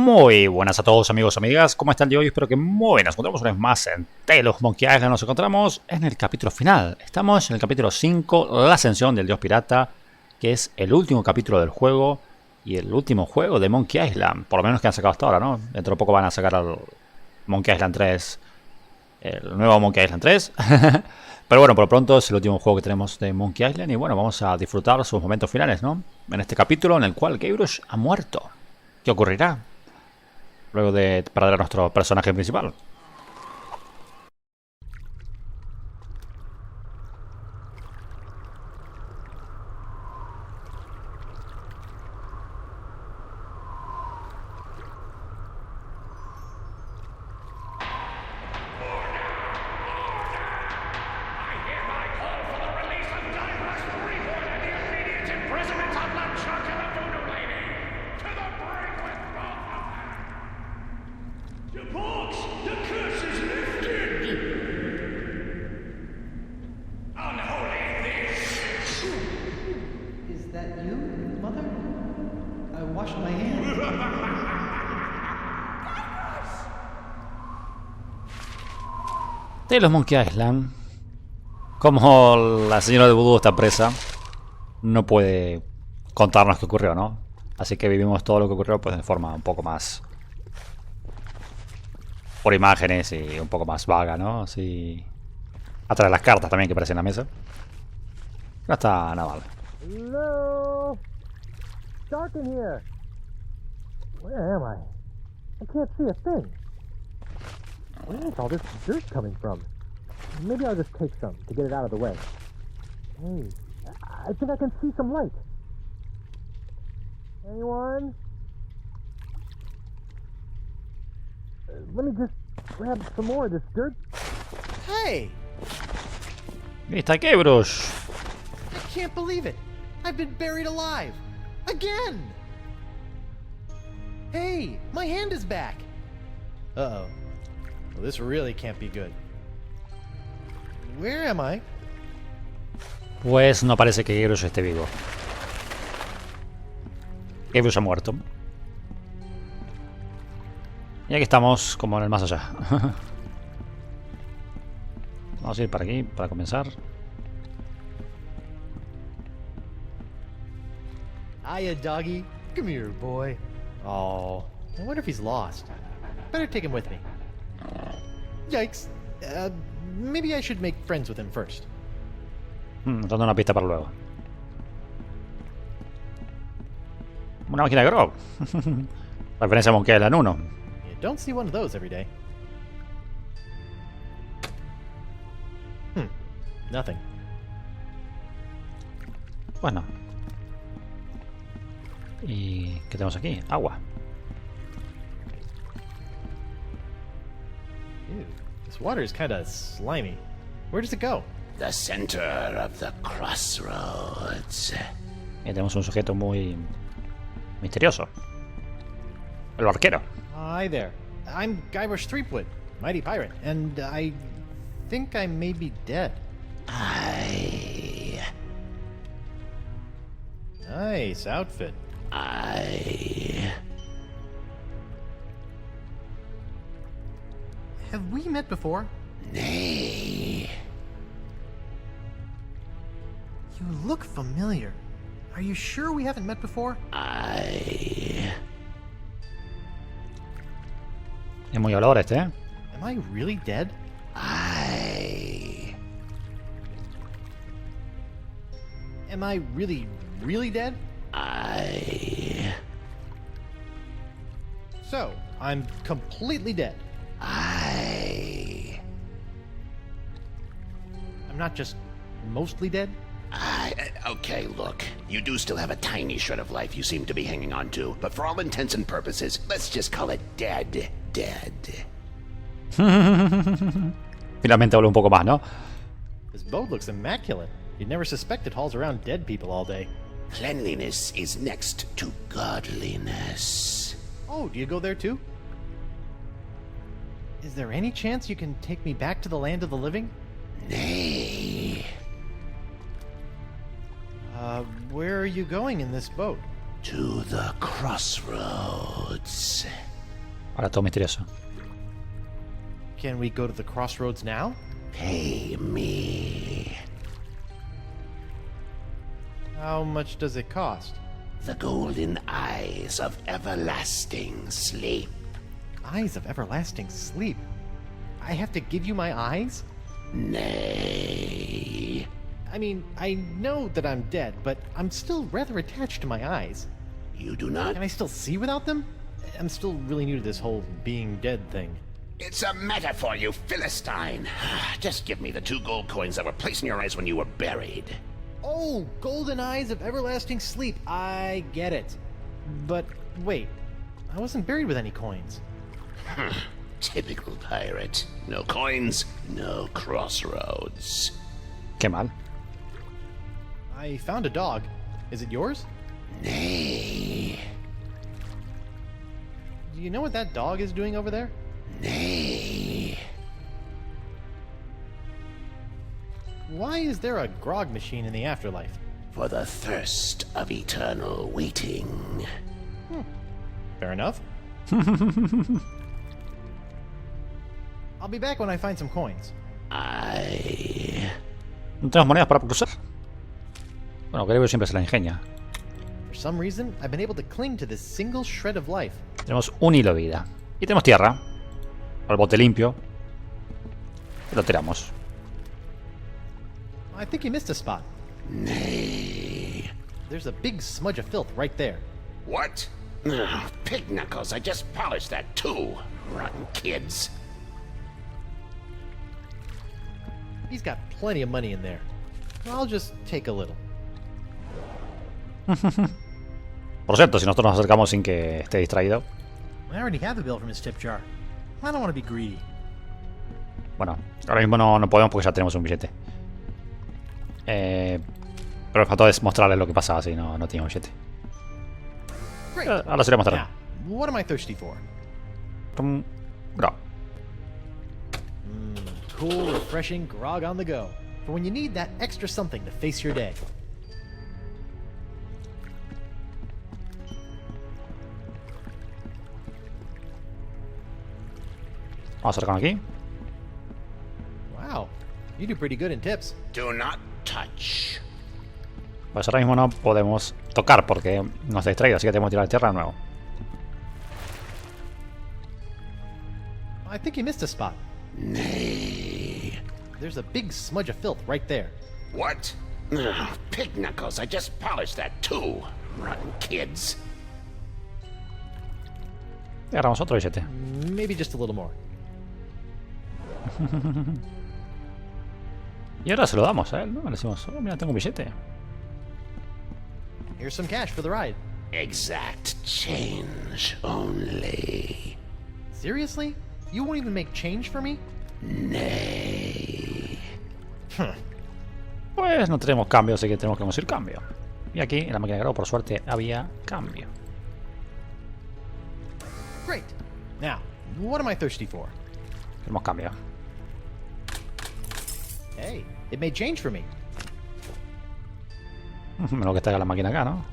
Muy buenas a todos amigos y amigas, ¿cómo están de hoy? Espero que muy bien, nos encontramos una vez más en Telos Monkey Island. Nos encontramos en el capítulo final. Estamos en el capítulo 5, la ascensión del Dios Pirata, que es el último capítulo del juego y el último juego de Monkey Island, por lo menos que han sacado hasta ahora, ¿no? Dentro de poco van a sacar al Monkey Island 3, el nuevo Monkey Island 3. Pero bueno, por lo pronto es el último juego que tenemos de Monkey Island y bueno, vamos a disfrutar sus momentos finales, ¿no? En este capítulo en el cual Guybrush ha muerto. ¿Qué ocurrirá luego de perder a nuestro personaje principal? De los Monkey Island, como la señora de vudú está presa, no puede contarnos qué ocurrió, ¿no? Así que vivimos todo lo que ocurrió pues de forma un poco más por imágenes y un poco más vaga, ¿no? Así a través de las cartas también que aparecen en la mesa. No está nada mal. Hello? Dark in here. Where am I? I can't see a thing. Where is all this dirt coming from? Maybe I'll just take some to get it out of the way. Hey, I think I can see some light. Anyone? Let me just grab some more of this dirt. Hey! Ahí está Guybrush. I can't believe it. I've been buried alive. Again! Hey, my hand is back. Uh-oh. Well, this really can't be good. Where am I? Pues no parece que Guybrush esté vivo. Guybrush ha muerto. Y aquí estamos como en el más allá. Vamos a ir para aquí para comenzar. Hiya, doggy. Come here, boy. Oh, I wonder if he's lost. Better take him with me. Yikes. Maybe I should make friends with him first. Dando una pista para luego. Una máquina de Grove. Referencia a Monkey Island 1. You don't see one of those every day. Nothing. Bueno. ¿Y qué tenemos aquí? Agua. Ew, this water is kind of slimy. Where does it go? The center of the crossroads. Y tenemos un sujeto muy misterioso. El barquero. Hi there. I'm Guybrush Threepwood, mighty pirate, and I think I may be dead. Nice outfit. Have we met before? Nay. You look familiar. Are you sure we haven't met before? Es muy hablador este, ¿eh? Am I really dead? Am I really, really dead? So, I'm completely dead. I'm not just mostly dead? Okay, look. You do still have a tiny shred of life you seem to be hanging on to, but for all intents and purposes, let's just call it dead. Finalmente habló un poco más, ¿no? This boat looks immaculate. You'd never suspect it hauls around dead people all day. Cleanliness is next to godliness. Oh, do you go there too? Is there any chance you can take me back to the land of the living? Nay. Where are you going in this boat? To the crossroads. Ahora todo misterioso. Can we go to the crossroads now? Pay me. How much does it cost? The golden eyes of everlasting sleep. Eyes of everlasting sleep? I have to give you my eyes? Nay. I mean, I know that I'm dead, but I'm still rather attached to my eyes. You do not? Can I still see without them? I'm still really new to this whole being dead thing. It's a metaphor, you Philistine. Just give me the 2 gold coins that were placed in your eyes when you were buried. Oh, golden eyes of everlasting sleep. I get it. But wait, I wasn't buried with any coins. Typical pirate. No coins, no crossroads. Qué mal. I found a dog. Is it yours? Nay. Do you know what that dog is doing over there? Nay. Why is there a grog machine in the afterlife? For the thirst of eternal waiting. Fair enough. I'll be back when I find some coins. ¿No tenemos monedas para cruzar? Bueno, Guybrush siempre se la ingenia. For some reason, I've been able to cling to this single shred of life. Tenemos un hilo de vida. Y tenemos tierra. Al bote limpio. Y lo tiramos. I think you missed a spot. Nay. There's a big smudge of filth right there. What? Oh, pig knuckles, I just polished that too. Rotten kids. He's got plenty of money in there. I'll just take a little. Por cierto, si nosotros nos acercamos sin que esté distraído. I already have the bill from his tip jar. I don't want to be greedy. Bueno, ahora mismo no podemos porque ya tenemos un billete. Pero me faltó mostrarles lo que pasaba si no teníamos billete. Ahora se lo mostraré. Now, what am I thirsty for? Bro. Cool, refreshing grog on the go. For when you need that extra something to face your day. Vamos a acercar aquí. Wow, you do pretty good in tips. Do not touch. Pues ahora mismo no podemos tocar porque nos ha distraído, así que tenemos que tirar la tierra de nuevo. I think you missed a spot. Nay. There's a big smudge of filth right there. What? Oh, pig knuckles, I just polished that too. Rotten kids. Y agarramos otro billete. Maybe just a little more. Y ahora se lo damos a él, ¿no? Le decimos, oh, mira, tengo un billete. Here's some cash for the ride. Exact change only. Seriously? You won't even make change for me? Nay. Pues no tenemos cambio, así que tenemos que conseguir cambio. Y aquí, en la máquina de grabo, por suerte, había cambio. Great. Now, what am I thirsty for? Tenemos cambio. Hey, it made change for me. Menos que está la máquina acá, ¿no?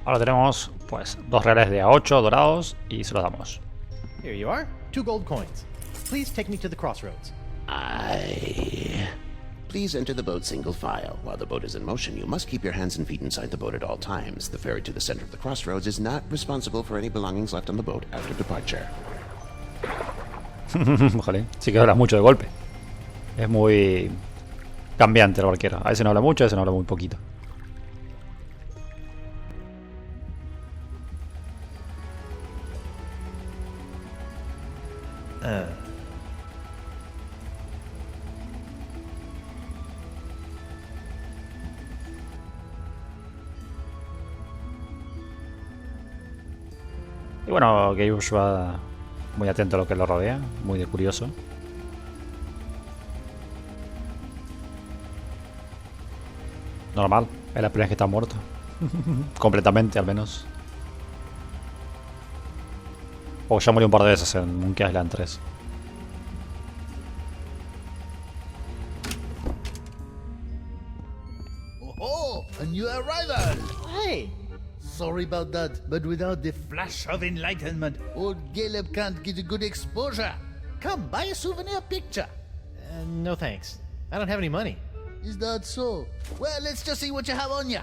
Ahora tenemos, pues, 2 reales de A8 dorados y se los damos. Here you are, 2 gold coins. Please take me to the crossroads. Please enter the boat single file. While the boat is in motion, you must keep your hands and feet inside the boat at all times. The ferry to the center of the crossroads is not responsible for any belongings left on the boat after departure. Ojalá, sí que habla mucho de golpe. Es muy cambiante el barquero. A veces no habla mucho, a veces no habla muy poquito. Y bueno, Guybrush va muy atento a lo que lo rodea, muy de curioso. Normal, es la primera vez que está muerto. Completamente, al menos. O ya murió un par de veces en Monkey Island 3. Oh, a new arrival! Hey, sorry about that, but without the flash of enlightenment, old Caleb can't get a good exposure. Come, buy a souvenir picture. No thanks. I don't have any money. Is that so? Well, let's just see what you have on you.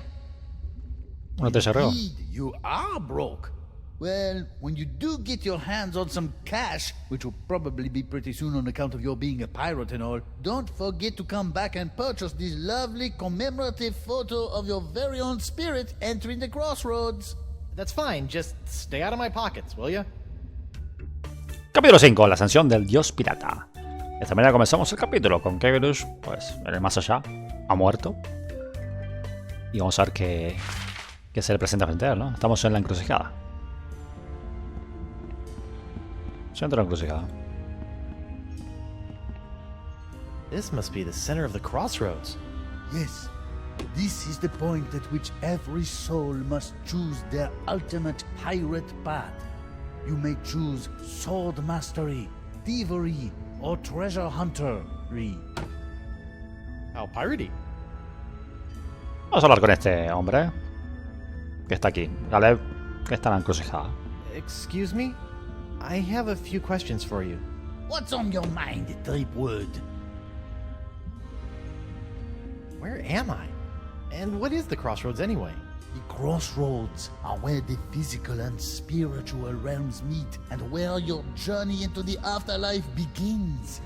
No te cerreo. Indeed, you are broke. Well, when you do get your hands on some cash, which will probably be pretty soon on account of your being a pirate and all, don't forget to come back and purchase this lovely commemorative photo of your very own spirit entering the crossroads. That's fine, just stay out of my pockets, will ya? Capítulo 5, la ascensión del Dios Pirata. De esta manera comenzamos el capítulo con Guybrush, pues en el más allá, ha muerto. Y vamos a ver qué se le presenta frente a él, ¿no? Estamos en la encrucijada. Centro de la encrucijada. This must be the center of the crossroads. Yes, this is the point at which every soul must choose their ultimate pirate path. You may choose sword mastery, thievery, or treasure huntery. How piratey. Vamos a hablar con este hombre que está aquí. Caleb, que está en la encrucijada. Excuse me? I have a few questions for you. What's on your mind, Tripwood? Where am I? And what is the crossroads anyway? The crossroads are where the physical and spiritual realms meet and where your journey into the afterlife begins.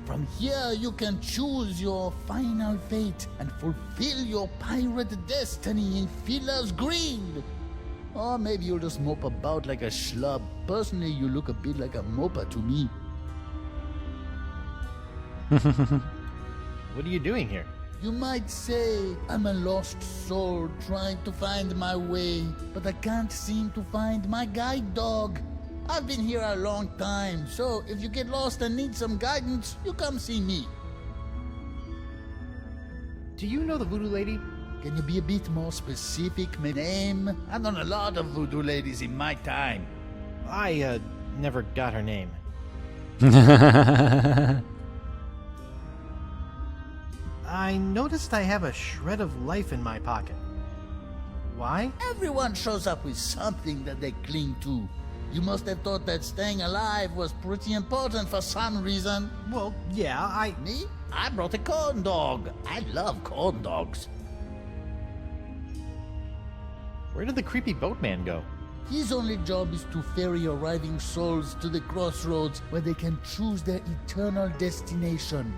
From here, you can choose your final fate and fulfill your pirate destiny in Fiddler's Green. Or maybe you'll just mope about like a schlub. Personally, you look a bit like a moper to me. What are you doing here? You might say I'm a lost soul trying to find my way, but I can't seem to find my guide dog. I've been here a long time, so if you get lost and need some guidance, you come see me. Do you know the voodoo lady? Can you be a bit more specific, my name? I've known a lot of voodoo ladies in my time. I, never got her name. I noticed I have a shred of life in my pocket. Why? Everyone shows up with something that they cling to. You must have thought that staying alive was pretty important for some reason. Well, yeah, Me? I brought a corn dog. I love corn dogs. Where did the creepy boatman go? His only job is to ferry arriving souls to the crossroads where they can choose their eternal destination.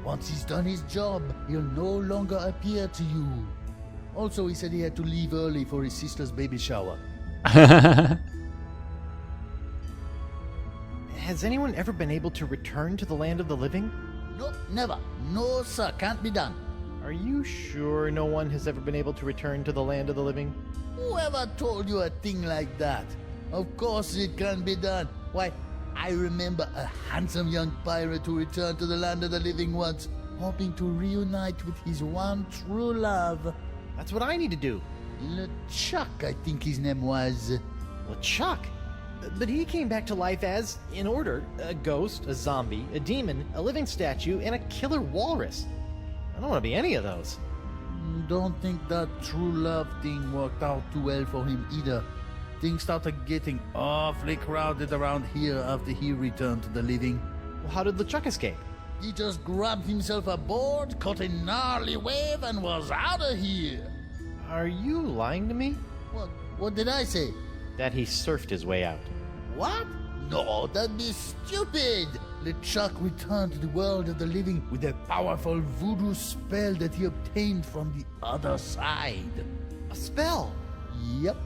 Once he's done his job, he'll no longer appear to you. Also, he said he had to leave early for his sister's baby shower. Has anyone ever been able to return to the land of the living? Nope, never. No, sir, can't be done. Are you sure no one has ever been able to return to the land of the living? Whoever told you a thing like that? Of course it can be done. Why, I remember a handsome young pirate who returned to the land of the living once, hoping to reunite with his one true love. That's what I need to do. LeChuck, I think his name was. LeChuck? But he came back to life as, in order, a ghost, a zombie, a demon, a living statue, and a killer walrus. I don't want to be any of those. Don't think that true love thing worked out too well for him either. Things started getting awfully crowded around here after he returned to the living. Well, how did LeChuck escape? He just grabbed himself a board, caught a gnarly wave, and was out of here. Are you lying to me? What did I say? That he surfed his way out. What? No, that'd be stupid. LeChuck returned to the world of the living with a powerful voodoo spell that he obtained from the other side. A spell? Yep.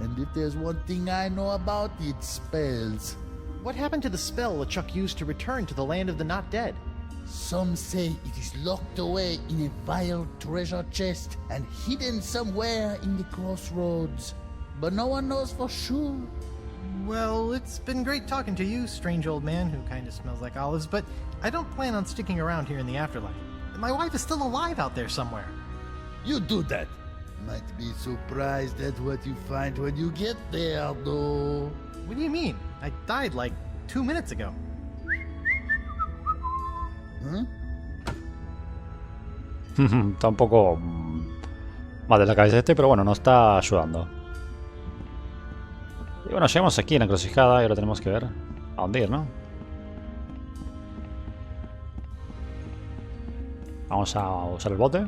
And if there's one thing I know about, it's spells. What happened to the spell LeChuck used to return to the land of the not dead? Some say it is locked away in a vile treasure chest and hidden somewhere in the crossroads. But no one knows for sure. Well, it's been great talking to you, strange old man who kind of smells like olives, but I don't plan on sticking around here in the afterlife. My wife is still alive out there somewhere. You do that. Might be surprised at what you find when you get there, though. What do you mean? I died like 2 minutes ago. Huh? Está un poco mal de la cabeza este, pero bueno, no está ayudando. Y bueno, llegamos aquí en la encrucijada y ahora tenemos que ver a dónde ir, ¿no? Vamos a usar el bote.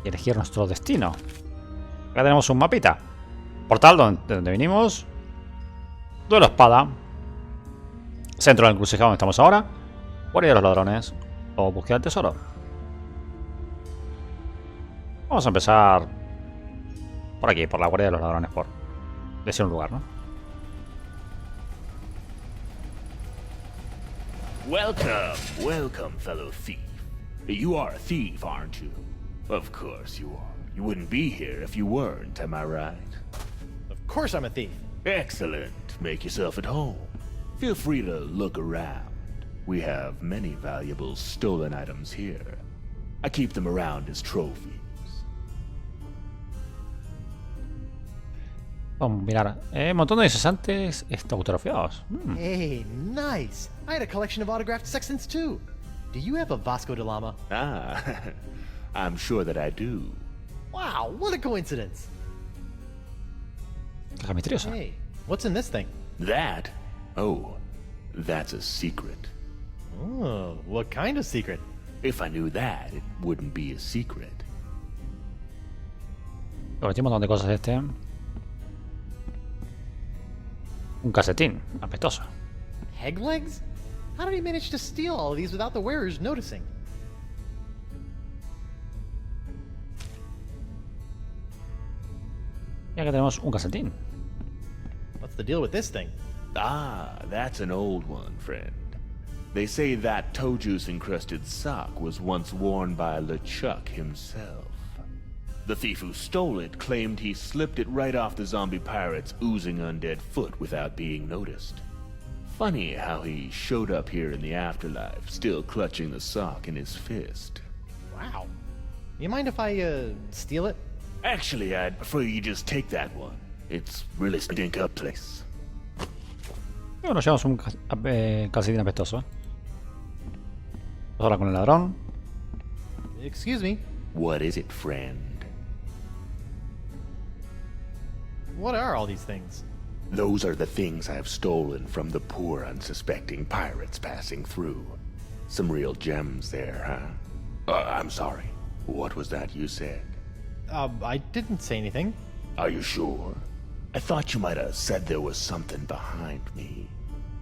Y elegir nuestro destino. Acá tenemos un mapita. Portal de donde vinimos. Duelo espada. Centro del encrucijado donde estamos ahora. Guardia de los ladrones. O búsqueda del tesoro. Vamos a empezar por aquí, por la guardia de los ladrones, por decir un lugar, ¿no? Welcome, welcome, fellow thief. You are a thief, aren't you? Of course you are. You wouldn't be here if you weren't, am I right? Of course I'm a thief. Excellent. Make yourself at home. Feel free to look around. We have many valuable stolen items here. I keep them around as trophies. Vamos a mirar. Un montón de cesantes autografiados. Hey, nice. I had a collection of autographed sextants too. Do you have a Vasco da Lama? Ah, I'm sure that I do. Wow, what a coincidence. Caja misteriosa. Hey, what's in this thing? That? Oh, that's a secret. Oh, what kind of secret? If I knew that, it wouldn't be a secret. Metí un montón de cosas de este. Un casetín, apestoso. Peg legs? How did he manage to steal all of these without the wearers noticing? Y acá tenemos un casetín. What's the deal with this thing? Ah, that's an old one, friend. They say that toe juice encrusted sock was once worn by LeChuck himself. The thief who stole it claimed he slipped it right off the zombie pirate's oozing undead foot without being noticed. Funny how he showed up here in the afterlife, still clutching the sock in his fist. Wow. You mind if I, steal it? Actually, I'd prefer you just take that one. It's really stink up place. Y bueno, llevamos un calcetín apestoso. Ahora con el ladrón. Excuse me. What is it, friend? What are all these things? Those are the things I've stolen from the poor, unsuspecting pirates passing through. Some real gems there, huh? I'm sorry. What was that you said? I didn't say anything. Are you sure? I thought you might have said there was something behind me.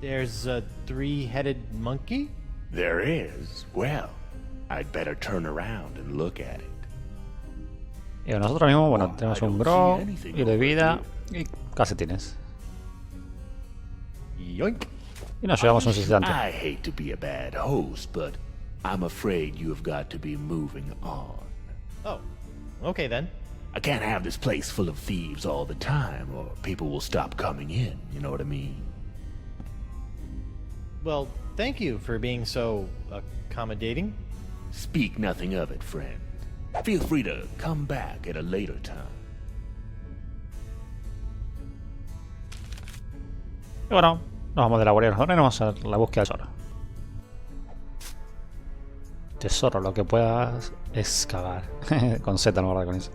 There's a three-headed monkey? There is? Well, I'd better turn around and look at it. Y nosotros mismos, bueno, tenemos un bro, y de vida y calcetines. Yoink. Y nos llevamos un visitante. I hate to be a bad host, but I'm afraid you have got to be moving on. Oh, okay then. I can't have this place full of thieves all the time, or people will stop coming in, you know what I mean? Well, thank you for being so accommodating. Speak nothing of it, friend. Feel free to come back at a later time. Y bueno, nos vamos de la guardia de los ladrones y vamos a hacer la búsqueda del tesoro. Tesoro, lo que puedas excavar. Con Z, no guarda con eso.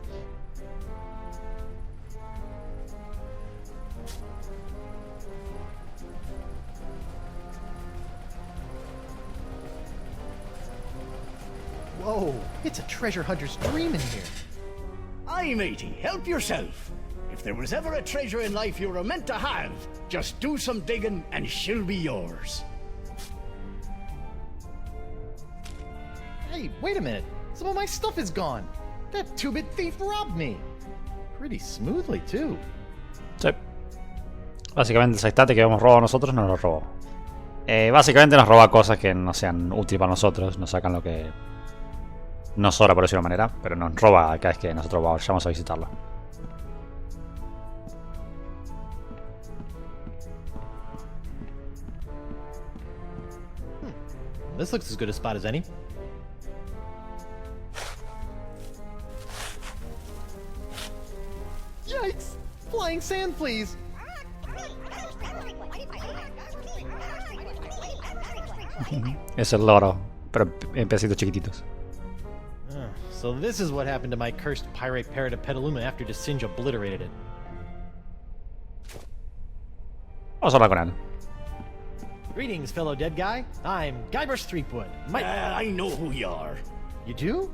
Whoa, it's a treasure hunter's dream in here. Aye, matey, help yourself. If there was ever a treasure in life you were meant to have, just do some digging and she'll be yours. Hey, wait a minute. Some of my stuff is gone. That two-bit thief robbed me. Pretty smoothly, too. Sí. Básicamente el sextante que habíamos robado nosotros nos lo robó. Básicamente nos roba cosas que no sean útiles para nosotros. Nos sacan lo que nos sobra, por decirlo de una manera. Pero nos roba cada vez que nosotros vayamos a visitarlo. This looks as good a spot as any. Yikes! Flying sand, please! Es el loro, pero en pedacitos chiquititos. So this is what happened to my cursed pirate parrot of Petaluma after Desinge obliterated it. Vamos a hablar con él. Greetings, fellow dead guy. I'm Guybrush Threepwood. I know who you are. You do?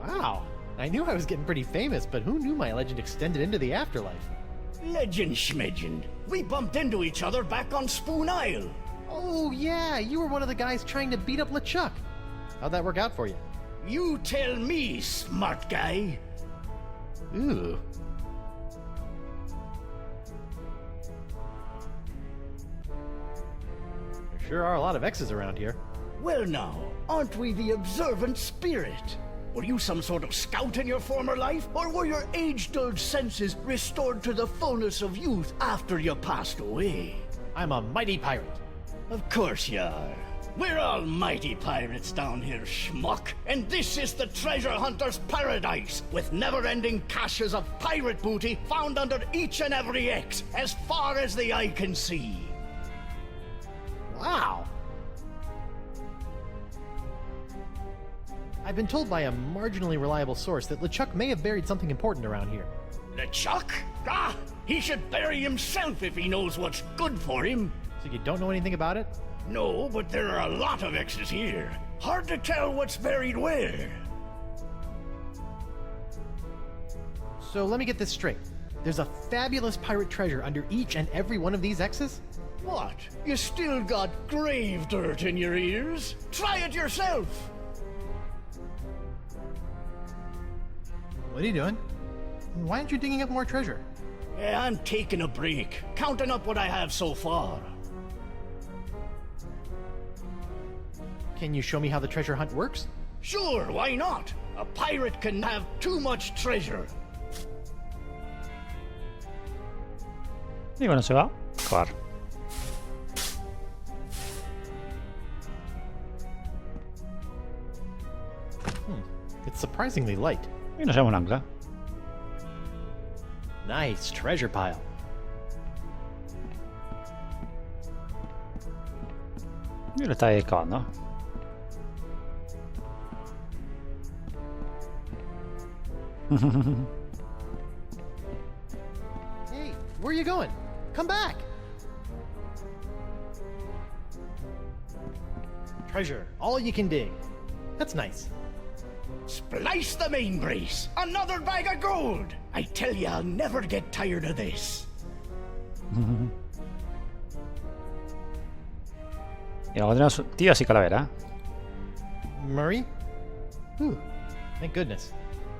Wow. I knew I was getting pretty famous, but who knew my legend extended into the afterlife? Legend schmegend. We bumped into each other back on Spoon Isle. Oh, yeah, you were one of the guys trying to beat up LeChuck. How'd that work out for you? You tell me, smart guy. Ooh. There sure are a lot of X's around here. Well now, aren't we the observant spirit? Were you some sort of scout in your former life, or were your age-dulled senses restored to the fullness of youth after you passed away? I'm a mighty pirate. Of course you are. We're all mighty pirates down here, schmuck. And this is the treasure hunter's paradise, with never-ending caches of pirate booty found under each and every X, as far as the eye can see. Wow. I've been told by a marginally reliable source that LeChuck may have buried something important around here. LeChuck? Ah, he should bury himself if he knows what's good for him. So you don't know anything about it? No, but there are a lot of X's here. Hard to tell what's buried where. So let me get this straight. There's a fabulous pirate treasure under each and every one of these X's? What? You still got grave dirt in your ears? Try it yourself. What are you doing? Why aren't you digging up more treasure? Yeah, I'm taking a break, counting up what I have so far. Can you show me how the treasure hunt works? Sure, why not? A pirate can have too much treasure. Y bueno, se va a jugar. It's surprisingly light. Y nos llevamos un ancla. Nice treasure pile. Y lo está ahí excavando. Hey, where are you going? Come back! Treasure, all you can dig. That's nice. Splice the main brace! Another bag of gold! I tell you, I'll never get tired of this. Y luego tenemos tíos y calavera. Murray? Whew, thank goodness.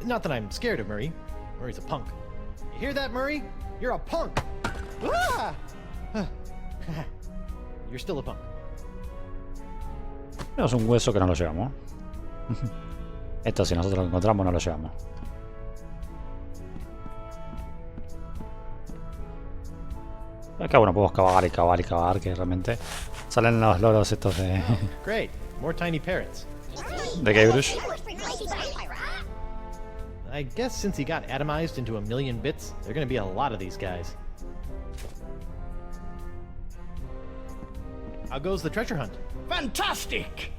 Not that I'm scared of Murray. Murray's a punk. You hear that, Murray? You're a punk! Ah! You're still a punk. Tenemos un hueso que no lo llevamos. Esto si nosotros lo encontramos no lo llevamos. Acá bueno, podemos cavar y cavar y cavar, que realmente salen los loros estos de... Great, more tiny parrots. de Guybrush. I guess since he got atomized into a million bits, there are gonna be a lot of these guys. How goes the treasure hunt? Fantastic!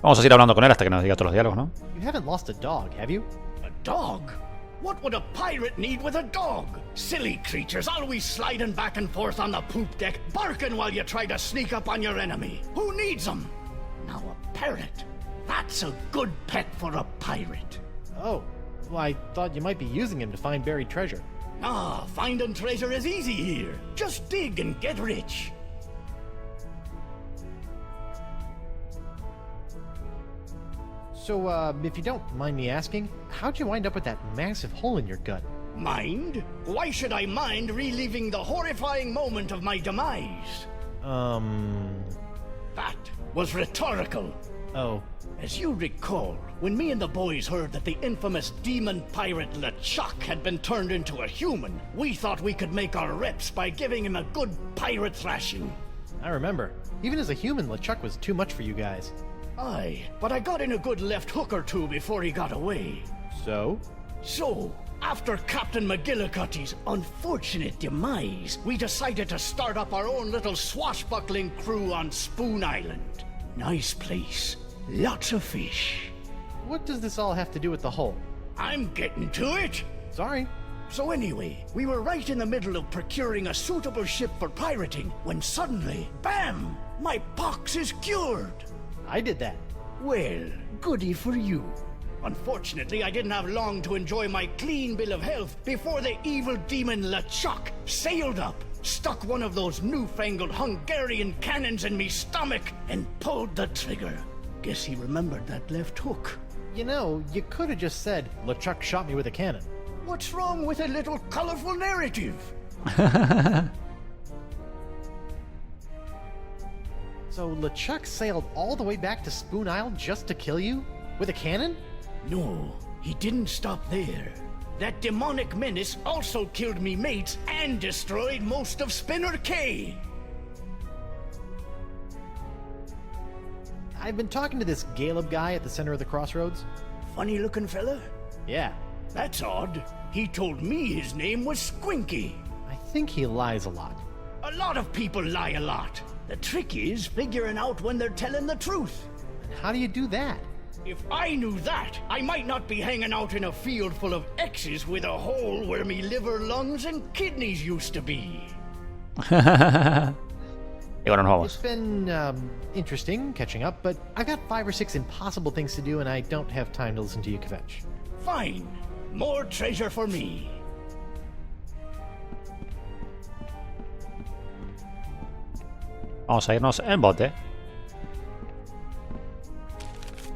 Vamos a seguir hablando con él hasta que nos diga todos los diálogos, ¿no? You haven't lost a dog, have you? A dog? What would a pirate need with a dog? Silly creatures always sliding back and forth on the poop deck, barking while you try to sneak up on your enemy. Who needs them? Now a parrot. That's a good pet for a pirate. Oh, well, I thought you might be using him to find buried treasure. Ah, finding treasure is easy here. Just dig and get rich. So, if you don't mind me asking, how'd you wind up with that massive hole in your gut? Mind? Why should I mind reliving the horrifying moment of my demise? That was rhetorical. Oh. As you recall, when me and the boys heard that the infamous demon pirate LeChuck had been turned into a human, we thought we could make our reps by giving him a good pirate thrashing. I remember. Even as a human, LeChuck was too much for you guys. Aye, but I got in a good left hook or two before he got away. So? So, after Captain McGillicuddy's unfortunate demise, we decided to start up our own little swashbuckling crew on Spoon Island. Nice place. Lots of fish. what does this all have to do with the hole? I'm getting to it. Sorry. So anyway, we were right in the middle of procuring a suitable ship for pirating when suddenly, bam! My pox is cured. I did that. Well, goody for you. Unfortunately, I didn't have long to enjoy my clean bill of health before the evil demon LeChuck sailed up, stuck one of those newfangled Hungarian cannons in me stomach, and pulled the trigger. Guess he remembered that left hook. You know, you could have just said, LeChuck shot me with a cannon. What's wrong with a little colorful narrative? So LeChuck sailed all the way back to Spoon Isle just to kill you? With a cannon? No, he didn't stop there. That demonic menace also killed me mates and destroyed most of Spinner Cay. I've been talking to this Caleb guy at the center of the crossroads. Funny looking fella? Yeah, That's odd. He told me his name was Squinky. I think he lies a lot. A lot of people lie a lot. The trick is figuring out when they're telling the truth. And how do you do that? If I knew that, I might not be hanging out in a field full of X's with a hole where me liver, lungs, and kidneys used to be. Y bueno, nos vamos. It's been interesting catching up, but I got 5 or 6 impossible things to do, and I don't have time to listen to you kvetch. Fine. More treasure for me. Vamos a irnos en bote.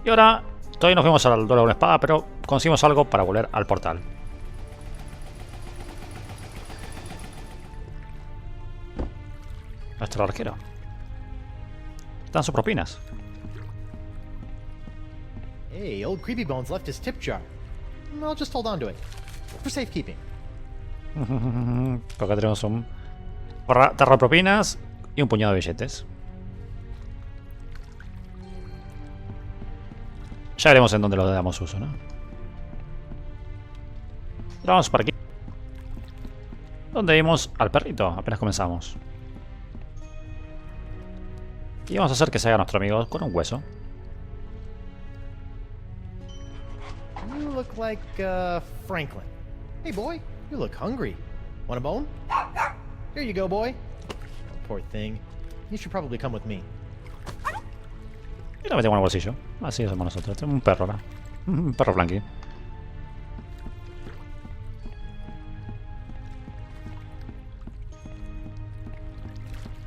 Y ahora, todavía nos fuimos al duelo de una espada, pero conseguimos algo para volver al portal. Nuestro arquero. Están sus propinas. Hey, old Creepy Bones left his tip jar. I'll just hold on to it. For safekeeping. Acá tenemos un tarro de propinas y un puñado de billetes. Ya veremos en dónde los damos uso, ¿no? Ahora vamos para aquí. Donde vimos al perrito, apenas comenzamos. Y vamos a hacer que se haga nuestro amigo con un hueso. You look like, Franklin. Hey, boy, you look hungry. Want a bone? Here you go, boy. Oh, poor thing. You should probably come with me. Y lo metemos en el bolsillo. Así somos nosotros. Tenemos un perro ahora. Un perro flanqui. Y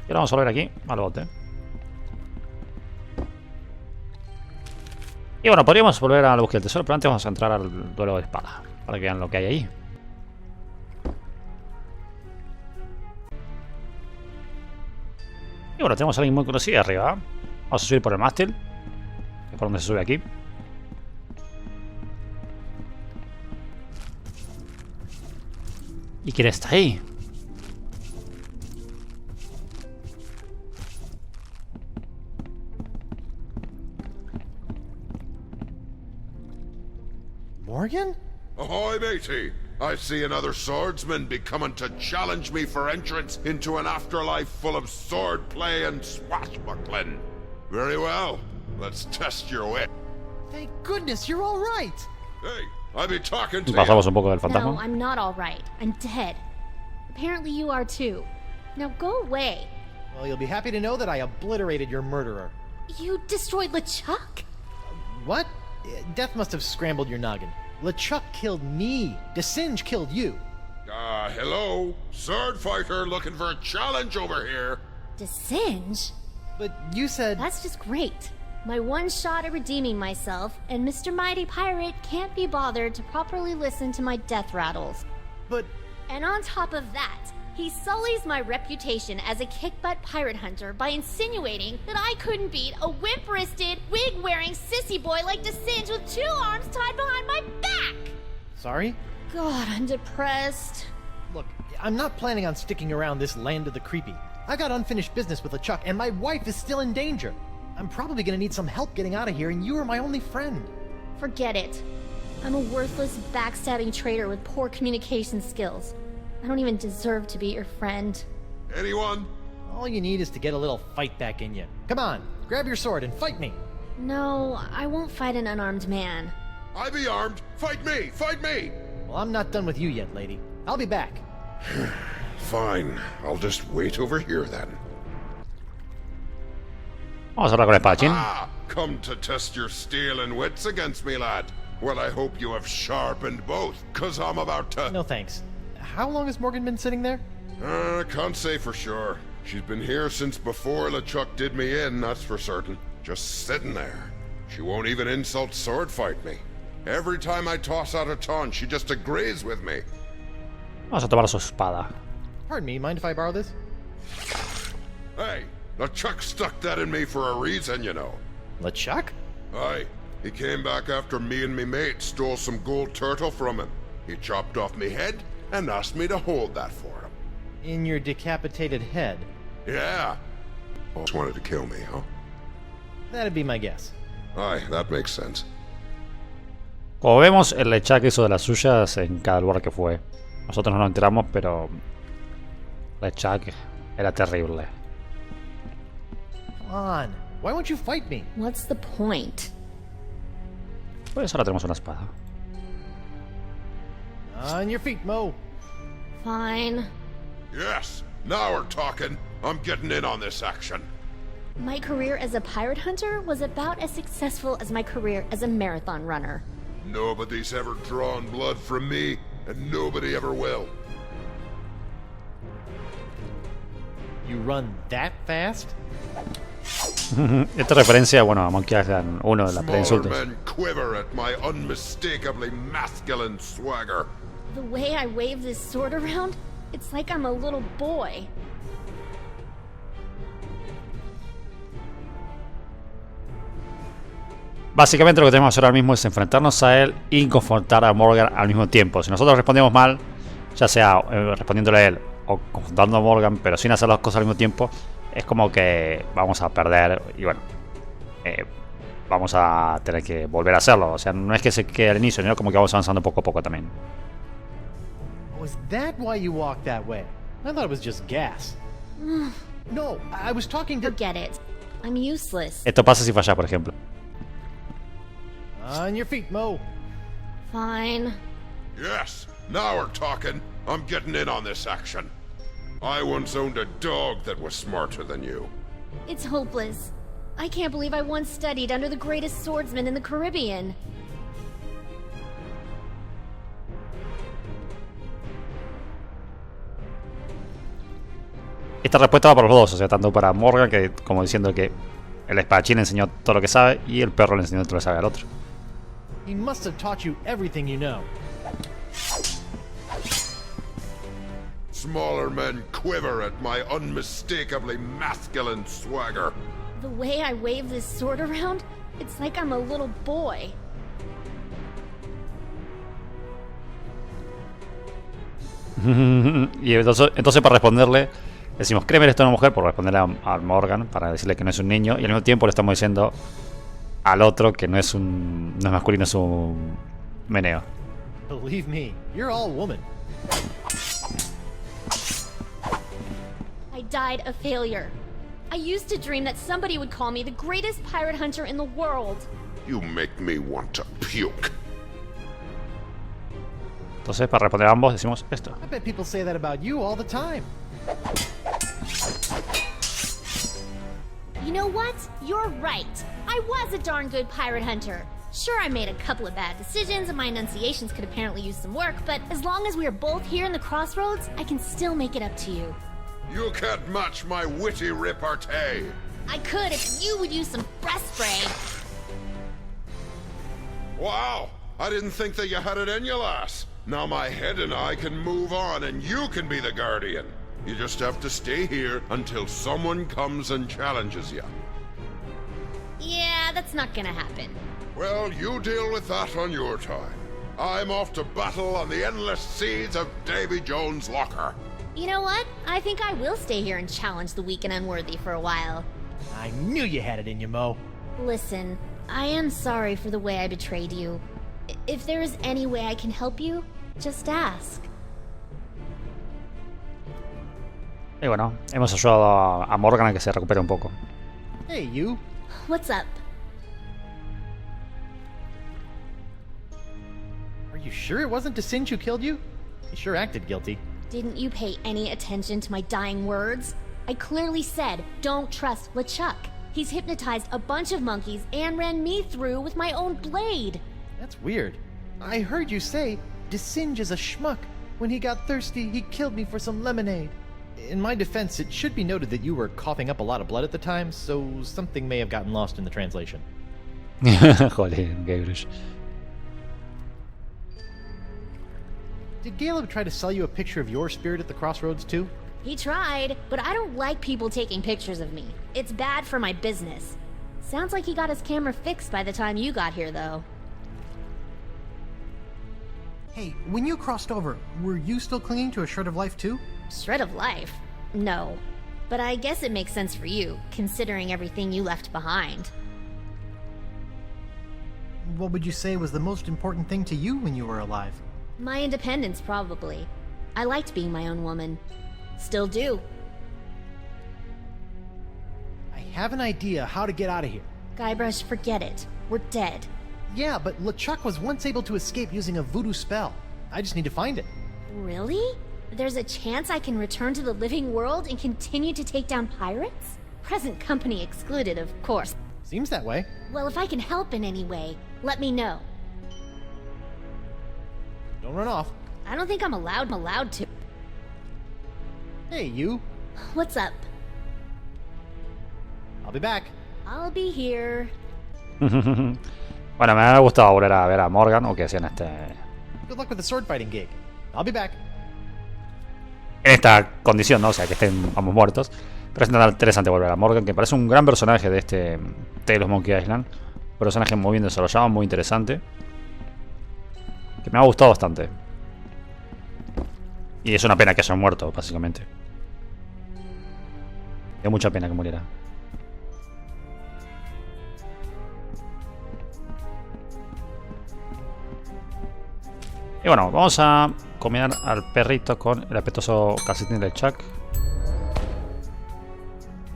ahora vamos a volver aquí, al bote. Y bueno, podríamos volver a la búsqueda del tesoro, pero antes vamos a entrar al duelo de espada. Para que vean lo que hay ahí. Y bueno, tenemos a alguien muy conocido arriba. Vamos a subir por el mástil. Que es por donde se sube aquí. ¿Y quién está ahí? Morgan? Ahoy, matey! I see another swordsman be coming to challenge me for entrance into an afterlife full of swordplay and swashbuckling. Very well. Let's test your wit. Thank goodness you're all right. Hey, I be talking to you. Pasamos un poco del fantasma. No, I'm not all right. I'm dead. Apparently you are too. Now go away. Well, you'll be happy to know that I obliterated your murderer. You destroyed LeChuck? What? Death must have scrambled your noggin. LeChuck killed me. DeSinge killed you. Hello? Sword fighter looking for a challenge over here. DeSinge? But you said... That's just great. My one shot at redeeming myself, and Mr. Mighty Pirate can't be bothered to properly listen to my death rattles. But... And on top of that, he sullies my reputation as a kick-butt pirate hunter by insinuating that I couldn't beat a wimp-wristed, wig-wearing sissy boy like DeSinge with 2 arms tied behind my back! Sorry? God, I'm depressed. Look, I'm not planning on sticking around this land of the creepy. I got unfinished business with LeChuck, and my wife is still in danger. I'm probably gonna need some help getting out of here, and you are my only friend. Forget it. I'm a worthless, backstabbing traitor with poor communication skills. I don't even deserve to be your friend. Anyone? All you need is to get a little fight back in you. Come on, grab your sword and fight me. No, I won't fight an unarmed man. I be armed. Fight me! Fight me! Well, I'm not done with you yet, lady. I'll be back. Fine. I'll just wait over here then. Vamos a hablar con el espadachín. Ah! Come to test your steel and wits against me, lad. Well, I hope you have sharpened both, 'cause I'm about to... No thanks. How long has Morgan been sitting there? Can't say for sure. She's been here since before LeChuck did me in, that's for certain. Just sitting there. She won't even insult sword fight me. Every time I toss out a taunt, she just agrees with me. Vamos a tomar su espada. Pardon me, mind if I borrow this? Hey, LeChuck stuck that in me for a reason, you know. LeChuck? Aye, he came back after me and me mate stole some gold turtle from him. He chopped off me head and asked me to hold that for him. In your decapitated head? Yeah. Just wanted to kill me, huh? That'd be my guess. Aye, that makes sense. Como vemos, el LeChuck hizo de las suyas en cada lugar que fue. Nosotros no nos enteramos, pero LeChuck era terrible. Come on. Why won't you fight me? What's the point? Pues ahora tenemos una espada. On your feet, Mo. Fine. Yes, now we're talking. I'm getting in on this action. My career as a pirate hunter was about as successful as my career as a marathon runner. Nobody's ever drawn blood from me, and nobody ever will. You run that fast? Esta referencia, bueno, a Monkey Island 1 de la pelea de Smaller insultos. men quiver at my unmistakably masculine swagger. The way I wave this sword around, it's like I'm a little boy. Básicamente lo que tenemos que hacer ahora mismo es enfrentarnos a él y confrontar a Morgan al mismo tiempo. Si nosotros respondemos mal, ya sea respondiéndole a él o confrontando a Morgan, pero sin hacer las cosas al mismo tiempo, es como que vamos a perder y bueno, vamos a tener que volver a hacerlo. O sea, no es que se quede al inicio, sino como que vamos avanzando poco a poco también. Was that why you walked that way? I thought it was just gas. No, I was talking to... Forget it. I'm useless. Esto pasa si fallas, por ejemplo. On your feet, Mo. Fine. Yes, now we're talking. I'm getting in on this action. I once owned a dog that was smarter than you. It's hopeless. I can't believe I once studied under the greatest swordsman in the Caribbean. Esta respuesta va para los dos, o sea, tanto para Morgan, que como diciendo que el espadachín le enseñó todo lo que sabe, y el perro le enseñó todo lo que sabe al otro. He must have taught you everything you know. Smaller men quiver at my unmistakably masculine swagger. The way I wave this sword around, it's like I'm a little boy. Y entonces para responderle, decimos, créeme, esto es una mujer, por responderle a Morgan, para decirle que no es un niño, y al mismo tiempo le estamos diciendo al otro que no es masculino, es un meneo. Believe me, you're all woman. I died a failure. I used to dream that somebody would call me the greatest pirate hunter in the world. You make me want to puke. Entonces para responder a ambos decimos esto. I bet people say that about you all the time. You know what? You're right. I was a darn good pirate hunter. Sure, I made a couple of bad decisions and my enunciations could apparently use some work, but as long as we are both here in the crossroads, I can still make it up to you. You can't match my witty repartee. I could if you would use some breath spray. Wow, I didn't think that you had it in you, lass. Now my head and I can move on and you can be the guardian. You just have to stay here until someone comes and challenges you. Yeah, that's not gonna happen. Well, you deal with that on your time. I'm off to battle on the endless seas of Davy Jones' locker. You know what? I think I will stay here and challenge the weak and unworthy for a while. I knew you had it in you, Mo. Listen, I am sorry for the way I betrayed you. If there is any way I can help you, just ask. Y bueno, hemos ayudado a Morgan a que se recupere un poco. Hey, you. What's up? sure it wasn't Descend who killed you? He sure acted guilty. Didn't you pay any attention to my dying words? I clearly said, don't trust LeChuck. He's hypnotized a bunch of monkeys and ran me through with my own blade. That's weird. I heard you say, Descend is a schmuck. When he got thirsty, he killed me for some lemonade. In my defense, it should be noted that you were coughing up a lot of blood at the time, so something may have gotten lost in the translation. Joder, Guybrush. Did Caleb try to sell you a picture of your spirit at the crossroads too? He tried, but I don't like people taking pictures of me. It's bad for my business. Sounds like he got his camera fixed by the time you got here, though. Hey, when you crossed over, were you still clinging to a shred of life too? Shred of life? No. But I guess it makes sense for you, considering everything you left behind. What would you say was the most important thing to you when you were alive? My independence, probably. I liked being my own woman. Still do. I have an idea how to get out of here. Guybrush, forget it. We're dead. Yeah, but LeChuck was once able to escape using a voodoo spell. I just need to find it. Really? There's a chance I can return to the living world and continue to take down pirates? Present company excluded, of course. Seems that way. Well, if I can help in any way, let me know. Don't run off. I don't think I'm allowed to. Hey, you. What's up? I'll be back. I'll be here. Bueno, me ha gustado volver a ver a Morgan, o que hacían Good luck with the sword fighting gig. I'll be back. en esta condición, ¿no? O sea, que estén ambos muertos. Pero es interesante volver a Morgan, que parece un gran personaje de este Tales of Monkey Island. Un personaje muy bien desarrollado, muy interesante. Que me ha gustado bastante. Y es una pena que haya muerto, básicamente. Es mucha pena que muriera. Y bueno, vamos a comer al perrito con el apetoso calcetín del LeChuck.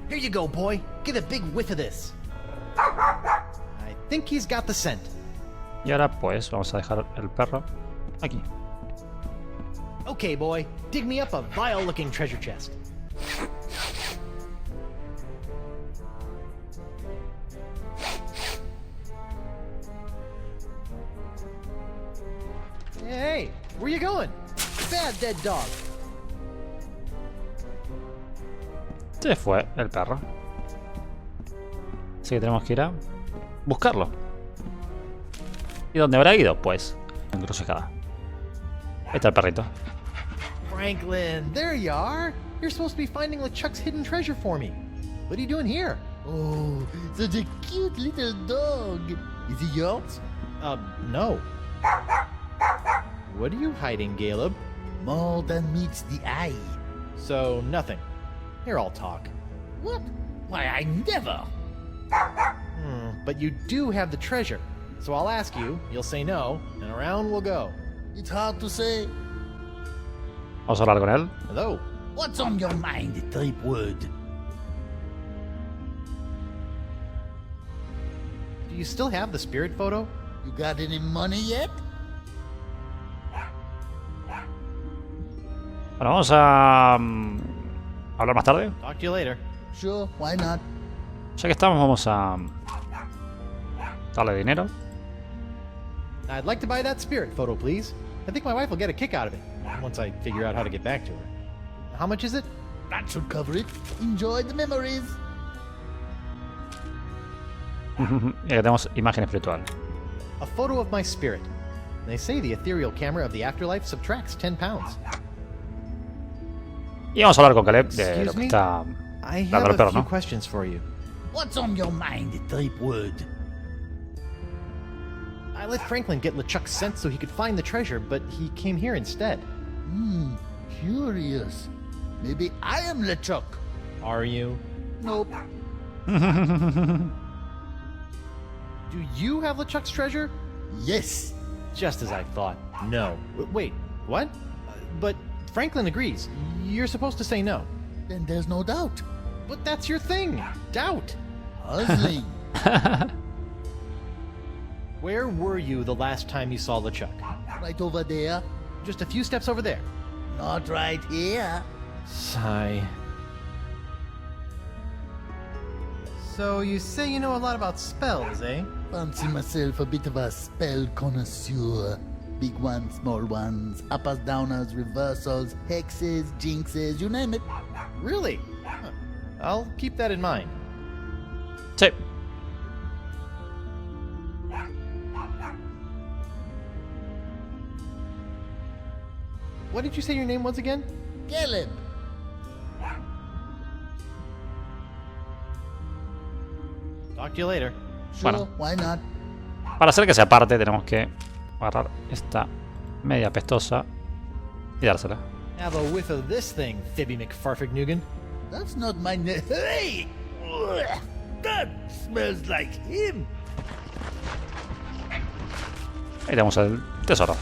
Here you go, boy. Get a big whiff of this. I think he's got the scent. Y ahora pues vamos a dejar el perro aquí. Okay, boy. Dig me up a vile-looking treasure chest. Hey, where you going? Bad dead dog. Se fue el perro. Así que tenemos que ir a buscarlo. ¿Y dónde habrá ido? Pues en encrucijada. Ahí está el perrito. Franklin, there you are. You're supposed to be finding LeChuck's hidden treasure for me. What are you doing here? Oh, such a cute little dog. Is he yours? No. What are you hiding, Caleb? More than meets the eye. So, nothing. Here, I'll talk. What? Why, I never. But you do have the treasure. So I'll ask you, you'll say no, and around we'll go. It's hard to say. Vamos a hablar con él. Hello. What's on your mind, Tripwood? Do you still have the spirit photo? You got any money yet? Bueno, vamos a hablar más tarde. Talk to you later. Sure, why not? Ya que estamos, vamos a darle dinero. I'd like to buy that spirit photo, please. I think my wife will get a kick out of it, once I figure out how to get back to her. How much is it? That should cover it. Enjoy the memories. Y aquí tenemos imagen espiritual. A photo of my spirit. They say the ethereal camera of the afterlife subtracts 10 pounds. Y vamos a hablar con Caleb de lo Excuse que me? está I dando have el perro, a few ¿no? questions for you. What's on your mind, Tripwood? I let Franklin get LeChuck's scent so he could find the treasure, but he came here instead. Curious. Maybe I am LeChuck. Are you? Nope. Do you have LeChuck's treasure? Yes. Just as I thought. No. Wait, what? But Franklin agrees. You're supposed to say no. Then there's no doubt. But that's your thing. Doubt. Puzzling. Where were you the last time you saw LeChuck? Right over there. Just a few steps over there. Not right here. Sigh. So you say you know a lot about spells, eh? Fancy myself a bit of a spell connoisseur. Big ones, small ones, uppers, downers, reversals, hexes, jinxes, you name it. Really? Huh. I'll keep that in mind. Sí. What did you say your name was again? Caleb. Talk to you later. Sure, Bueno. why not? Para hacer que se aparte tenemos que agarrar esta media pestosa y dársela. Have a whiff of this thing, Fibby McFarfignugan. That's not my name. Hey! Ugh, that smells like him. Ahí tenemos el tesoro.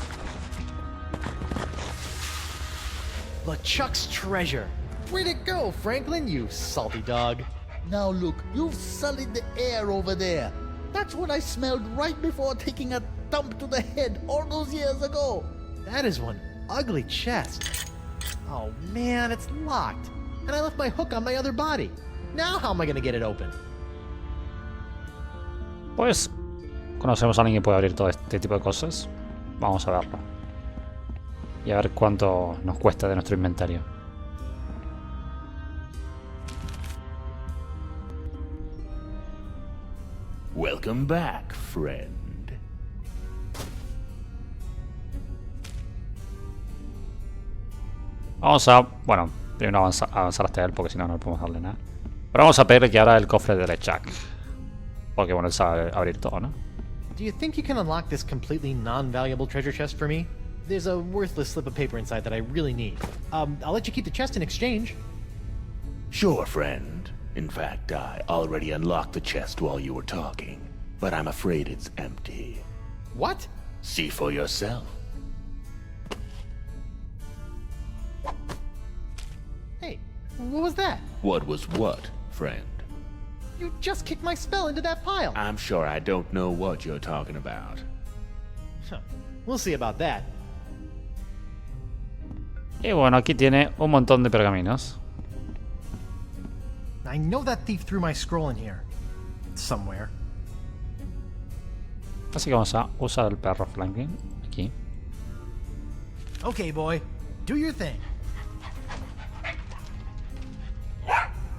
LeChuck's treasure. Where'd it go, Franklin, you salty dog? Now look, you've sullied the air over there. That's what I smelled right before taking a thump to the head all those years ago. That is one ugly chest. Oh man, it's locked. And I left my hook on my other body. Now how am I gonna get it open? Pues conocemos a alguien que puede abrir todo este tipo de cosas. Vamos a verlo. Y a ver cuánto nos cuesta de nuestro inventario. Welcome back, friend. Vamos a, bueno, primero avanzar hasta él porque si no, no podemos darle nada. Pero vamos a pedirle que abra el cofre de LeChuck. Porque bueno, él sabe abrir todo, ¿no? Do you think you can unlock this completely non-valuable treasure chest for me? There's a worthless slip of paper inside that I really need. I'll let you keep the chest in exchange. Sure, friend. In fact, I already unlocked the chest while you were talking, but I'm afraid it's empty. What? See for yourself. Hey, what was that? What was what, friend? You just kicked my spell into that pile. I'm sure I don't know what you're talking about. Huh. We'll see about that. Y bueno, aquí tiene un montón de pergaminos. I know that thief threw my scroll in here. Somewhere. Así que vamos a usar el perro Franklin aquí. Okay, boy. Do your thing.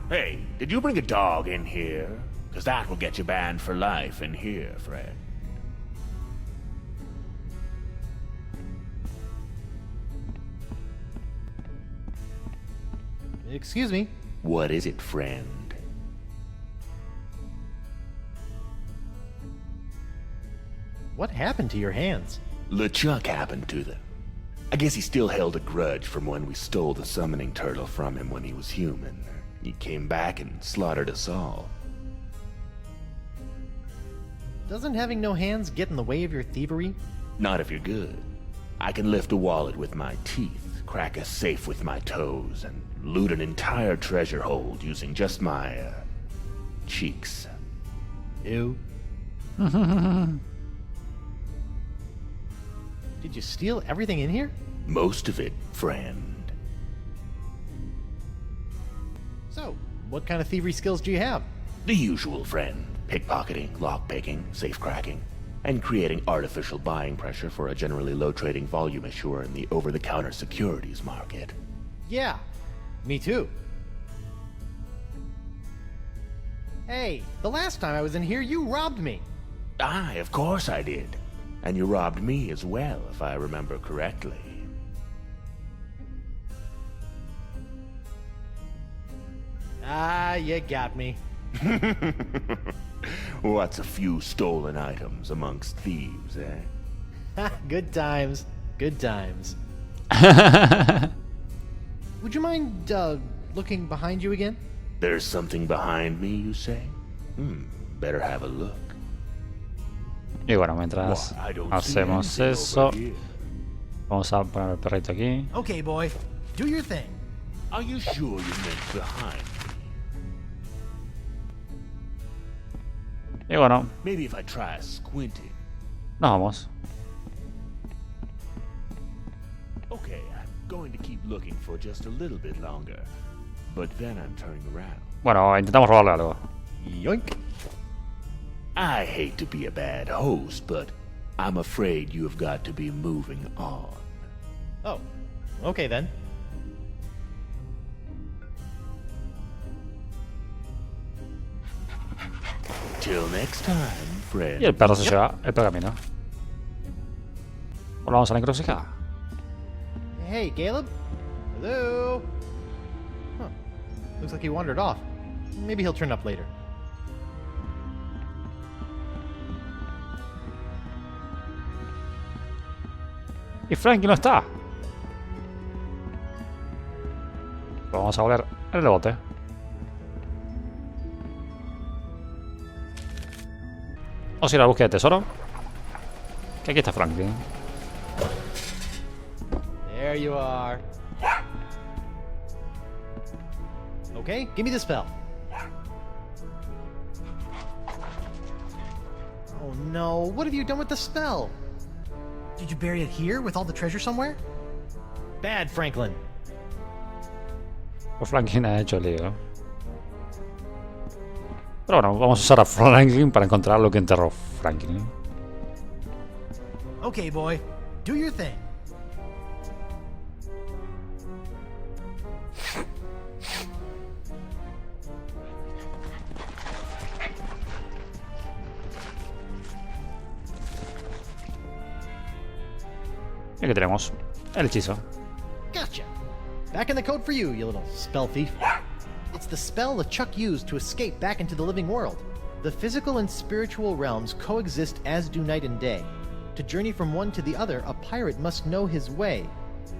Hey, did you bring a dog in here? Because that will get you banned for life in here, friend. Excuse me. What is it, friend? What happened to your hands? LeChuck happened to them. I guess he still held a grudge from when we stole the summoning turtle from him when he was human. He came back and slaughtered us all. Doesn't having no hands get in the way of your thievery? Not if you're good. I can lift a wallet with my teeth, crack a safe with my toes, and loot an entire treasure hold using just my, cheeks. Ew. Did you steal everything in here? Most of it, friend. So, what kind of thievery skills do you have? The usual, friend. Pickpocketing, lockpicking, safe cracking, and creating artificial buying pressure for a generally low trading volume issuer in the over-the-counter securities market. Yeah, me too. Hey, the last time I was in here, you robbed me. Aye, of course I did. And you robbed me as well, if I remember correctly. Ah, you got me. What's a few stolen items amongst thieves, eh? Good times. Good times. Would you mind, looking behind you again? There's something behind me, you say? Better have a look. Y bueno, mientras Why, I don't hacemos see anything eso, over here. vamos a poner el perrito aquí. Okay, boy. Do your thing. Are you sure you meant behind me? Y bueno, Maybe if I try squinting. nos vamos. Going to keep looking for just a little bit longer. But then I'm turning around. Bueno, intentamos robarle algo. Yoink. I hate to be a bad host, but I'm afraid you have got to be moving on. Oh, okay then. Till next time, friend. Y el perro se lleva el pergamino. Volvamos a la encrucijada. Hey, Caleb? Hello? Huh. Looks like he wandered off. Maybe he'll turn up later. Y Frankie no está. Vamos a volver en el bote. Vamos a ir a la búsqueda de tesoro. Que aquí está Franklin. There you are. Okay, give me the spell. Oh no, what have you done with the spell? Did you bury it here with all the treasure somewhere? Bad, Franklin. Pues Franklin ha hecho el lío. Pero bueno, vamos a usar a Franklin para encontrar lo que enterró Franklin. Okay, boy. Do your thing. Y aquí tenemos el hechizo. Gotcha. Back in the code for you, you little spell thief. It's the spell LeChuck used to escape back into the living world. The physical and spiritual realms coexist as do night and day. To journey from one to the other, a pirate must know his way.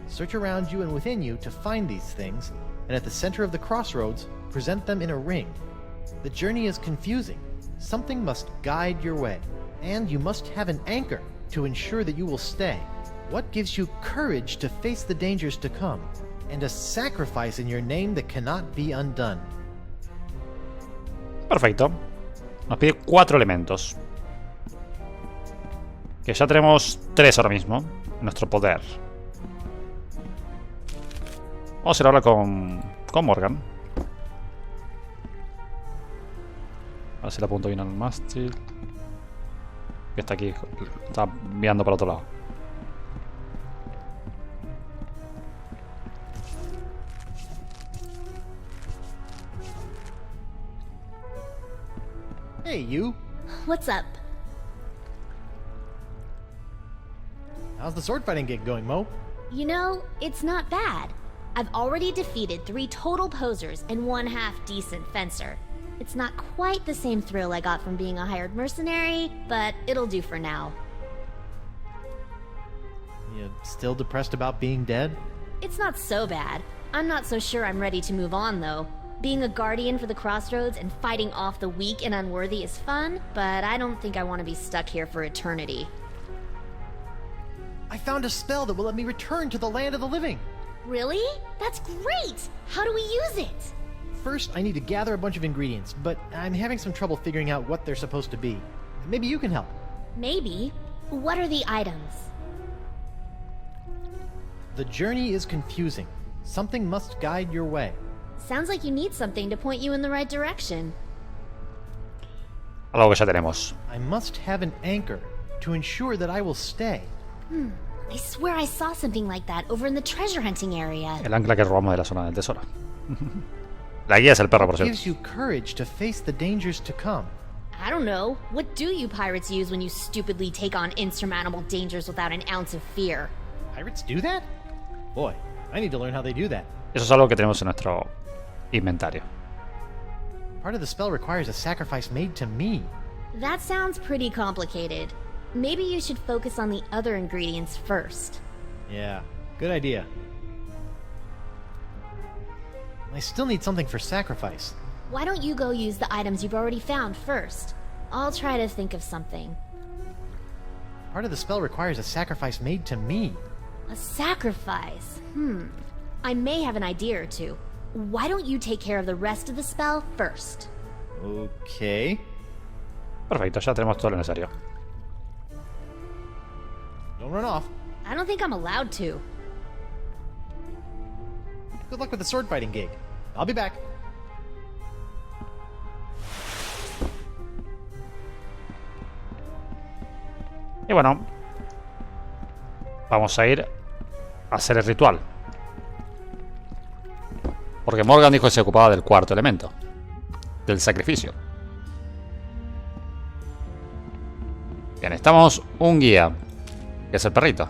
Search around you and within you to find these things, and at the center of the crossroads, present them in a ring. The journey is confusing. Something must guide your way, and you must have an anchor to ensure that you will stay. What gives you courage to face the dangers to come, and a sacrifice in your name that cannot be undone? Perfecto. Nos pide 4 elementos. Que ya tenemos 3 ahora mismo en nuestro poder. Vamos a ir ahora con Morgan. A ver si le apunto bien al mástil. Que está aquí. Está mirando para otro lado. Hey, you. What's up? How's the sword fighting gig going, Mo? You know, it's not bad. I've already defeated 3 total posers and 1 half-decent fencer. It's not quite the same thrill I got from being a hired mercenary, but it'll do for now. You still depressed about being dead? It's not so bad. I'm not so sure I'm ready to move on, though. Being a guardian for the crossroads and fighting off the weak and unworthy is fun, but I don't think I want to be stuck here for eternity. I found a spell that will let me return to the land of the living. Really? That's great! How do we use it? First, I need to gather a bunch of ingredients, but I'm having some trouble figuring out what they're supposed to be. Maybe you can help. Maybe. What are the items? The journey is confusing. Something must guide your way. Sounds like you need something to point you in the right direction. Algo que ya tenemos. I must have an anchor to ensure that I will stay. I swear I saw something like that over in the treasure hunting area. El ancla que robamos de la zona del tesoro. La guía es el perro, por What cierto. gives you courage to face the dangers to come? I don't know. What do you pirates use when you stupidly take on insurmountable dangers without an ounce of fear? Pirates do that? Boy, I need to learn how they do that. Eso es algo que tenemos en nuestro inventario. Part of the spell requires a sacrifice made to me. That sounds pretty complicated. Maybe you should focus on the other ingredients first. Yeah, good idea. I still need something for sacrifice. Why don't you go use the items you've already found first? I'll try to think of something. Part of the spell requires a sacrifice made to me. A sacrifice? I may have an idea or two. Why don't you take care of the rest of the spell first? Okay. Perfecto, ya tenemos todo lo necesario. Don't run off. I don't think I'm allowed to. Good luck with the sword fighting gig. I'll be back. Y bueno, vamos a ir a hacer el ritual. Porque Morgan dijo que se ocupaba del cuarto elemento, del sacrificio. Bien, necesitamos un guía, que es el perrito.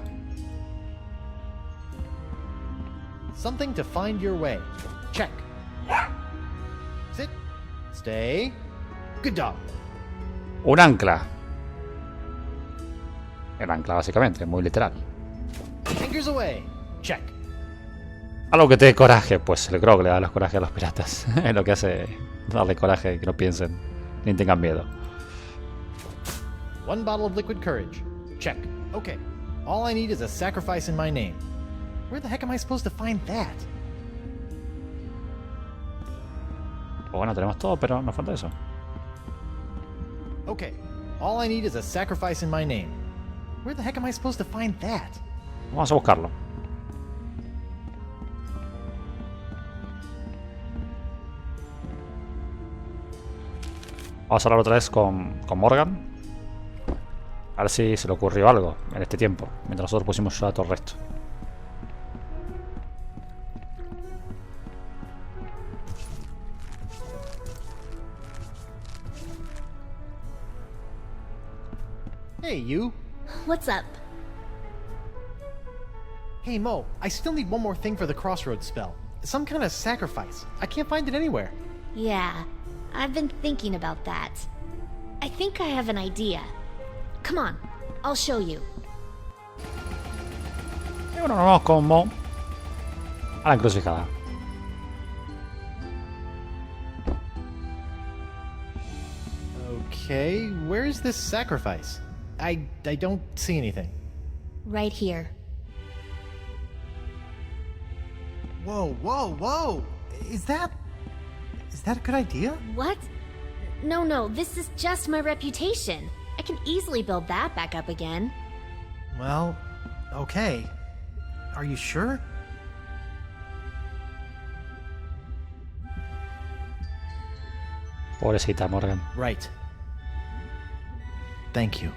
Something to find your way. Check. Sit. Stay. Good dog. Un ancla. El ancla, básicamente, muy literal. Anchors away. Check. Algo que te dé coraje, pues el grog le da los corajes a los piratas. Es lo que hace darle coraje y que no piensen ni tengan miedo. One bottle of liquid courage. Check. Okay. All I need is a sacrifice in my name. Where the heck am I supposed to find that? Pues bueno, tenemos todo, pero nos falta eso. Okay. All I need is a sacrifice in my name. Where the heck am I supposed to find that? Vamos a buscarlo. Vamos a hablar otra vez con Morgan. A ver si se le ocurrió algo en este tiempo, mientras nosotros pusimos ya todo el resto. Hey, you. What's up? Hey, Mo. I still need one more thing for the crossroads spell. Some kind of sacrifice. I can't find it anywhere. Yeah, I've been thinking about that. I think I have an idea. Come on, I'll show you. Y bueno, nos vamos con Mo a la encrucijada. Okay, where's this sacrifice? I don't see anything. Right here. Whoa, whoa, whoa! Is that a good idea? What? No, this is just my reputation. I can easily build that back up again. Well, okay. Are you sure? Pobrecita Morgan. Right. Thank you.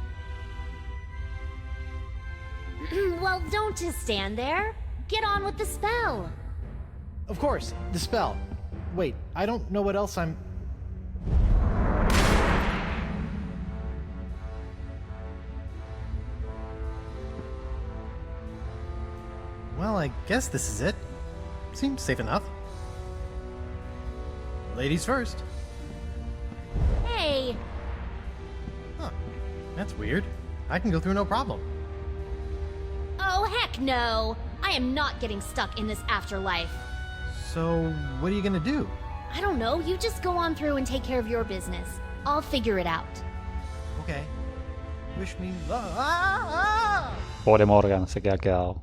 Well, don't just stand there. Get on with the spell. Of course, the spell. Wait, I don't know what else I'm... Well, I guess this is it. Seems safe enough. Ladies first. Hey! Huh. That's weird. I can go through no problem. Oh, heck no! I am not getting stuck in this afterlife. So, what are you gonna do? I don't know, you just go on through and take care of your business. I'll figure it out. Okay. Wish me luck. Ah! Pobre Morgan, se queda quedado.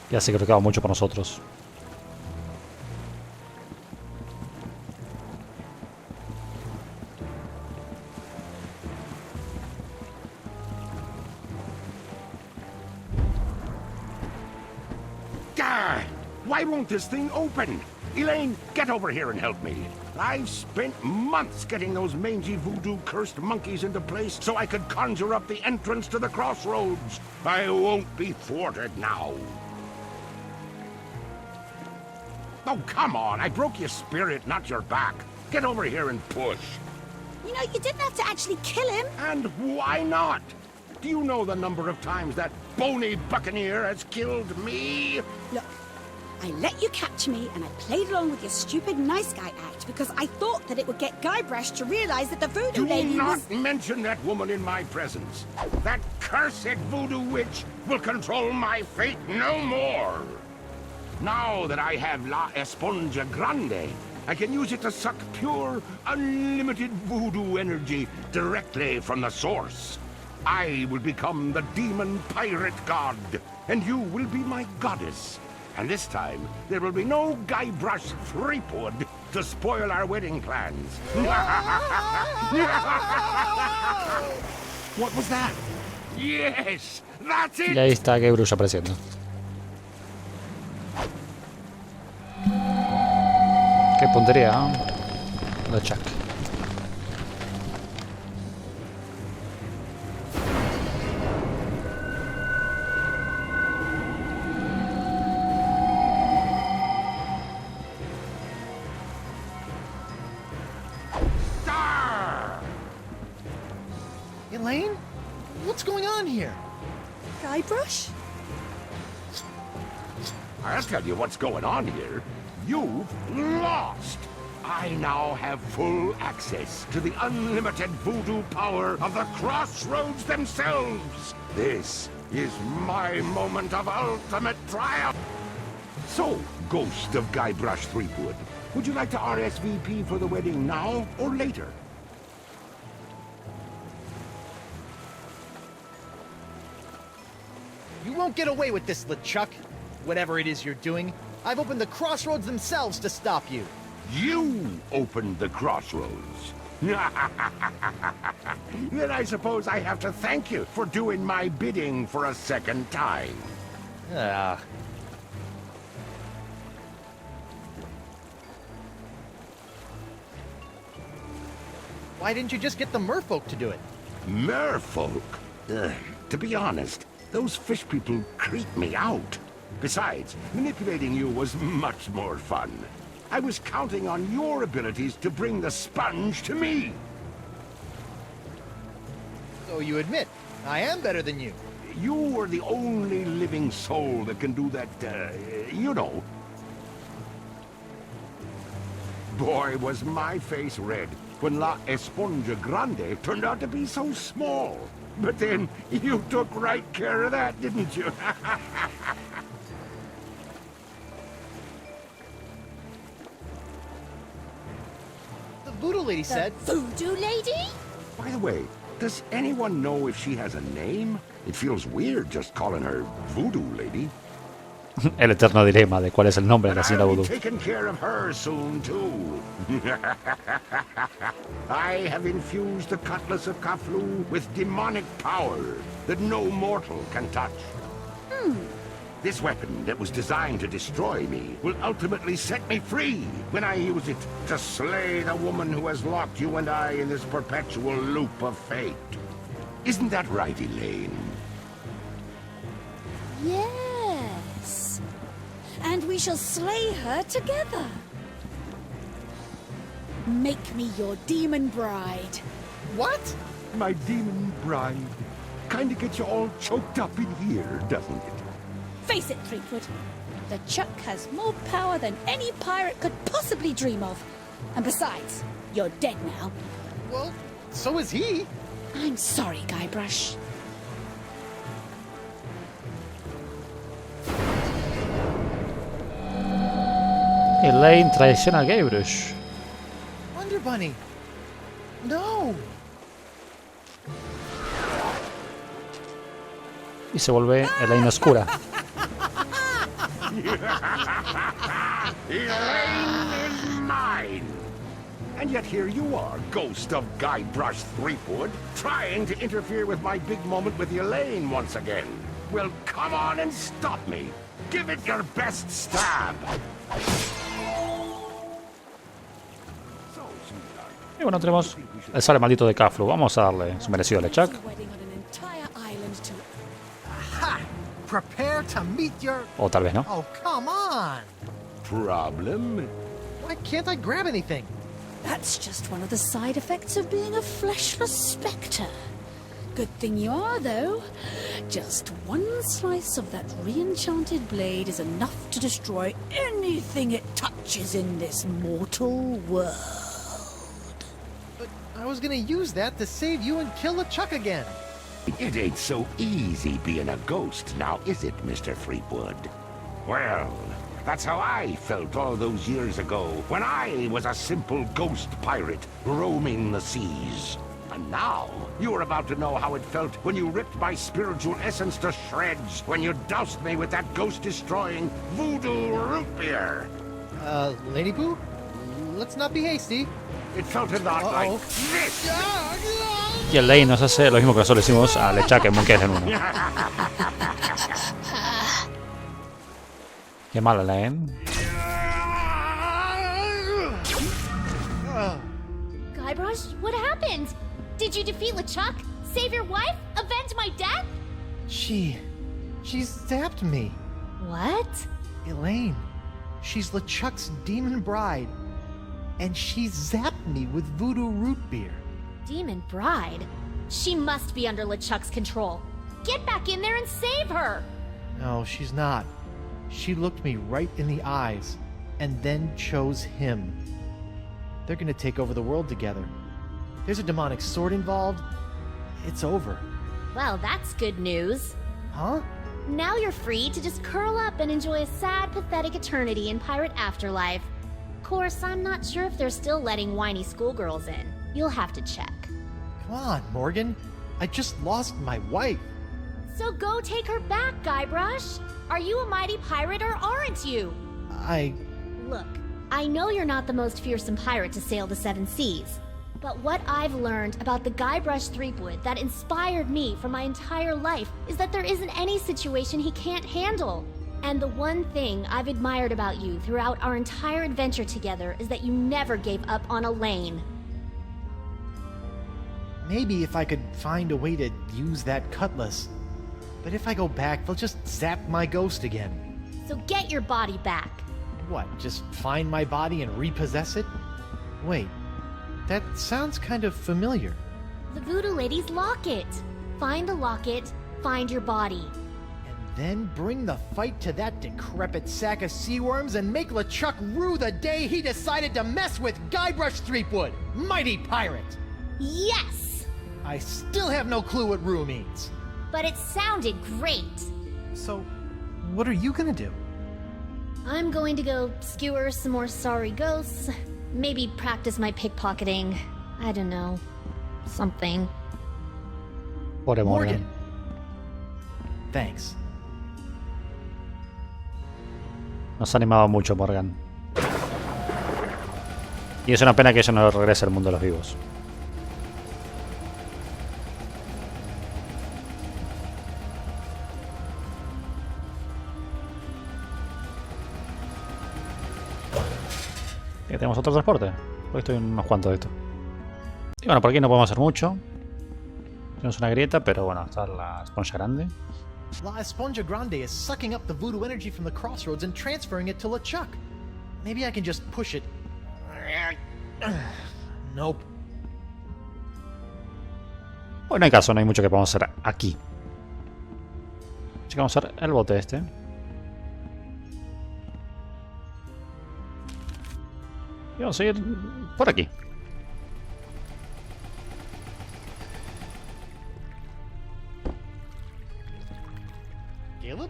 Ya se sacrificado mucho por nosotros. God! Why won't this thing open? Elaine, get over here and help me. I've spent months getting those mangy voodoo-cursed monkeys into place so I could conjure up the entrance to the crossroads. I won't be thwarted now. Oh, come on. I broke your spirit, not your back. Get over here and push. You know, you didn't have to actually kill him. And why not? Do you know the number of times that bony buccaneer has killed me? Look, I let you capture me and I played along with your stupid nice guy act because I thought that it would get Guybrush to realize that the voodoo lady Do not was... mention that woman in my presence. That cursed voodoo witch will control my fate no more. Now that I have La Esponja Grande, I can use it to suck pure, unlimited voodoo energy directly from the source. I will become the demon pirate god, and you will be my goddess. And this time, there will be no Guybrush Threepwood to spoil our wedding plans. What was that? Yes, that's it. Y ahí está Guybrush apareciendo. Qué puntería, ¿eh? LeChuck. Elaine? What's going on here? Guybrush? I'll tell you what's going on here. You've lost. I now have full access to the unlimited voodoo power of the crossroads themselves. This is my moment of ultimate triumph. So, Ghost of Guybrush Threepwood, would you like to RSVP for the wedding now or later? You won't get away with this, LeChuck. Whatever it is you're doing, I've opened the crossroads themselves to stop you. You opened the crossroads. Then I suppose I have to thank you for doing my bidding for a second time. Why didn't you just get the merfolk to do it? Merfolk? To be honest, those fish people creep me out. Besides, manipulating you was much more fun. I was counting on your abilities to bring the sponge to me. So you admit, I am better than you. You are the only living soul that can do that, you know. Boy, was my face red when La Esponja Grande turned out to be so small. But then, you took right care of that, didn't you? The voodoo lady said... Voodoo lady? By the way, does anyone know if she has a name? It feels weird just calling her Voodoo Lady. El eterno dilema de cuál es el nombre de la señora I'll be Voodoo. taking care of her soon, too. I have infused the Cutlass of Kaflu with demonic power that no mortal can touch. This weapon that was designed to destroy me will ultimately set me free when I use it to slay the woman who has locked you and I in this perpetual loop of fate. Isn't that right, Elaine? Yes. And we shall slay her together. Make me your demon bride. What? My demon bride. Kinda gets you all choked up in here, doesn't it? Face it, Threepwood. LeChuck has more power than any pirate could possibly dream of. And besides, you're dead now. Well, so is he. I'm sorry, Guybrush. Elaine traiciona a Guybrush. Wonder Bunny. No. Y se vuelve Elaine oscura. Elaine is mine! And yet here you are, Ghost of Guybrush Threepwood, trying to interfere with my big moment with Elaine once again. Well, come on and stop me. Give it your best stab. Y bueno, tenemos el sable maldito de Kaflu. Vamos a darle su merecido a LeChuck. Prepare to meet your... O tal vez no. Oh, come on. Problem? Why can't I grab anything? That's just one of the side effects of being a fleshless spectre. Good thing you are, though. Just one slice of that re-enchanted blade is enough to destroy anything it touches in this mortal world. But I was gonna use that to save you and kill LeChuck again. It ain't so easy being a ghost now, is it, Mr. Threepwood? Well, that's how I felt all those years ago, when I was a simple ghost pirate roaming the seas. And now, you're about to know how it felt when you ripped my spiritual essence to shreds, when you doused me with that ghost-destroying voodoo root beer. Lady Boo? let's not be hasty. It felt a lot like this. Y el Lane nos hace lo mismo que nosotros le hicimos a LeChuck en Monkey Island 1. Qué malo, Lane. Guybrush, what happened? Did you defeat LeChuck? Save your wife? Avenge my death? She zapped me. What? Elaine, she's LeChuck's demon bride. And she zapped me with voodoo root beer. Demon bride? She must be under LeChuck's control. Get back in there and save her! No, she's not. She looked me right in the eyes and then chose him. They're gonna take over the world together. There's a demonic sword involved. It's over. Well, that's good news. Huh? Now you're free to just curl up and enjoy a sad, pathetic eternity in Pirate Afterlife. Of course, I'm not sure if they're still letting whiny schoolgirls in. You'll have to check. Come on, Morgan. I just lost my wife. So go take her back, Guybrush. Are you a mighty pirate or aren't you? Look, I know you're not the most fearsome pirate to sail the seven seas. But what I've learned about the Guybrush Threepwood that inspired me for my entire life is that there isn't any situation he can't handle. And the one thing I've admired about you throughout our entire adventure together is that you never gave up on Elaine. Maybe if I could find a way to use that cutlass. But if I go back, they'll just zap my ghost again. So get your body back. What, just find my body and repossess it? Wait, that sounds kind of familiar. The Voodoo Lady's locket. Find the locket, find your body. And then bring the fight to that decrepit sack of seaworms and make LeChuck rue the day he decided to mess with Guybrush Threepwood, mighty pirate! Yes! I still have no clue what rue means. But it sounded great. So, what are you gonna do? I'm going to go skewer some more sorry ghosts. Maybe practice my pickpocketing. I don't know. Something. Pobre Morgan. Thanks. Nos ha animado mucho Morgan. Y es una pena que ella no regrese al mundo de los vivos. Y tenemos otro transporte. Hoy estoy en unos cuantos de estos. Y bueno, por aquí no podemos hacer mucho. Tenemos una grieta, pero bueno, está la esponja grande. La Esponja Grande is sucking up the voodoo energy from the crossroads and transferring it to LeChuck. Maybe I can just push it. Nope. Bueno, no hay caso, no hay mucho que podamos hacer aquí. Así que vamos a hacer el bote este. Y vamos a ir por aquí. Caleb?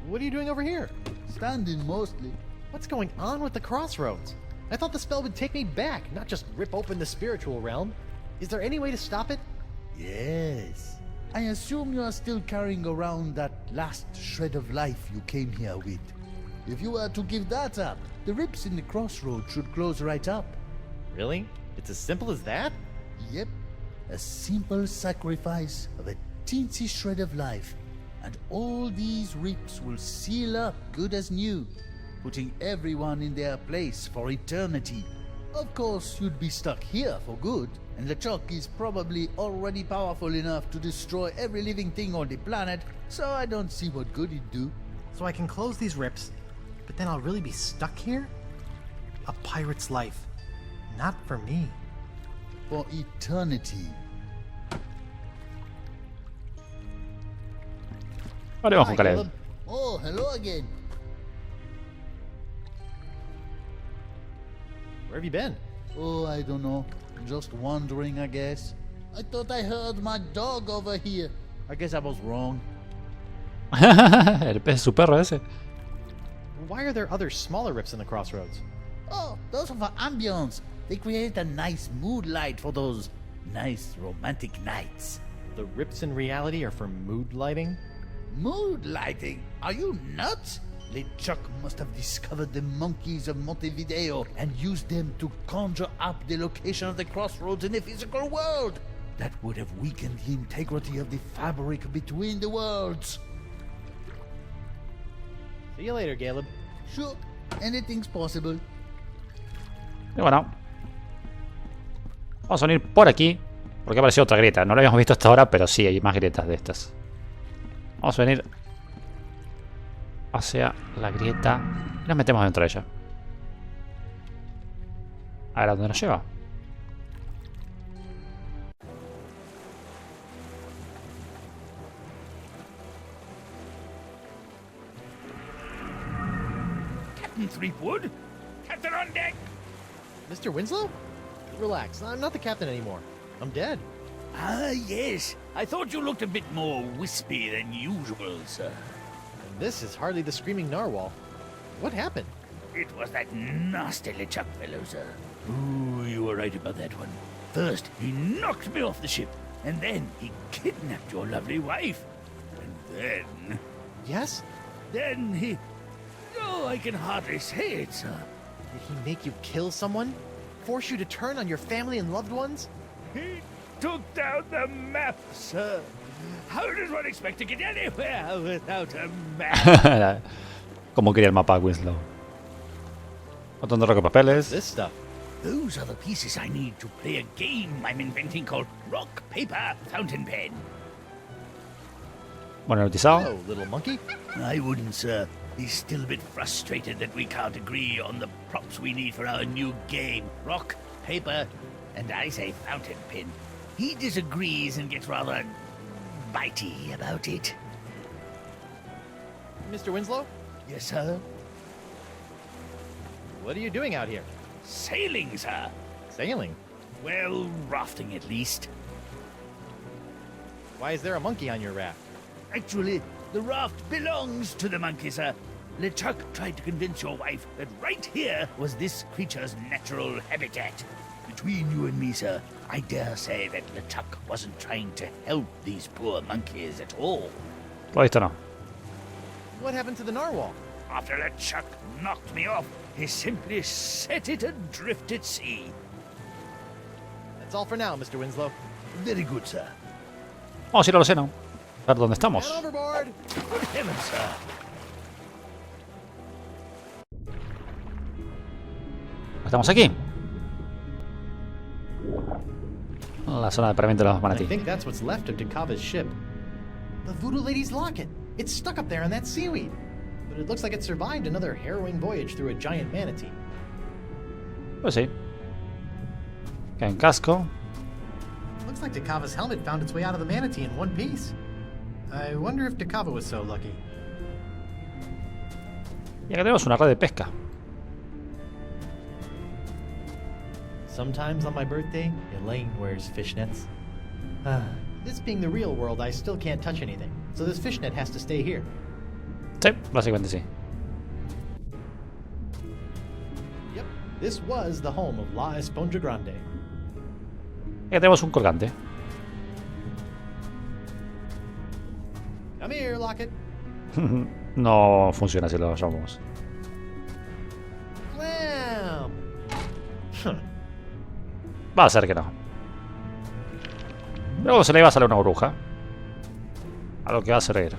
What are you doing over here? Standing mostly. What's going on with the crossroads? I thought the spell would take me back, not just rip open the spiritual realm. Is there any way to stop it? Yes. I assume you are still carrying around that last shred of life you came here with. If you were to give that up, the rips in the crossroads should close right up. Really? It's as simple as that? Yep. A simple sacrifice of a teensy shred of life, and all these rips will seal up good as new, putting everyone in their place for eternity. Of course, you'd be stuck here for good, and LeChuck is probably already powerful enough to destroy every living thing on the planet, so I don't see what good it'd do. So I can close these rips, but then I'll really be stuck here? A pirate's life. Not for me. For eternity. Vale, vamos Hi, con Caleb. Caleb. Oh, hello again. Where have you been? Oh, I don't know. Just wandering, I guess. I thought I heard my dog over here. I guess I was wrong. Es su perro ese. Why are there other smaller rips in the crossroads? Oh, those are for ambience. They create a nice mood light for those nice romantic nights. The rips in reality are for mood lighting? Mood lighting? Are you nuts? LeChuck must have discovered the monkeys of Montevideo and used them to conjure up the location of the crossroads in the physical world. That would have weakened the integrity of the fabric between the worlds. See you later, Caleb. Sure, anything's possible. Y bueno, vamos a venir por aquí, porque apareció otra grieta. No lo habíamos visto hasta ahora, pero sí hay más grietas de estas. Vamos a venir hacia la grieta y nos metemos dentro de ella. A ver a dónde nos lleva. Captain Threepwood? Captain on deck! Mr. Winslow? Relax, I'm not the captain anymore. I'm dead. Ah, yes. I thought you looked a bit more wispy than usual, sir. This is hardly the screaming narwhal. What happened? It was that nasty LeChuck fellow, sir. Ooh, you were right about that one. First, he knocked me off the ship, and then he kidnapped your lovely wife. And then... Yes? Then he... Oh, I can hardly say it, sir. Did he make you kill someone? Force you to turn on your family and loved ones? He took down the map, sir. How does one expect to get anywhere without a map? Como quería el mapa Winslow. Botón de papeles. This stuff. Those are the pieces I need to play a game I'm inventing called Rock, Paper, Fountain Pen. Bueno, notizado. Hello, little monkey. I wouldn't, sir. He's still a bit frustrated that we can't agree on the props we need for our new game. Rock, paper, and I say fountain pen. He disagrees and gets rather bitey about it. Mr. Winslow? Yes, sir? What are you doing out here? Sailing, sir. Sailing? Well, rafting at least. Why is there a monkey on your raft? Actually, the raft belongs to the monkey, sir. LeChuck tried to convince your wife that right here was this creature's natural habitat. Between you and me, sir, I dare say that LeChuck wasn't trying to help these poor monkeys at all. Lo visto no. What happened to the narwhal? After LeChuck knocked me off, he simply set it adrift at sea. That's all for now, Mr. Winslow. Very good, sir. Vamos a ir al océano. A ver dónde estamos. And overboard! Good heavens, sir. Estamos aquí. La zona de paramento de los I manatí. think that's what's left of Dakava's ship. The Voodoo Lady's locket. It's stuck up there in that seaweed. But it looks like it survived another harrowing voyage through a giant manatee. Pues sí. Cae en casco. Looks like Dakava's helmet found its way out of the manatee in one piece. I wonder if Dakava was so lucky. Y acá tenemos una red de pesca. Sometimes on my birthday, Elaine wears fishnets. This being the real world, I still can't touch anything. So this fishnet has to stay here. Sí, básicamente sí. Yep, this was the home of La Esponja Grande. Y acá tenemos un colgante. Come here, Locket. No funciona si lo llamamos. Clam! Va a ser que no. Luego se le iba a salir una bruja. A lo que va a servir.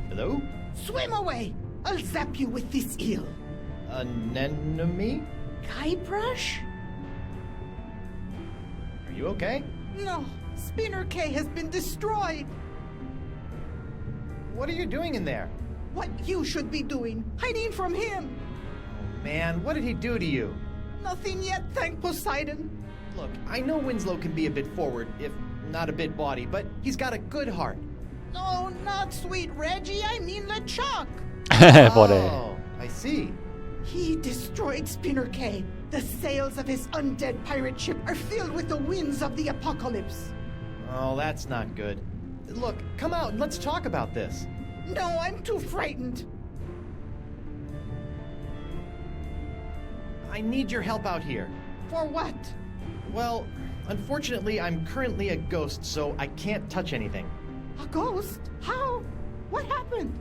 Hello? Swim away! I'll zap you with this eel. Anemone? Guybrush? Are you okay? No, Spinner K has been destroyed. What are you doing in there? What you should be doing, hiding from him. Oh man, what did he do to you? Nothing yet, thank Poseidon. Look, I know Winslow can be a bit forward, if not a bit bawdy, but he's got a good heart. No, not sweet Reggie, I mean LeChuck. Oh, I see. He destroyed Spinner K. The sails of his undead pirate ship are filled with the winds of the apocalypse. Oh, that's not good. Look, come out and let's talk about this. No, I'm too frightened. I need your help out here. For what? Well, unfortunately, I'm currently a ghost, so I can't touch anything. A ghost? How? What happened?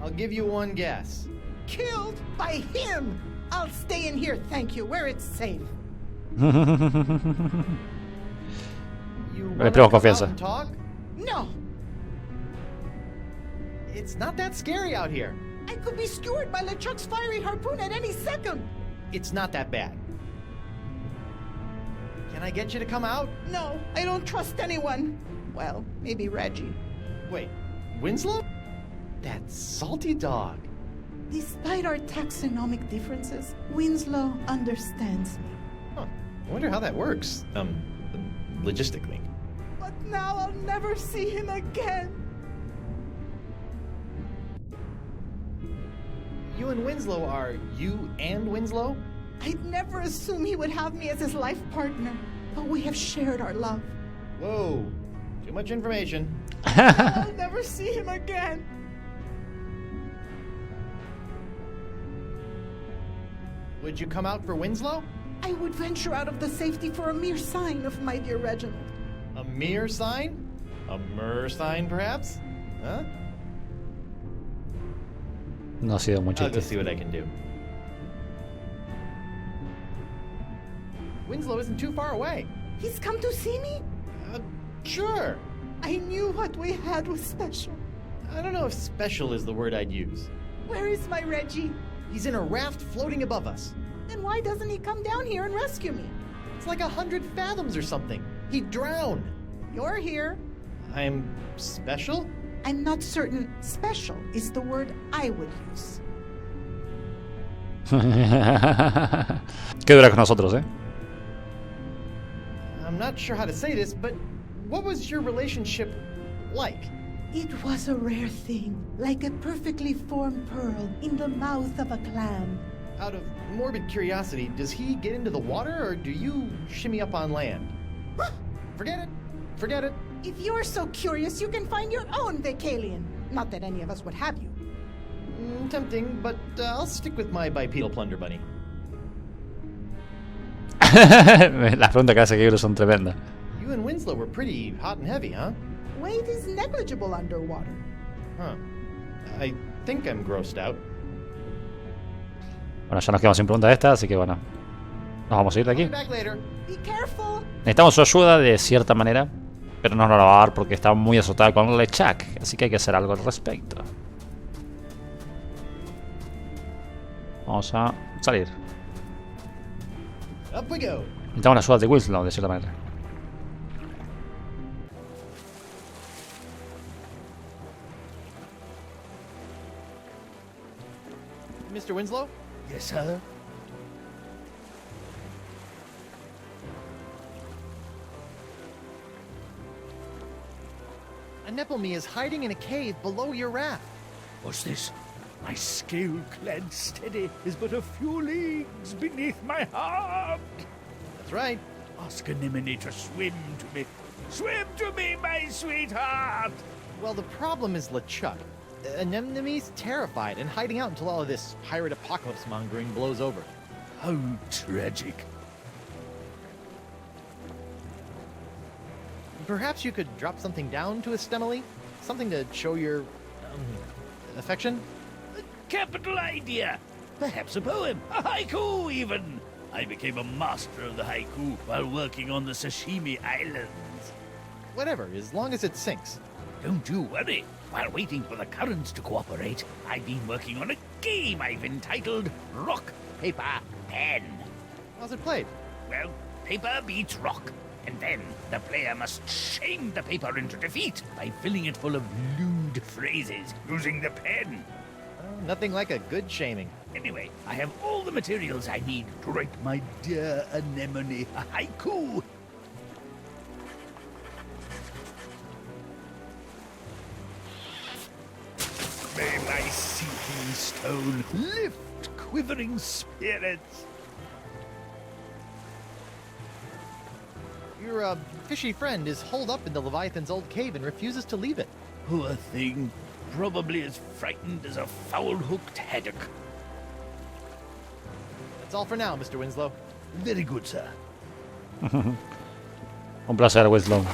I'll give you one guess. Killed by him! I'll stay in here, thank you, where it's safe. You Le tengo confianza. and talk? No, It's not that scary out here. I could be skewered by LeChuck's fiery harpoon at any second. It's not that bad. Can I get you to come out? No, I don't trust anyone. Well, maybe Reggie. Wait, Winslow? That salty dog. Despite our taxonomic differences, Winslow understands me. Huh. I wonder how that works. Logistically. But now I'll never see him again. You and Winslow are you and Winslow? I'd never assume he would have me as his life partner, but we have shared our love. Whoa, too much information. I'll never see him again. Would you come out for Winslow? I would venture out of the safety for a mere sign of my dear Reginald. A mere sign? A mer sign, perhaps? Huh? No ha sido muy I'll go chiste. see what I can do. Winslow isn't too far away. He's come to see me? Sure. I knew what we had was special. I don't know if special is the word I'd use. Where is my Reggie? He's in a raft floating above us. Then why doesn't he come down here and rescue me? It's like 100 fathoms or something. He'd drown. You're here. I'm special? I'm not certain special is the word I would use. Qué dura con nosotros, ¿eh? I'm not sure how to say this, but what was your relationship like? It was a rare thing, like a perfectly formed pearl in the mouth of a clam. Out of morbid curiosity, does he get into the water or do you shimmy up on land? Forget it. Forget it. If you're so curious, you can find your own Vacalian. Not that any of us would have you. Tempting, but I'll stick with my bipedal plunder bunny. Las preguntas que hace Guybrush son tremendas. You and Winslow were pretty hot and heavy, huh? Weight is negligible underwater. Huh. I think I'm grossed out. Bueno, ya nos quedamos sin preguntas de esta, así que bueno. Nos vamos a ir de aquí. Back later. Be careful. Necesitamos su ayuda de cierta manera, pero no nos la va a dar porque está muy azotada con LeChuck, así que hay que hacer algo al respecto. Vamos a salir. Up we go. Necesitamos la ayuda de Winslow, de cierta manera. Mr. Winslow? Yes, sir? A Nepomee is hiding in a cave below your raft. What's this? My scale-clad steady is but a few leagues beneath my heart. That's right. Ask Anemone to swim to me. Swim to me, my sweetheart! Well, the problem is LeChuck. Anemone's terrified and hiding out until all of this pirate apocalypse mongering blows over. How tragic. Perhaps you could drop something down to Estemily? Something to show your affection? A capital idea. Perhaps a poem, a haiku even. I became a master of the haiku while working on the Sashimi Islands. Whatever, as long as it sinks. Don't you worry. While waiting for the currents to cooperate, I've been working on a game I've entitled Rock, Paper, Pen. How's it played? Well, paper beats rock, and then the player must shame the paper into defeat by filling it full of lewd phrases using the pen. Nothing like a good shaming. Anyway, I have all the materials I need to write my dear Anemone a haiku. May my sinking stone lift quivering spirits. Your fishy friend is holed up in the Leviathan's old cave and refuses to leave it. Poor thing, probably as frightened as a foul-hooked haddock. That's all for now, Mr. Winslow. Very good, sir. Un placer, Winslow.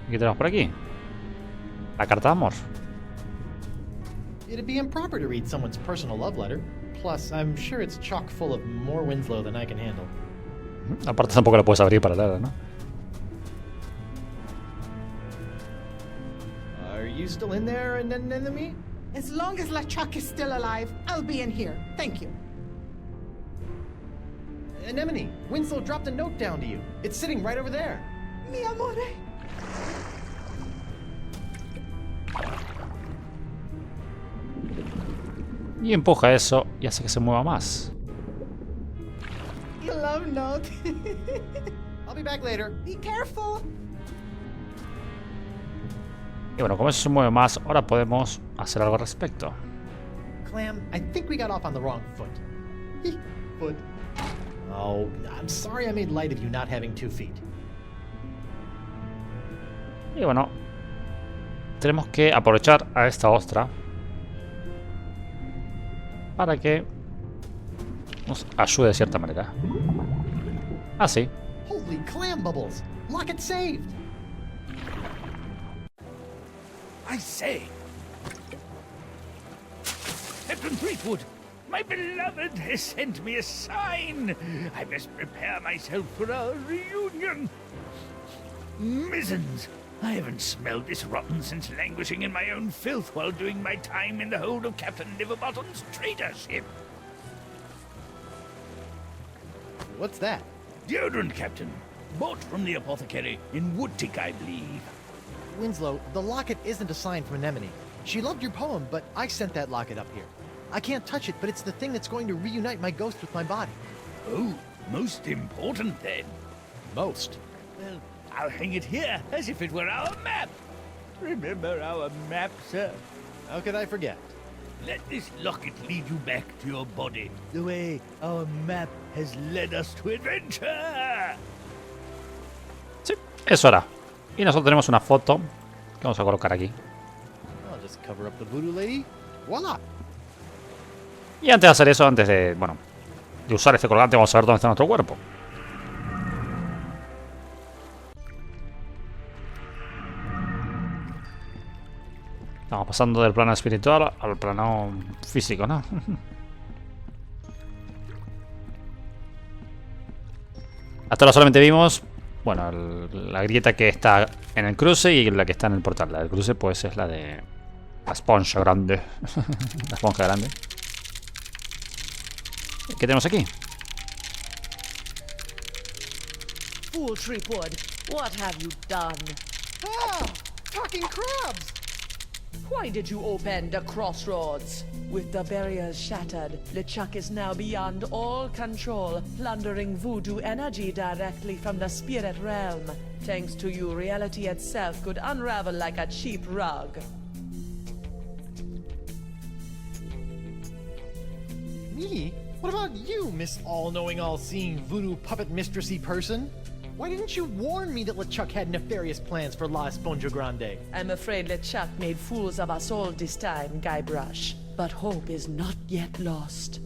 ¿Y qué tenemos por aquí? La carta de amor. It'd be improper to read someone's personal love letter. Plus, I'm sure it's chock full of more Winslow than I can handle. Aparte tampoco la puedes abrir para leerla, ¿no? Are you still in there, Anemone? As long as LeChuck is still alive, I'll be in here. Thank you. Anemone, Winslow dropped a note down to you. It's sitting right over there. Mi amore. Y empuja eso y hace que se mueva más. Love note. I'll be back later. Be careful. Y bueno, como eso se mueve más, ahora podemos hacer algo al respecto. Clam, I think we got off on the wrong foot. Foot. Oh, I'm sorry I made light of you not having 2 feet. Y bueno, tenemos que aprovechar a esta ostra para que nos ayude de cierta manera. Así. Holy clam bubbles! Lock it saved! I say, Captain Fleetwood, my beloved has sent me a sign. I must prepare myself for our reunion. Mizzens, I haven't smelled this rotten since languishing in my own filth while doing my time in the hold of Captain Liverbottom's trader ship. What's that? Deodorant, Captain. Bought from the apothecary in Woodtick, I believe. Winslow, the locket isn't a sign from Anemone. She loved your poem, but I sent that locket up here. I can't touch it, but it's the thing that's going to reunite my ghost with my body. Oh, most important then. Most? Well, I'll hang it here as if it were our map. Remember our map, sir? How could I forget? Let this locket lead you back to your body, the way our map has led us to adventure. Sí, eso hará. Y nosotros tenemos una foto que vamos a colocar aquí. I'll just cover up the voodoo lady. Voila. Y antes de hacer eso, antes de, bueno, de usar este colgante, vamos a ver dónde está nuestro cuerpo. Estamos pasando del plano espiritual al plano físico, ¿no? Hasta ahora solamente vimos, bueno, la grieta que está en el cruce y la que está en el portal. La del cruce pues es la de la esponja grande. La esponja grande. ¿Qué tenemos aquí? Fool Tripwood, what have you done? Ah! Talking crabs! Why did you open the crossroads? With the barriers shattered, LeChuck is now beyond all control, plundering voodoo energy directly from the spirit realm. Thanks to you, reality itself could unravel like a cheap rug. Me? What about you, Miss All-Knowing, All-Seeing, Voodoo Puppet Mistressy person? Why didn't you warn me that LeChuck had nefarious plans for La Esponja Grande? I'm afraid LeChuck made fools of us all this time, Guybrush. But hope is not yet lost.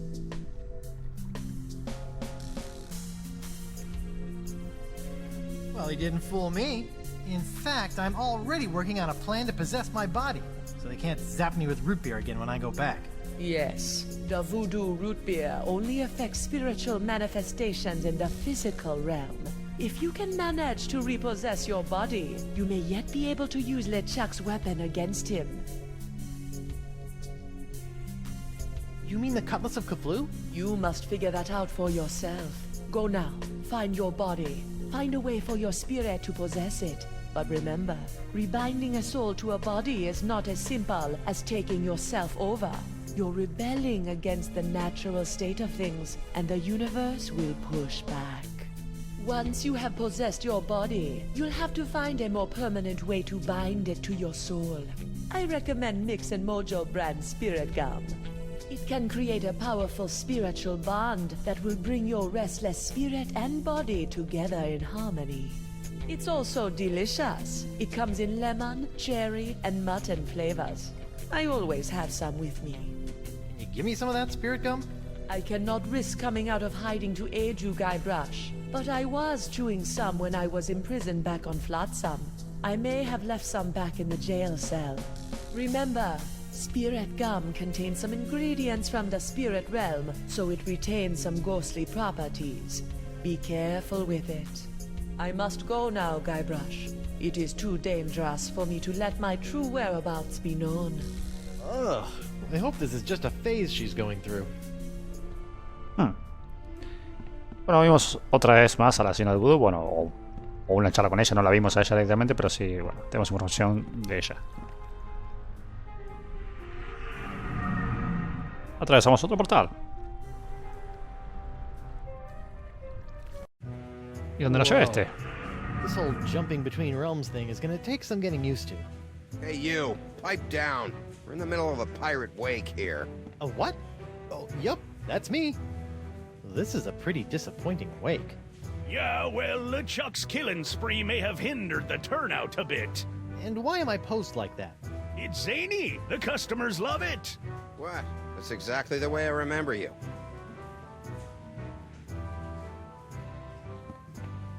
Well, he didn't fool me. In fact, I'm already working on a plan to possess my body, so they can't zap me with root beer again when I go back. Yes, the voodoo root beer only affects spiritual manifestations in the physical realm. If you can manage to repossess your body, you may yet be able to use LeChuck's weapon against him. You mean the Cutlass of Cthulhu? You must figure that out for yourself. Go now, find your body. Find a way for your spirit to possess it. But remember, rebinding a soul to a body is not as simple as taking yourself over. You're rebelling against the natural state of things, and the universe will push back. Once you have possessed your body, you'll have to find a more permanent way to bind it to your soul. I recommend Mix and Mojo brand Spirit Gum. It can create a powerful spiritual bond that will bring your restless spirit and body together in harmony. It's also delicious. It comes in lemon, cherry, and mutton flavors. I always have some with me. Can you give me some of that spirit gum? I cannot risk coming out of hiding to aid you, Guybrush. But I was chewing some when I was imprisoned back on Flotsam. I may have left some back in the jail cell. Remember, spirit gum contains some ingredients from the spirit realm, so it retains some ghostly properties. Be careful with it. I must go now, Guybrush. It is too dangerous for me to let my true whereabouts be known. Ugh, I hope this is just a phase she's going through. Bueno, vimos otra vez más a la señora del vudú. Bueno, o una charla con ella, no la vimos a ella directamente, pero sí, bueno, tenemos información de ella. Atravesamos otro portal. ¿Y dónde nos lleva este? This whole jumping between realms thing is gonna take some getting used to. Hey you, pipe down. We're in the middle of a pirate wake here. A what? Oh, yup, that's me. This is a pretty disappointing wake. Yeah, well, LeChuck's killing spree may have hindered the turnout a bit. And why am I posed like that? It's zany. The customers love it. What? That's exactly the way I remember you.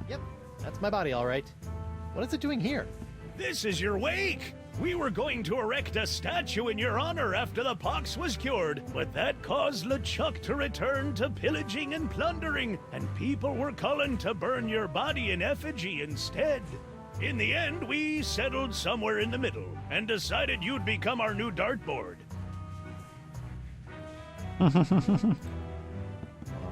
Yep, that's my body, all right. What is it doing here? This is your wake. We were going to erect a statue in your honor after the pox was cured, but that caused LeChuck to return to pillaging and plundering, and people were calling to burn your body in effigy instead. In the end, we settled somewhere in the middle, and decided you'd become our new dartboard.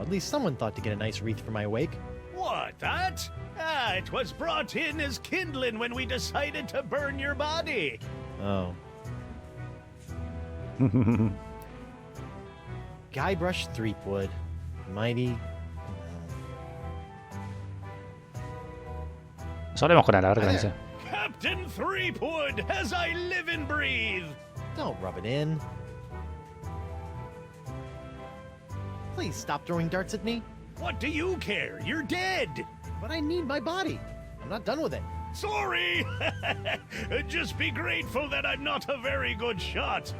At least someone thought to get a nice wreath for my wake. What, that? Ah, it was brought in as kindling when we decided to burn your body. Oh. Guybrush Threepwood. Mighty. Hablemos con él, a ver qué me dice. Captain Threepwood, as I live and breathe. Don't rub it in. Please stop throwing darts at me. What do you care? You're dead. But I need my body. I'm not done with it. Sorry. Just be grateful that I'm not a very good shot.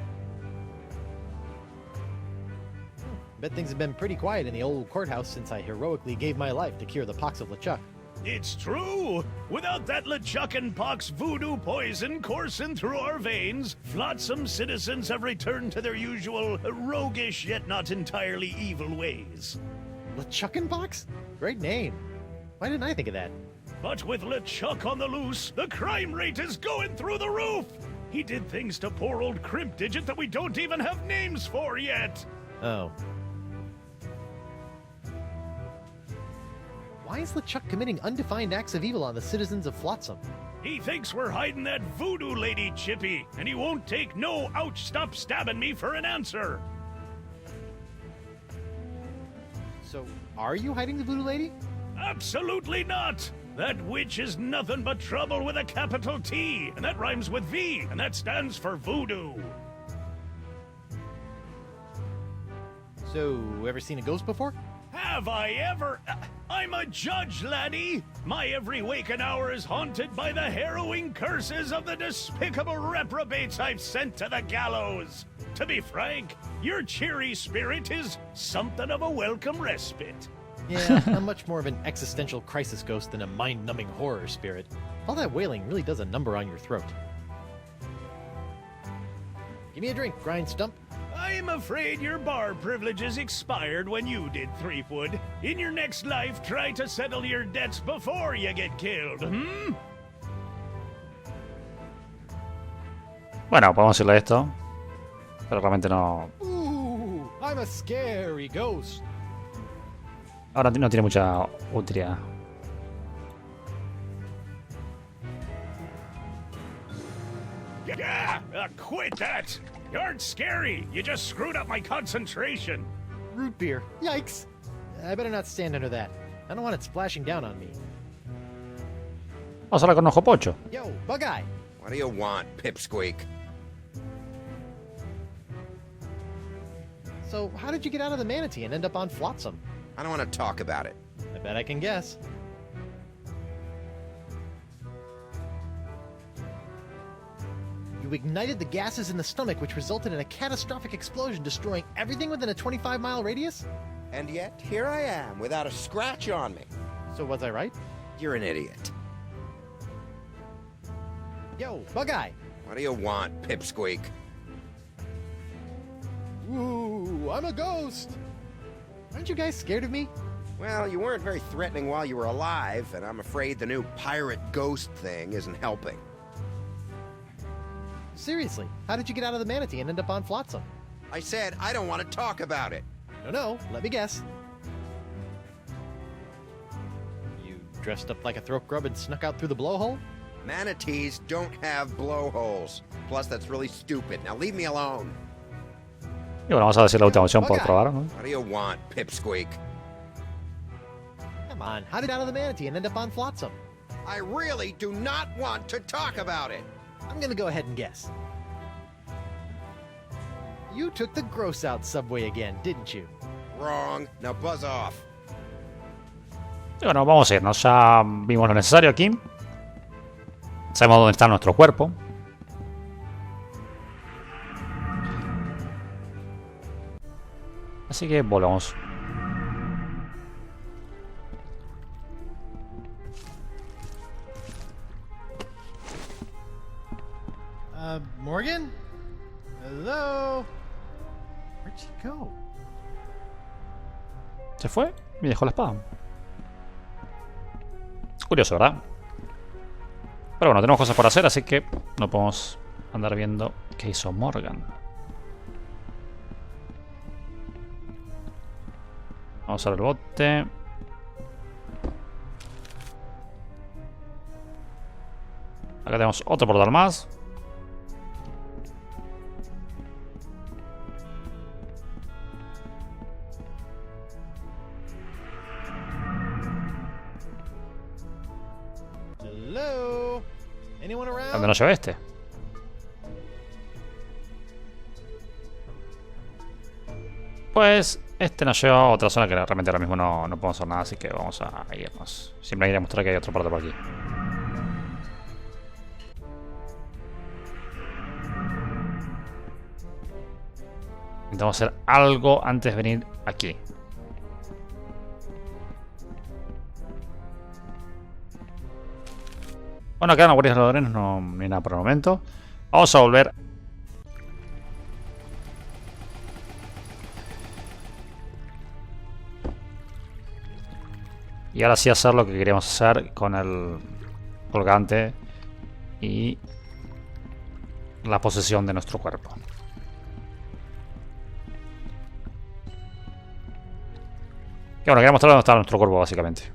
Bet things have been pretty quiet in the old courthouse since I heroically gave my life to cure the pox of LeChuck. It's true. Without that LeChuck and pox voodoo poison coursing through our veins, flotsam citizens have returned to their usual roguish yet not entirely evil ways. LeChuck and pox? Great name. Why didn't I think of that? But with LeChuck on the loose, the crime rate is going through the roof. He did things to poor old Crimp Digit that we don't even have names for yet. Oh. Why is LeChuck committing undefined acts of evil on the citizens of Flotsam? He thinks we're hiding that voodoo lady, Chippy, and he won't take no ouch stop stabbing me for an answer. So, are you hiding the voodoo lady? Absolutely not! That witch is nothing but trouble with a capital T, and that rhymes with V, and that stands for voodoo. So, ever seen a ghost before? Have I ever? I'm a judge, laddie! My every waking hour is haunted by the harrowing curses of the despicable reprobates I've sent to the gallows. To be frank, your cheery spirit is something of a welcome respite. Yeah, I'm much more of an existential crisis ghost than a mind-numbing horror spirit. All that wailing really does a number on your throat. Give me a drink, Grind Stump. I'm afraid your bar privileges expired when you did, Threepwood. In your next life, try to settle your debts before you get killed, hmm? Bueno, podemos decirle esto. Pero realmente no... Ooh, I'm a scary ghost. Ahora no tiene mucha utilidad. Yeah, quit that! You aren't scary. You just screwed up my concentration. Root beer. Yikes. I better not stand under that. I don't want it splashing down on me. Vamos a hablar con Ojo Pocho. Yo, Bug-Eye. What do you want, Pipsqueak? So, how did you get out of the manatee and end up on Flotsam? I don't want to talk about it. I bet I can guess. You ignited the gases in the stomach, which resulted in a catastrophic explosion, destroying everything within a 25-mile radius? And yet, here I am, without a scratch on me. So was I right? You're an idiot. Yo, Bug-Eye. What do you want, Pipsqueak? Ooh, I'm a ghost. Aren't you guys scared of me? Well, you weren't very threatening while you were alive, and I'm afraid the new pirate ghost thing isn't helping. Seriously, how did you get out of the manatee and end up on Flotsam? I said I don't want to talk about it. No, let me guess. You dressed up like a throat grub and snuck out through the blowhole? Manatees don't have blowholes. Plus, that's really stupid. Now leave me alone. Y bueno, vamos a decir la última opción por probar, ¿no? What do you want, Pipsqueak? Come on, how did you get out of the manatee and end up on Flotsam? I really do not want to talk about it. I'm gonna go ahead and guess. You took the gross out subway again, didn't you? Wrong. Now buzz off. Y bueno, vamos a irnos. Ya vimos lo necesario aquí. Sabemos dónde está nuestro cuerpo. Así que volvamos. Morgan? Hello? Where'd she go? Se fue y dejó la espada. Curioso, ¿verdad? Pero bueno, tenemos cosas por hacer, así que no podemos andar viendo qué hizo Morgan. Vamos a ver el bote. Acá tenemos otro portal más. Hello? Anyone around? ¿Dónde nos lleva este? Pues este nos lleva a otra zona que realmente ahora mismo no podemos hacer nada, así que vamos a irnos. Siempre hay que mostrar que hay otro parte por aquí. Intentamos hacer algo antes de venir aquí. Bueno, quedan guardias de ladrones, no hay nada por el momento. Vamos a volver. Y ahora sí hacer lo que queríamos hacer con el colgante y la posesión de nuestro cuerpo. Y bueno, quería mostrar dónde está nuestro cuerpo básicamente.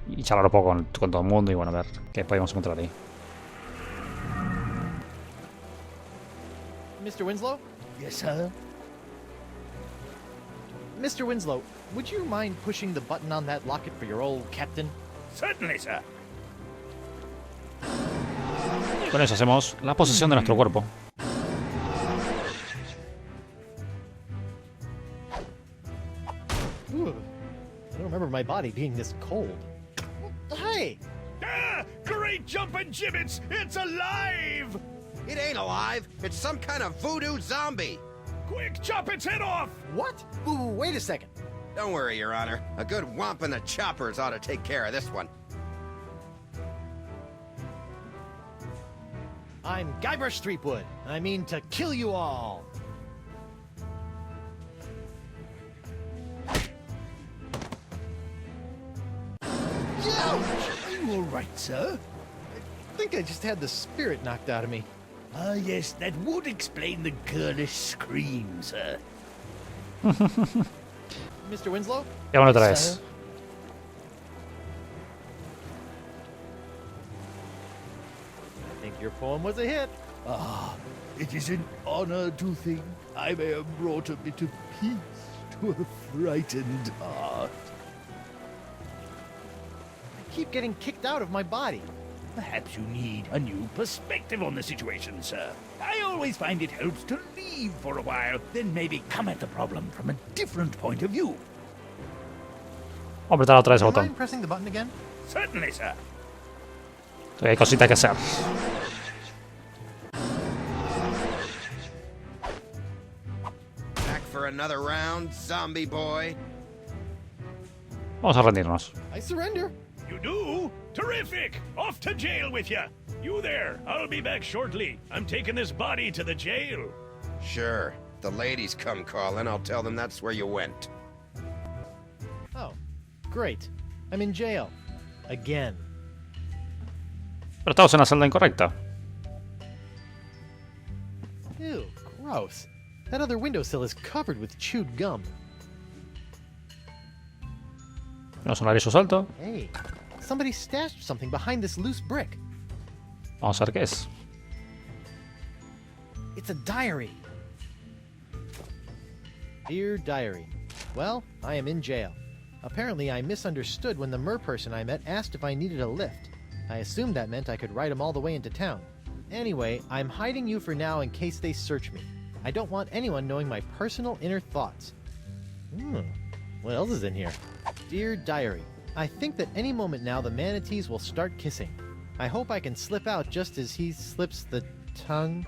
Y charlar un poco con todo el mundo y bueno, a ver qué podemos encontrar ahí. Mr. Winslow? Yes, sir? Mr. Winslow, would you mind pushing the button on that locket for your old captain? Certainly, sir. Con eso hacemos la posesión de nuestro cuerpo. Ooh, I don't remember my body being this cold. Hey! Ah! Great jumping gibbets! It's alive! It ain't alive. It's some kind of voodoo zombie. Quick, chop its head off! What? Ooh, wait a second. Don't worry, Your Honor. A good whomp in the choppers ought to take care of this one. I'm Guybrush Threepwood. I mean to kill you all. Are you all right, sir? I think I just had the spirit knocked out of me. Ah, yes, that would explain the girlish scream, sir. Mr. Winslow? Ya bueno, otra vez. I think your poem was a hit. Ah, it is an honor to think I may have brought a bit of peace to a frightened heart. I keep getting kicked out of my body. Perhaps you need a new perspective on the situation, sir. I always find it helps to leave for a while, then maybe come at the problem from a different point of view. Vamos a apretar otra vez el Do you botón. mind pressing the button again? Certainly, sir. Hay cositas que hacer. Back for another round, zombie boy. Vamos a rendirnos. I surrender. You do? Terrific! Off to jail with you. You there. I'll be back shortly. I'm taking this body to the jail. Sure. If the ladies come calling, I'll tell them that's where you went. Oh, great. I'm in jail. Again. Pero estamos en la celda incorrecta. Ew, gross. That other windowsill is covered with chewed gum. Tenemos un ladrillo suelto. Hey, somebody stashed something behind this loose brick. Vamos a ver qué es. It's a diary. Dear Diary. Well, I am in jail. Apparently, I misunderstood when the merperson I met asked if I needed a lift. I assumed that meant I could ride him all the way into town. Anyway, I'm hiding you for now in case they search me. I don't want anyone knowing my personal inner thoughts. What else is in here? Dear Diary, I think that any moment now the manatees will start kissing. I hope I can slip out just as he slips the tongue.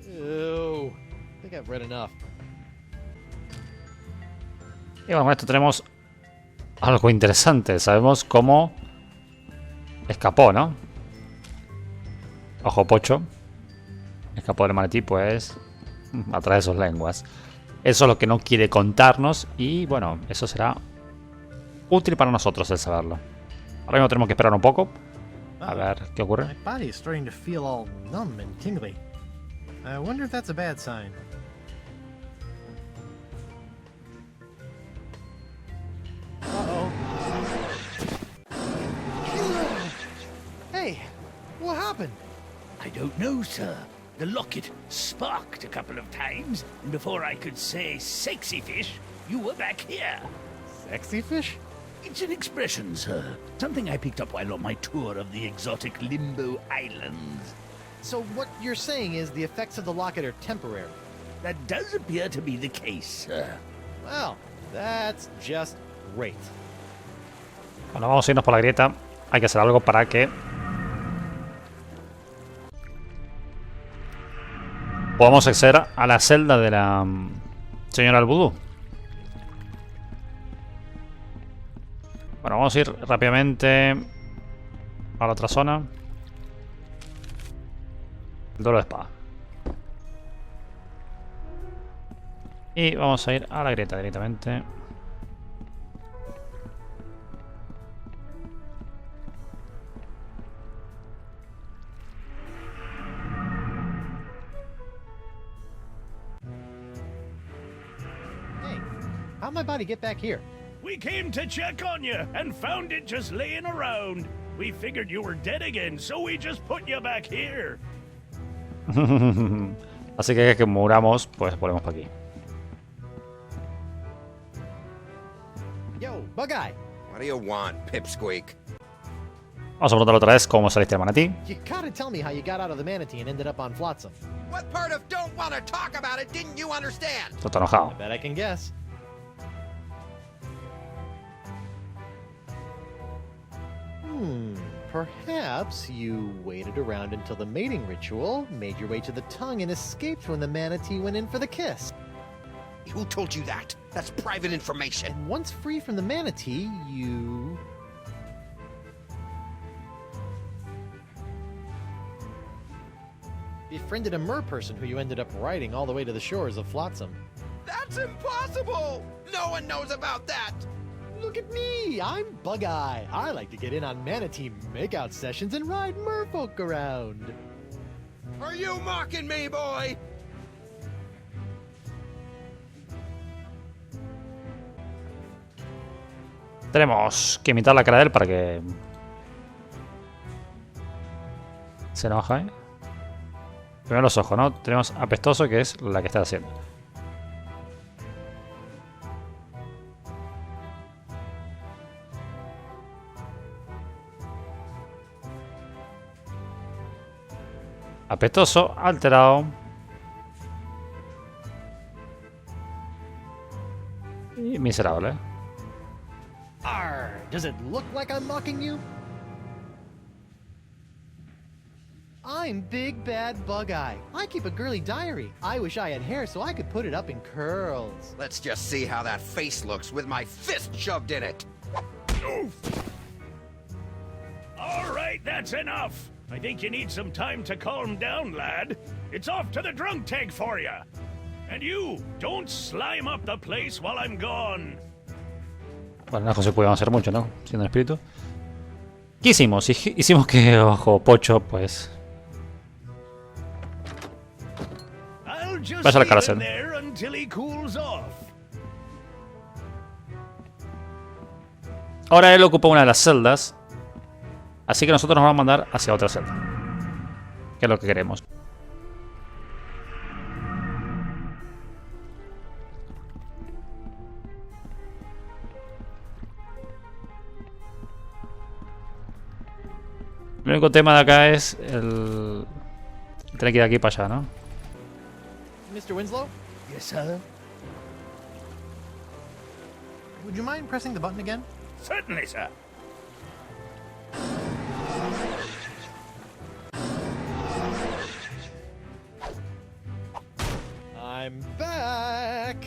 Ew. I think I've read enough. Y bueno, con esto tenemos algo interesante. Sabemos cómo escapó, ¿no? Ojo pocho. Escapó del manatí, pues, a través de sus lenguas. Eso es lo que no quiere contarnos. Y bueno, eso será útil para nosotros el saberlo. Ahora mismo tenemos que esperar un poco. A ver qué ocurre. My body is starting to feel all numb and tingly. I wonder if that's a bad sign. Uh-oh. Hey, what happened? I don't know, sir. The locket sparked a couple of times, and before I could say sexy fish, you were back here. Sexy fish? It's an expression, sir. Something I picked up while on my tour of the exotic Limbo Islands. So what you're saying is the effects of the locket are temporary? That does appear to be the case, sir. Well, that's just great. Bueno, vamos a irnos por la grieta. Hay que hacer algo para que podamos acceder a la celda de la señora del vudú. Bueno, vamos a ir rápidamente a la otra zona. El duelo de espada. Y vamos a ir a la grieta directamente. Hey, how'd my body get back here? We came to check on you and found it just laying around. We figured you were dead again, so we just put you back here. Así que muramos, pues ponemos para aquí. Yo, Bug-Eye. What do you want, Pipsqueak? Vamos a preguntarle otra vez cómo saliste del manatí. You gotta tell me how you got out of the manatee and ended up on Flotsam. What part of don't want to talk about it didn't you understand? Está enojado. I bet I can guess. Perhaps you waited around until the mating ritual, made your way to the tongue, and escaped when the manatee went in for the kiss. Who told you that? That's private information. And once free from the manatee, you... befriended a merperson who you ended up riding all the way to the shores of Flotsam. That's impossible! No one knows about that! Look at me! I'm Bug-Eye. I like to get in on manatee makeout sessions and ride merfolk around. Are you mocking me, boy? Tenemos que imitar la cara de él para que se enoja, ¿eh? Primero los ojos, ¿no? Tenemos apestoso, que es la que está haciendo. Apestoso, alterado. Y miserable. Arr! Does it look like I'm mocking you? I'm Big Bad Bug-Eye. I keep a girly diary. I wish I had hair so I could put it up in curls. Let's just see how that face looks with my fist shoved in it. All right, that's enough. I think you need some time to calm down, lad. It's off to the drunk tank for you. And you, don't slime up the place while I'm gone. Bueno, no se puede hacer mucho, ¿no? Siendo un espíritu. ¿Qué hicimos? Hicimos que bajo Pocho, pues... vaya a la cárcel. Ahora él ocupa una de las celdas. Así que nosotros nos vamos a mandar hacia otra celda. Que es lo que queremos. El único tema de acá es el tener que ir de aquí para allá, ¿no? Mr. Winslow? Yes, sir? Would you mind pressing the button again? Certainly, sir. I'm back!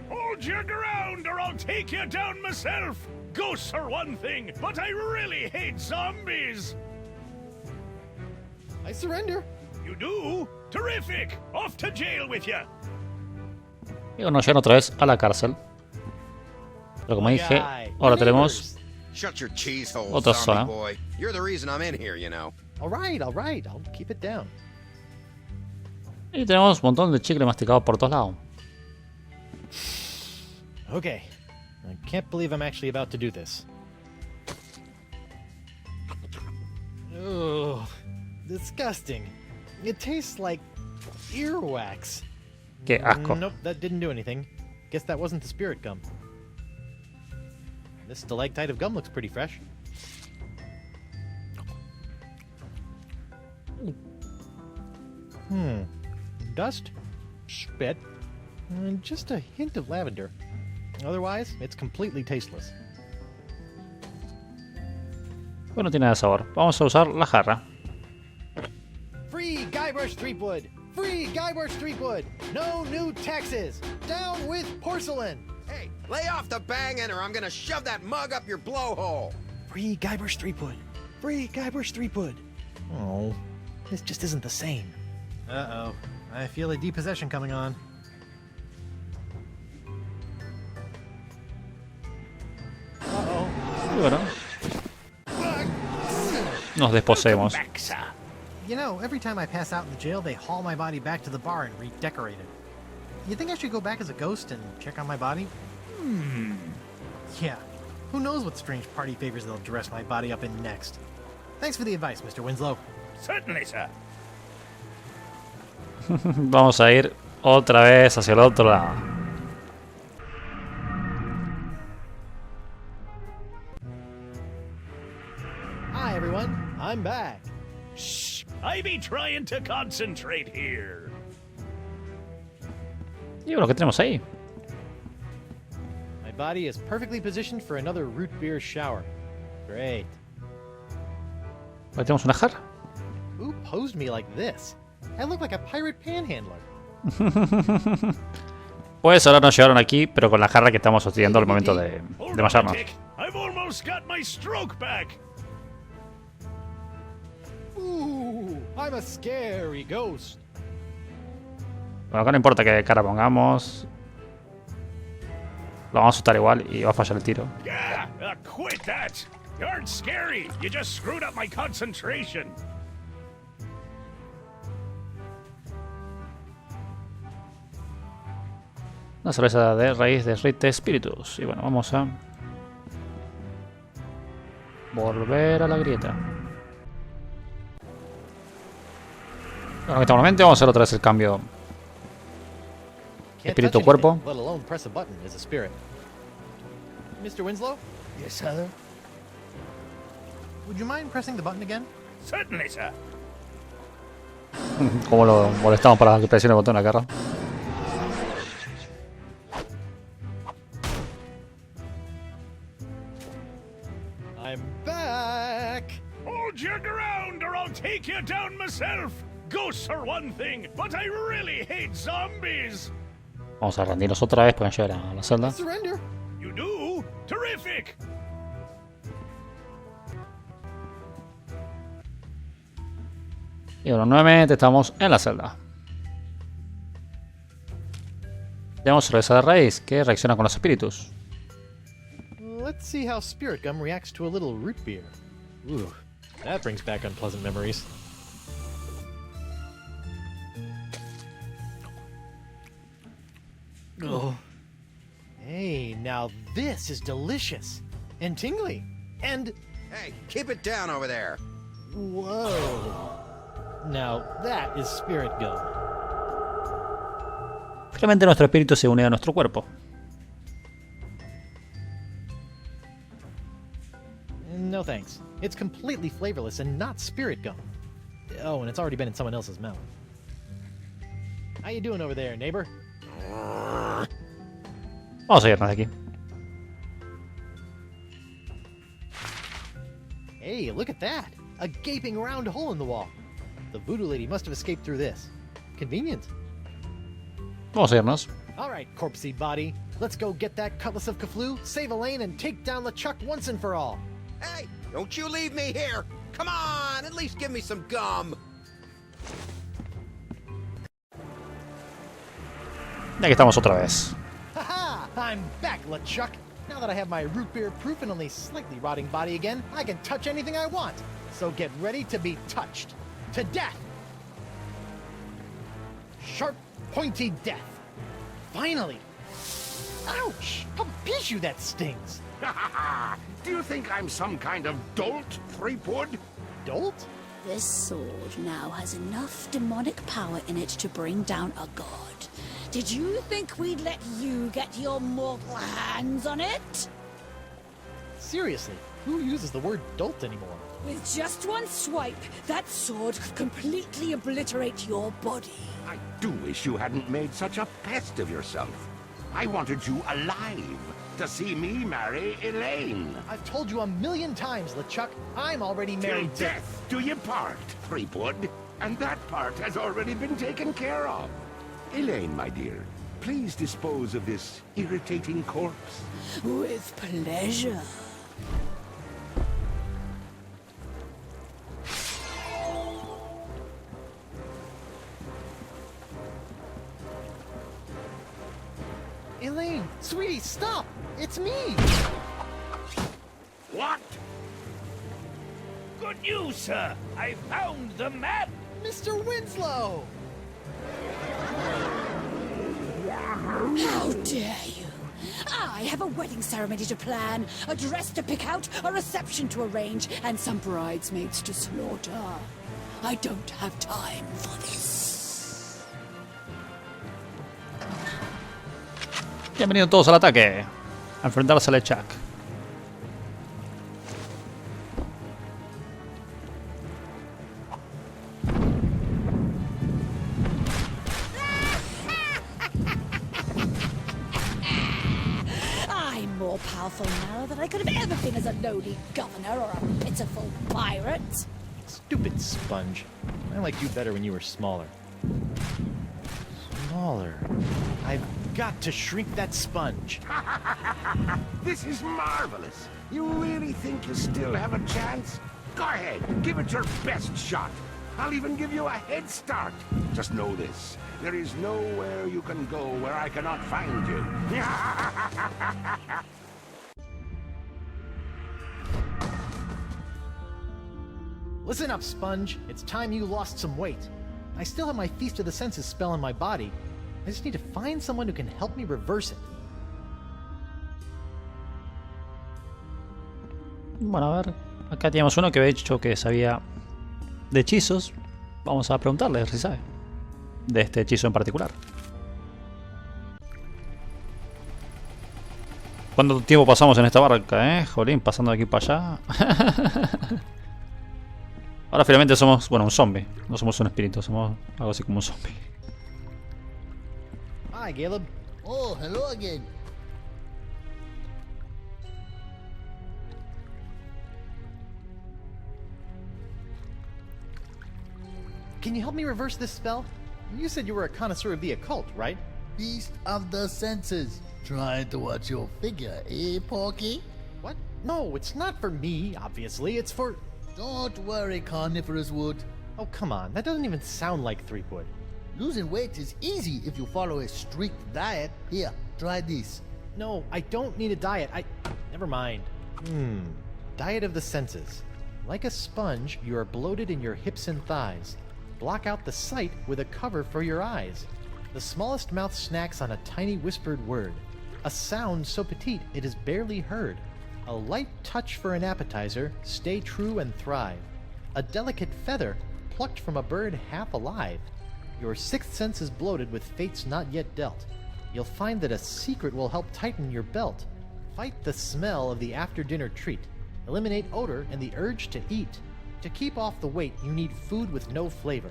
Hold your ground or I'll take you down myself! Ghosts are one thing, but I really hate zombies! I surrender. You do? Terrific! Off to jail with you! Y nos llevan otra vez a la cárcel. Pero como dije, ahora tenemos Shut your cheese hole, otra zombie zona. boy. You're the reason I'm in here, you know. All right. I'll keep it down. Y tenemos un montón de chicle masticado por todos lados. Okay. I can't believe I'm actually about to do this. Ugh. Disgusting. It tastes like earwax. Qué asco. Nope, that didn't do anything. Guess that wasn't the spirit gum. This stalactite of gum looks pretty fresh. Dust, spit, and just a hint of lavender. Otherwise, it's completely tasteless. Pues no tiene nada de sabor. Vamos a usar la jarra. Free Guybrush Threepwood! Free Guybrush Threepwood! No new taxes! Down with porcelain! Hey, lay off the banging or I'm gonna shove that mug up your blowhole! Free Guybrush Threepwood! Free Guybrush Threepwood! Oh, this just isn't the same. Uh-oh. I feel a depossession coming on. Uh-oh. Y bueno, nos desposeemos. You know, every time I pass out in the jail, they haul my body back to the bar and redecorate it. You think I should go back as a ghost and check on my body? Yeah. Who knows what strange party favors they'll dress my body up in next. Thanks for the advice, Mr. Winslow. Certainly, sir. Vamos a ir otra vez hacia el otro lado. Hi, everyone. I'm back. Shh! I be trying to concentrate here. Y bueno, ¿qué tenemos ahí? My body is perfectly positioned for another root beer shower. Great. Ahí tenemos una jarra. Who posed me like this? I look like a pirate panhandler. Pues ahora nos llevaron aquí, pero con la jarra que estamos sosteniendo al momento de desmayarnos. I've almost got my stroke back. Ooh, I'm a scary ghost. Bueno, acá no importa qué cara pongamos. Lo vamos a asustar igual y va a fallar el tiro. Yeah, quit that. You aren't scary. You just screwed up my concentration. Una cerveza de raíz de Rite Spiritus. Y bueno, vamos a volver a la grieta. Bueno, en este momento vamos a hacer otra vez el cambio espíritu-cuerpo. Let alone press a button as a spirit. Mr. Winslow? Yes, sir? Would you mind pressing the button again? Certainly, sir. Como lo molestamos para que presione el botón acá arriba. I'm back! Hold your ground or I'll take you down myself. Ghosts are one thing, but I really hate zombies. Vamos a rendirnos otra vez para llegar a la celda. Surrender! You do? Terrific! Y bueno, nuevamente estamos en la celda. Tenemos regresar de raíz, que reacciona con los espíritus. Let's see how spirit gum reacts to a little root beer. Ooh, that brings back unpleasant memories. Oh. Hey, now this is delicious. And tingly. And... Hey, keep it down over there. Whoa. Now that is spirit gum. Finalmente nuestro espíritu se une a nuestro cuerpo. No thanks. It's completely flavorless and not spirit gum. Oh, and it's already been in someone else's mouth. How you doing over there, neighbor? Vamos a irnos de aquí. Hey, look at that! A gaping round hole in the wall. The voodoo lady must have escaped through this. Convenient. Vamos a irnos. Alright, corpsey body. Let's go get that cutlass of Cthulhu, save Elaine, and take down LeChuck once and for all. Hey, don't you leave me here! Come on, at least give me some gum! Ya que estamos otra vez. Haha! I'm back, LeChuck! Now that I have my root beer proof and only slightly rotting body again, I can touch anything I want. So get ready to be touched. To death! Sharp, pointy death. Finally! Ouch! How pichu that stings! Do you think I'm some kind of dolt, Threepwood? Dolt? This sword now has enough demonic power in it to bring down a god. Did you think we'd let you get your mortal hands on it? Seriously, who uses the word dolt anymore? With just one swipe, that sword could completely obliterate your body. I do wish you hadn't made such a pest of yourself. I wanted you alive to see me marry Elaine. I've told you a million times, LeChuck, I'm already married Till death do you part, Threepwood. And that part has already been taken care of. Elaine, my dear, please dispose of this irritating corpse. With pleasure. Elaine, sweetie, stop! It's me! What? Good news, sir! I found the map! Mr. Winslow! How dare you! I have a wedding ceremony to plan, a dress to pick out, a reception to arrange, and some bridesmaids to slaughter. I don't have time for this. Bienvenidos todos al ataque. A enfrentarse a LeChuck. I'm more powerful now than I could have ever been as a lowly governor or a pitiful pirate. Stupid sponge. I liked you better when you were smaller. Smaller. I've got to shrink that sponge. This is marvelous. You really think you still have a chance? Go ahead, give it your best shot. I'll even give you a head start. Just know this. There is nowhere you can go where I cannot find you. Listen up, Sponge. It's time you lost some weight. I still have my Feast of the Senses spell in my body. I just need to find someone who can help me reverse it. Bueno, a ver. Acá teníamos uno que había dicho que sabía de hechizos. Vamos a preguntarle si sabe de este hechizo en particular. ¿Cuánto tiempo pasamos en esta barca, Jolín, pasando de aquí para allá. Ahora finalmente somos, bueno, un zombie. No somos un espíritu, somos algo así como un zombie. Hi, Caleb. Oh, hello again. Can you help me reverse this spell? You said you were a connoisseur of the occult, right? Feast of the Senses. Trying to watch your figure, eh, Porky? What? No, it's not for me, obviously. It's for... Don't worry, Carnivorous Wood. Oh, come on. That doesn't even sound like Threepwood. Losing weight is easy if you follow a strict diet. Here, try this. No, I don't need a diet. Never mind. Diet of the senses. Like a sponge, you are bloated in your hips and thighs. Block out the sight with a cover for your eyes. The smallest mouth snacks on a tiny whispered word. A sound so petite it is barely heard. A light touch for an appetizer, stay true and thrive. A delicate feather, plucked from a bird half alive. Your sixth sense is bloated with fates not yet dealt. You'll find that a secret will help tighten your belt. Fight the smell of the after-dinner treat. Eliminate odor and the urge to eat. To keep off the weight, you need food with no flavor.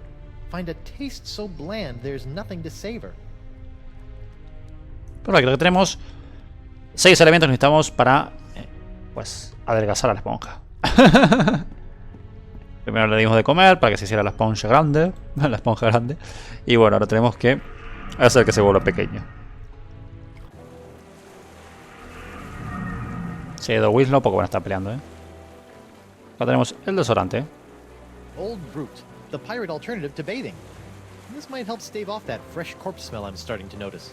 Find a taste so bland there's nothing to savor. Perfecto, que tenemos 6 elementos que necesitamos para pues adelgazar a la esponja. Primero le dimos de comer para que se hiciera la esponja grande. La esponja grande. Y bueno, ahora tenemos que hacer que se vuelva pequeño. Se ha ido Winslow porque bueno, está peleando, Acá tenemos el desodorante. Old Brute, the pirate alternative to bathing. This might help stave off that fresh corpse smell I'm starting to notice.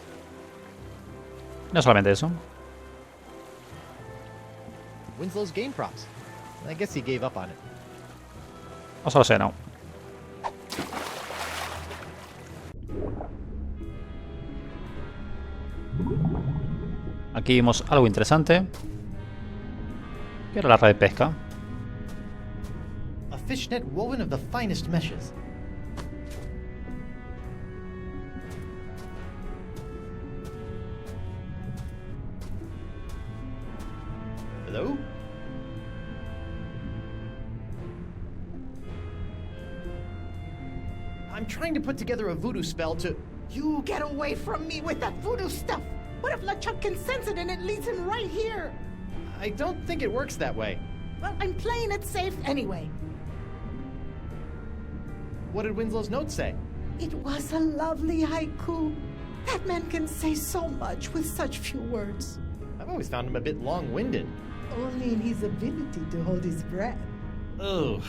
No solamente eso. Winslow's game props. I guess he gave up on it. O solo sé, no. Aquí vimos algo interesante. Que era la red de pesca. A fishnet woven of the finest meshes. Hello? I'm trying to put together a voodoo spell to... You get away from me with that voodoo stuff! What if LeChuck can sense it and it leads him right here? I don't think it works that way. Well, I'm playing it safe anyway. What did Winslow's note say? It was a lovely haiku. That man can say so much with such few words. I've always found him a bit long-winded. Only in his ability to hold his breath. Ugh.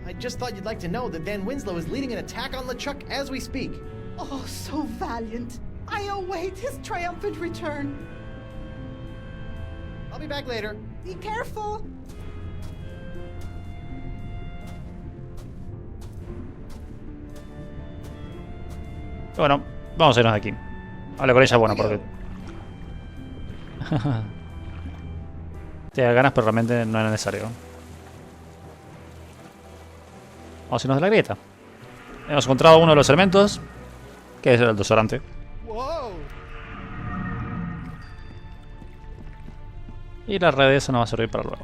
I just thought you'd like to know that Van Winslow is leading an attack on LeChuck as we speak. Oh, so valiant. I await his triumphant return. I'll be back later. Be careful. Bueno, vamos a irnos de aquí. Habla con ella, bueno, porque... te da ganas, pero realmente no es necesario. Vamos a irnos de la grieta. Hemos encontrado uno de los elementos, que es el desodorante. Wow. Y la red de eso nos va a servir para luego.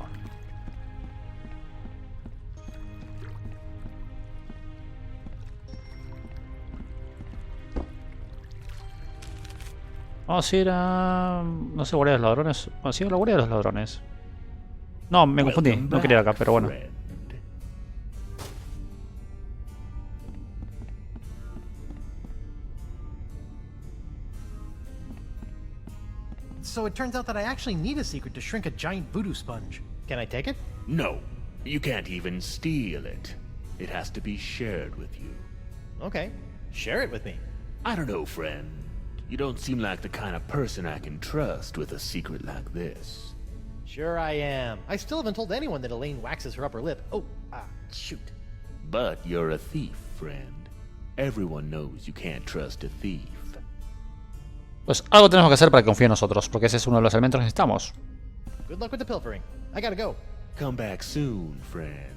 Vamos a ir a... no sé, guardia de los ladrones. Vamos a ir a la guardia de los ladrones. No, me confundí. No quería ir acá, pero bueno. So it turns out that I actually need a secret to shrink a giant voodoo sponge. Can I take it? No, you can't even steal it. It has to be shared with you. Okay, share it with me. I don't know, friend. You don't seem like the kind of person I can trust with a secret like this. Sure I am. I still haven't told anyone that Elaine waxes her upper lip. Oh, shoot. But you're a thief, friend. Everyone knows you can't trust a thief. Pues algo tenemos que hacer para que confíe en nosotros, porque ese es uno de los elementos que necesitamos. Good luck with the pilfering. I gotta go. Come back soon, friend.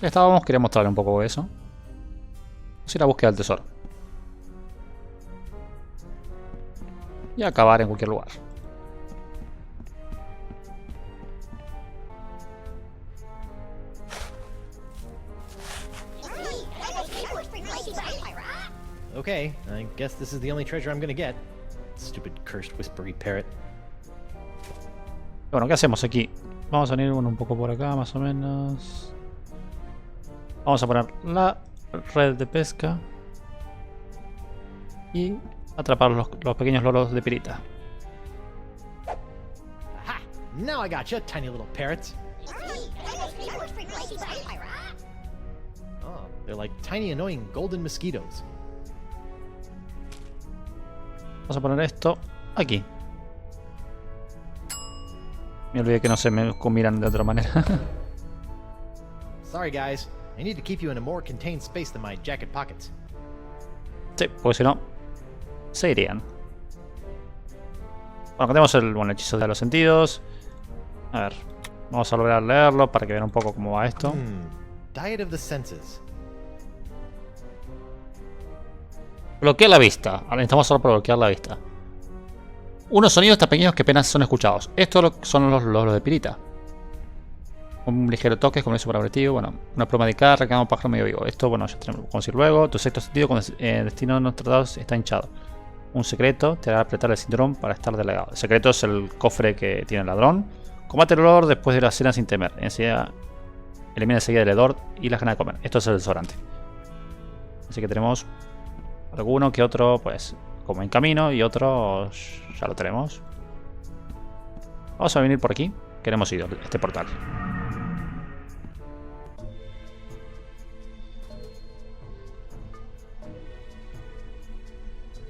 Ya estábamos, quería mostrarle un poco de eso. Vamos a ir a búsqueda del tesoro. Y acabar en cualquier lugar. Okay, I guess this is the only treasure I'm gonna get. Stupid cursed whispery parrot. Bueno, ¿qué hacemos aquí? Vamos a venir un poco por acá, más o menos. Vamos a poner la red de pesca. Y atrapar los pequeños loros de pirita. Aha! Now I gotcha, tiny little parrots. They're like tiny annoying golden mosquitoes. Vamos a poner esto aquí. Me olvidé que no se me miran de otra manera. Sorry guys, I need to keep you in a more contained space than my jacket pockets. Sí, porque si no, se irían. Bueno, tenemos el hechizo de los sentidos. A ver, vamos a lograr leerlo para que vean un poco cómo va esto. Diet of the senses. Bloquea la vista. Ahora necesitamos solo para bloquear la vista. Unos sonidos tan pequeños que apenas son escuchados. Estos son los de Pirata. Un ligero toque con eso para aperitivo. Bueno, una pluma de carga, cada un pájaro medio vivo. Esto, bueno, ya tenemos que conseguir luego. Tu sexto sentido con destino no tratado está hinchado. Un secreto te hará apretar el cinturón para estar delegado. El secreto es el cofre que tiene el ladrón. Combate el olor después de la cena sin temer. Enseguida, elimina enseguida el hedor y las ganas de comer. Esto es el desodorante. Así que tenemos alguno que otro, pues, como en camino, y otro ya lo tenemos. Vamos a venir por aquí, que hemos ido a este portal.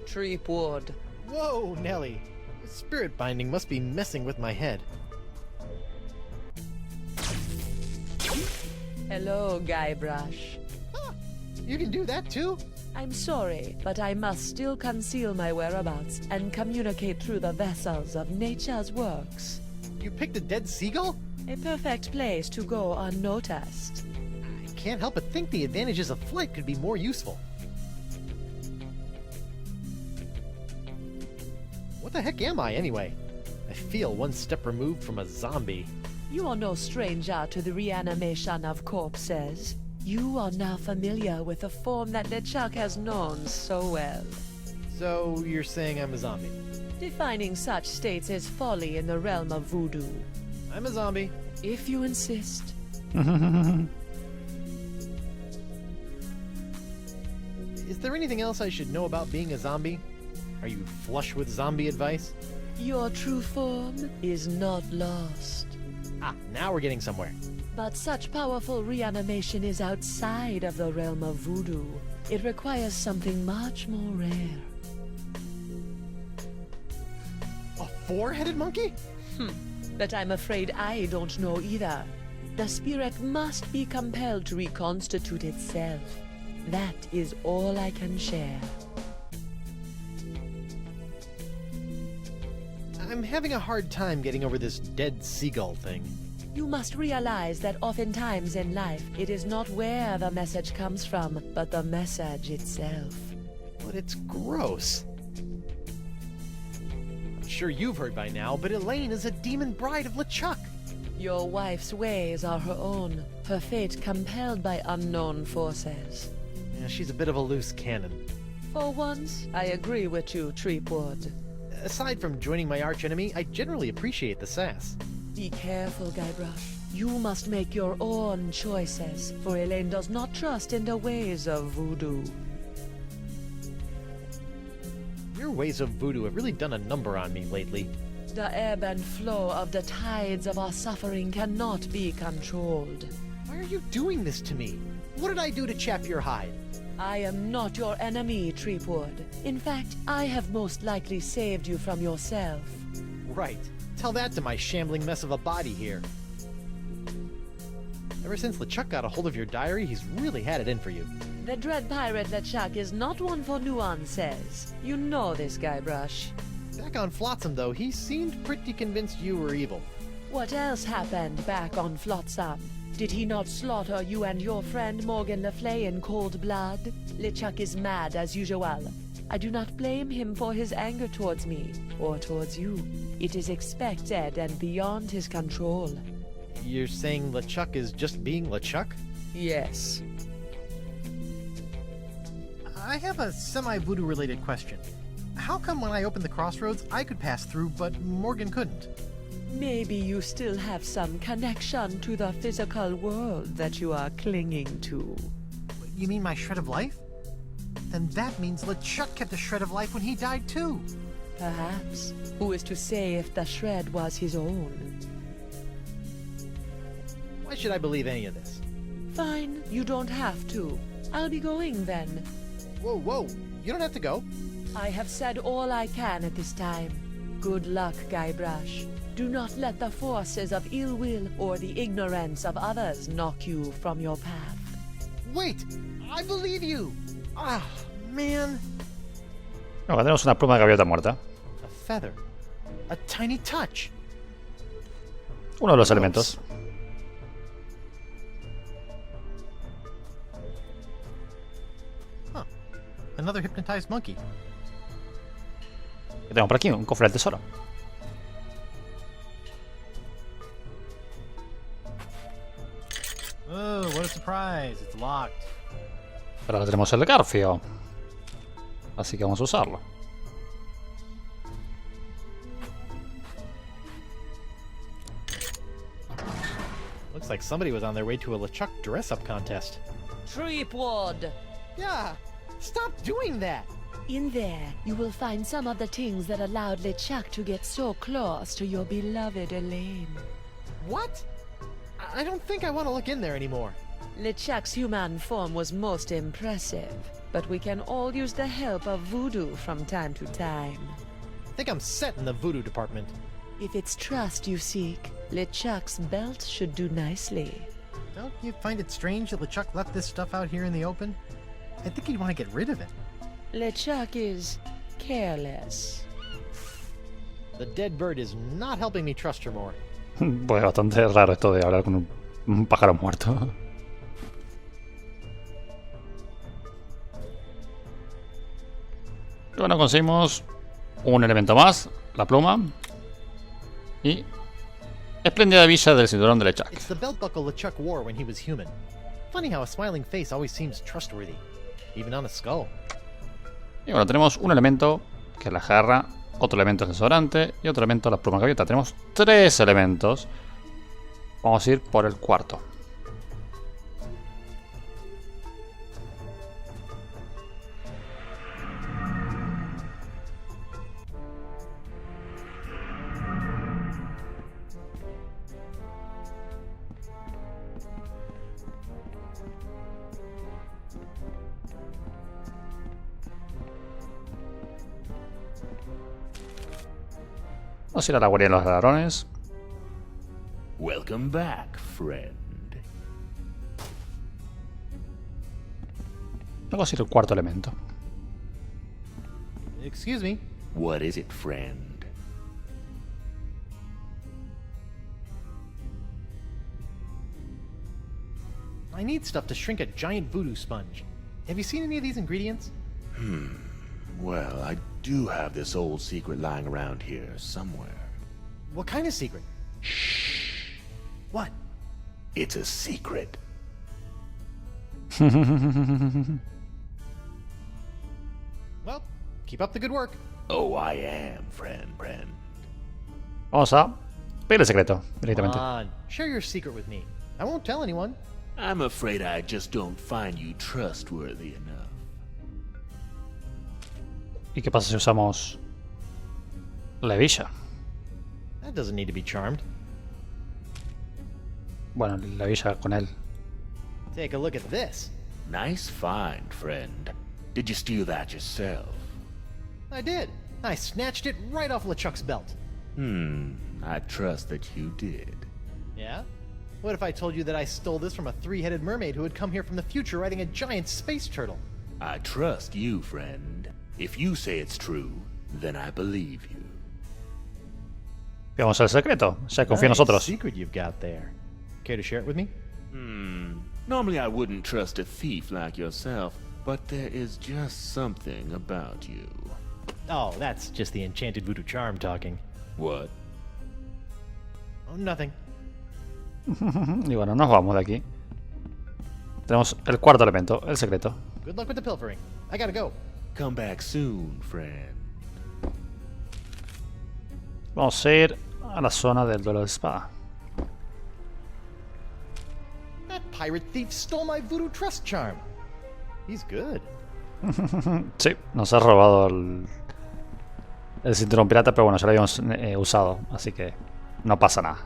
Treepwood. Whoa, Nelly. Spirit binding must be messing with my head. Hello, Guybrush. You can do that too? I'm sorry, but I must still conceal my whereabouts and communicate through the vessels of nature's works. You picked a dead seagull? A perfect place to go unnoticed. I can't help but think the advantages of flight could be more useful. What the heck am I, anyway? I feel one step removed from a zombie. You are no stranger to the reanimation of corpses. You are now familiar with a form that LeChuck has known so well. So, you're saying I'm a zombie? Defining such states is folly in the realm of voodoo. I'm a zombie. If you insist. Is there anything else I should know about being a zombie? Are you flush with zombie advice? Your true form is not lost. Ah, now we're getting somewhere. But such powerful reanimation is outside of the realm of voodoo. It requires something much more rare. A four-headed monkey? But I'm afraid I don't know either. The spirit must be compelled to reconstitute itself. That is all I can share. I'm having a hard time getting over this dead seagull thing. You must realize that oftentimes in life, it is not where the message comes from, but the message itself. But it's gross. I'm sure you've heard by now, but Elaine is a demon bride of LeChuck. Your wife's ways are her own, her fate compelled by unknown forces. Yeah, she's a bit of a loose cannon. For once, I agree with you, Treepwood. Aside from joining my archenemy, I generally appreciate the sass. Be careful, Guybrush. You must make your own choices, for Elaine does not trust in the ways of voodoo. Your ways of voodoo have really done a number on me lately. The ebb and flow of the tides of our suffering cannot be controlled. Why are you doing this to me? What did I do to chap your hide? I am not your enemy, Treepwood. In fact, I have most likely saved you from yourself. Right. Tell that to my shambling mess of a body here. Ever since LeChuck got a hold of your diary, he's really had it in for you. The dread pirate LeChuck is not one for nuances. You know this, Guybrush. Back on Flotsam, though, he seemed pretty convinced you were evil. What else happened back on Flotsam? Did he not slaughter you and your friend Morgan Le Fay in cold blood? LeChuck is mad as usual. I do not blame him for his anger towards me, or towards you. It is expected and beyond his control. You're saying LeChuck is just being LeChuck? Yes. I have a semi-voodoo related question. How come when I opened the crossroads, I could pass through, but Morgan couldn't? Maybe you still have some connection to the physical world that you are clinging to. You mean my shred of life? Then that means LeChuck kept a shred of life when he died too. Perhaps. Who is to say if the shred was his own? Why should I believe any of this? Fine, you don't have to. I'll be going then. Whoa, whoa. You don't have to go. I have said all I can at this time. Good luck, Guybrush. Do not let the forces of ill will or the ignorance of others knock you from your path. Wait! I believe you! Ah, man. Acá tenemos una pluma de gaviota muerta. A feather. A tiny touch. Uno de los elementos. Huh. Another hypnotized monkey. ¿Qué tenemos por aquí? Un cofre del tesoro. Oh, what a surprise. It's locked. Pero ahora tenemos el garfio. Así que vamos a usarlo. Looks like somebody was on their way to a LeChuck dress-up contest. Tripwad! Yeah! Stop doing that! In there, you will find some of the things that allowed LeChuck to get so close to your beloved Elaine. What? I don't think I want to look in there anymore. LeChuck's human form was most impressive, but we can all use the help of voodoo from time to time. I think I'm set in the voodoo department. If it's trust you seek, LeChuck's belt should do nicely. Don't you find it strange that LeChuck left this stuff out here in the open? I think he'd want to get rid of it. LeChuck is careless. The dead bird is not helping me trust her more. Pues bastante raro esto de hablar con un pájaro muerto. Y bueno, conseguimos un elemento más, la pluma. Y espléndida villa del cinturón de LeChuck. It's the belt buckle LeChuck wore when he was human. Funny how a smiling face always seems trustworthy, even on a skull. Y bueno, tenemos un elemento que es la jarra, otro elemento es el desodorante y otro elemento la pluma gaviota. Tenemos 3 elementos. Vamos a ir por el cuarto. Vamos a ir a la guardia de los ladrones. Welcome back, friend. Vamos a ir al cuarto elemento. Excuse me. What is it, friend? I need stuff to shrink a giant voodoo sponge. Have you seen any of these ingredients? Well, I do have this old secret lying around here somewhere. What kind of secret? Shh. What? It's a secret. Well, keep up the good work. Oh, I am, friend. Vamos a pedir el secreto directamente. Come on, share your secret with me. I won't tell anyone. I'm afraid I just don't find you trustworthy enough. ¿Y qué pasa si usamos la villa? That doesn't need to be charmed. Bueno, la villa con él. Take a look at this. Nice find, friend. Did you steal that yourself? I did. I snatched it right off LeChuck's belt. I trust that you did. Yeah? What if I told you that I stole this from a 3-headed mermaid who had come here from the future riding a giant space turtle? I trust you, friend. If you say it's true, then I believe you. Vamos al secreto. Ya confía en Nice nosotros. secret you've got there. Care to share it with me? Normally I wouldn't trust a thief like yourself, but there is just something about you. Oh, that's just the enchanted voodoo charm talking. What? Oh, nothing. Y bueno, nos vamos de aquí. Tenemos el cuarto elemento, el secreto. Good luck with the pilfering. I gotta go. Come back soon, friend. Vamos a ir a la zona del duelo de espada. That pirate thief stole my voodoo trust charm. He's good. Sí, nos ha robado el cinturón pirata, pero bueno, ya lo habíamos usado, así que no pasa nada.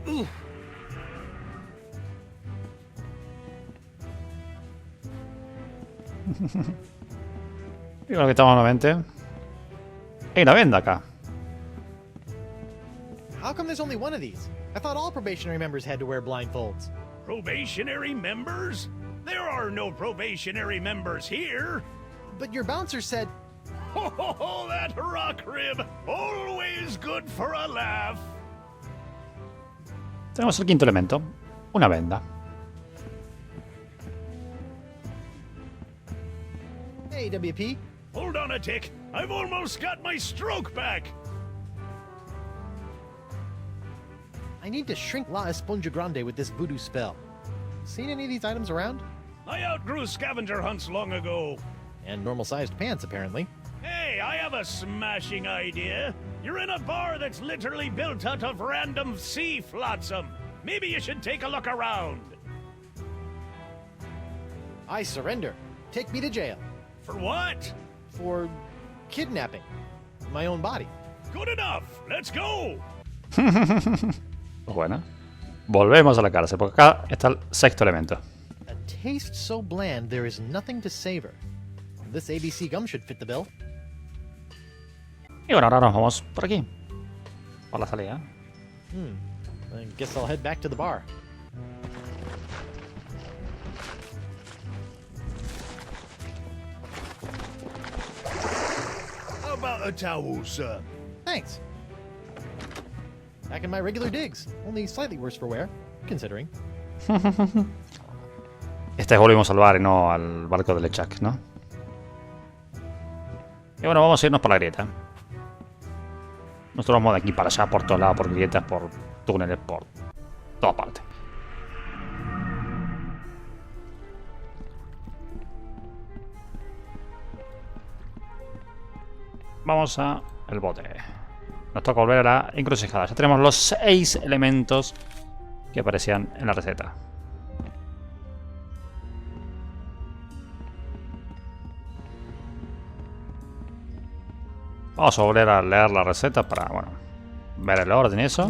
Y bueno, que estamos nuevamente. Hay una venda acá. How come there's only one of these? I thought all probationary members had to wear blindfolds. Probationary members? There are no probationary members here. But your bouncer said... Ho ho ho, that rock rib! Always good for a laugh. Tenemos el quinto elemento. Una venda. Hey, WP. Hold on a tick. I've almost got my stroke back. I need to shrink La Esponja Grande with this voodoo spell. Seen any of these items around? I outgrew scavenger hunts long ago. And normal-sized pants, apparently. Hey, I have a smashing idea. You're in a bar that's literally built out of random sea flotsam. Maybe you should take a look around. I surrender. Take me to jail. For what? For kidnapping my own body. Good enough. Let's go. Bueno. Volvemos a la cárcel, porque acá está el sexto elemento. A taste so bland there is nothing to savor. This ABC gum should fit the bill. Y bueno, ahora nos vamos por aquí. Por la salida. I guess I'll head back to the bar. How about a towel, sir? Thanks. Back in my regular digs, only slightly worse for wear, considering. Esta vez volvimos al bar y no al barco de LeChuck, ¿no? Y bueno, vamos a irnos por la grieta. Nosotros vamos de aquí para allá, por todos lados, por grietas, por túneles, por toda parte. Vamos a el bote. Nos toca volver a la encrucijada. Ya tenemos los 6 elementos que aparecían en la receta. Vamos a volver a leer la receta para, bueno, ver el orden y eso.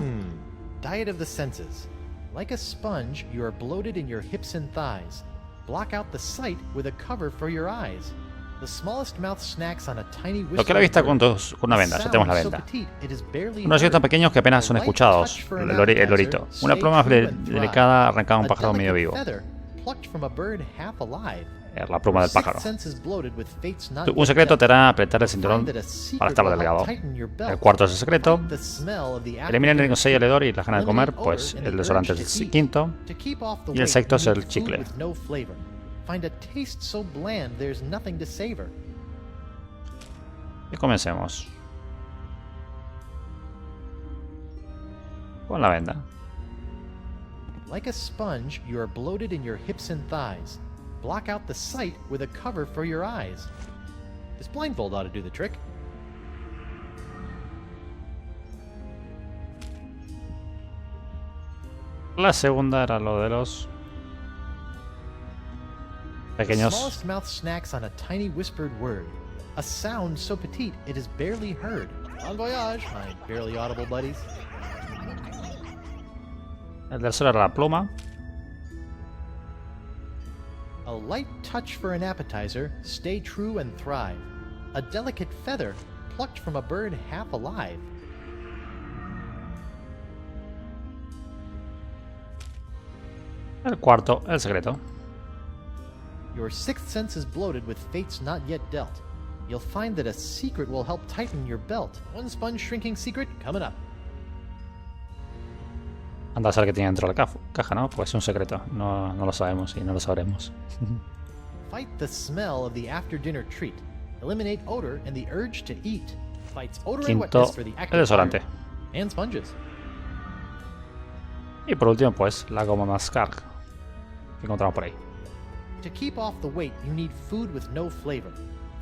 Diet of the senses. Like a sponge, you are bloated in your hips and thighs. Block out the sight with a cover for your eyes. The smallest mouth snacks on a tiny Lo que la vista con una venda, ya tenemos la venda. Unos sitios tan pequeños que apenas son escuchados. El lorito. Una pluma delicada arrancada a un pájaro medio vivo. La pluma del pájaro. Un secreto te hará apretar el cinturón para estar delgado. El cuarto es el secreto. Elimina el insecto oledor y las ganas de comer, pues el desodorante es el quinto. Y el sexto es el chicle. Y comencemos. Con la venda. Like a sponge, you are bloated in your hips and thighs. Block out the sight with a cover for your eyes. This blindfold ought to do the trick. La segunda era lo de los pequeños. The smallest mouth snacks on a tiny whispered word. A sound so petite it is barely heard. Bon voyage, my barely audible buddies. El tercero era la pluma. A light touch for an appetizer, stay true and thrive. A delicate feather, plucked from a bird half alive. El cuarto, el secreto. Your sixth sense is bloated with fates not yet dealt. You'll find that a secret will help tighten your belt. One sponge shrinking secret coming up. Anda a saber qué tiene dentro de la caja, ¿no? Pues es un secreto. No lo sabemos y no lo sabremos. Fight the smell of the after-dinner treat. Eliminate odor and the urge to eat. Fights odor and wetness for the el active desodorante. And sponges. Y por último, pues, la goma mascar que encontramos por ahí. To keep off the weight, you need food with no flavor.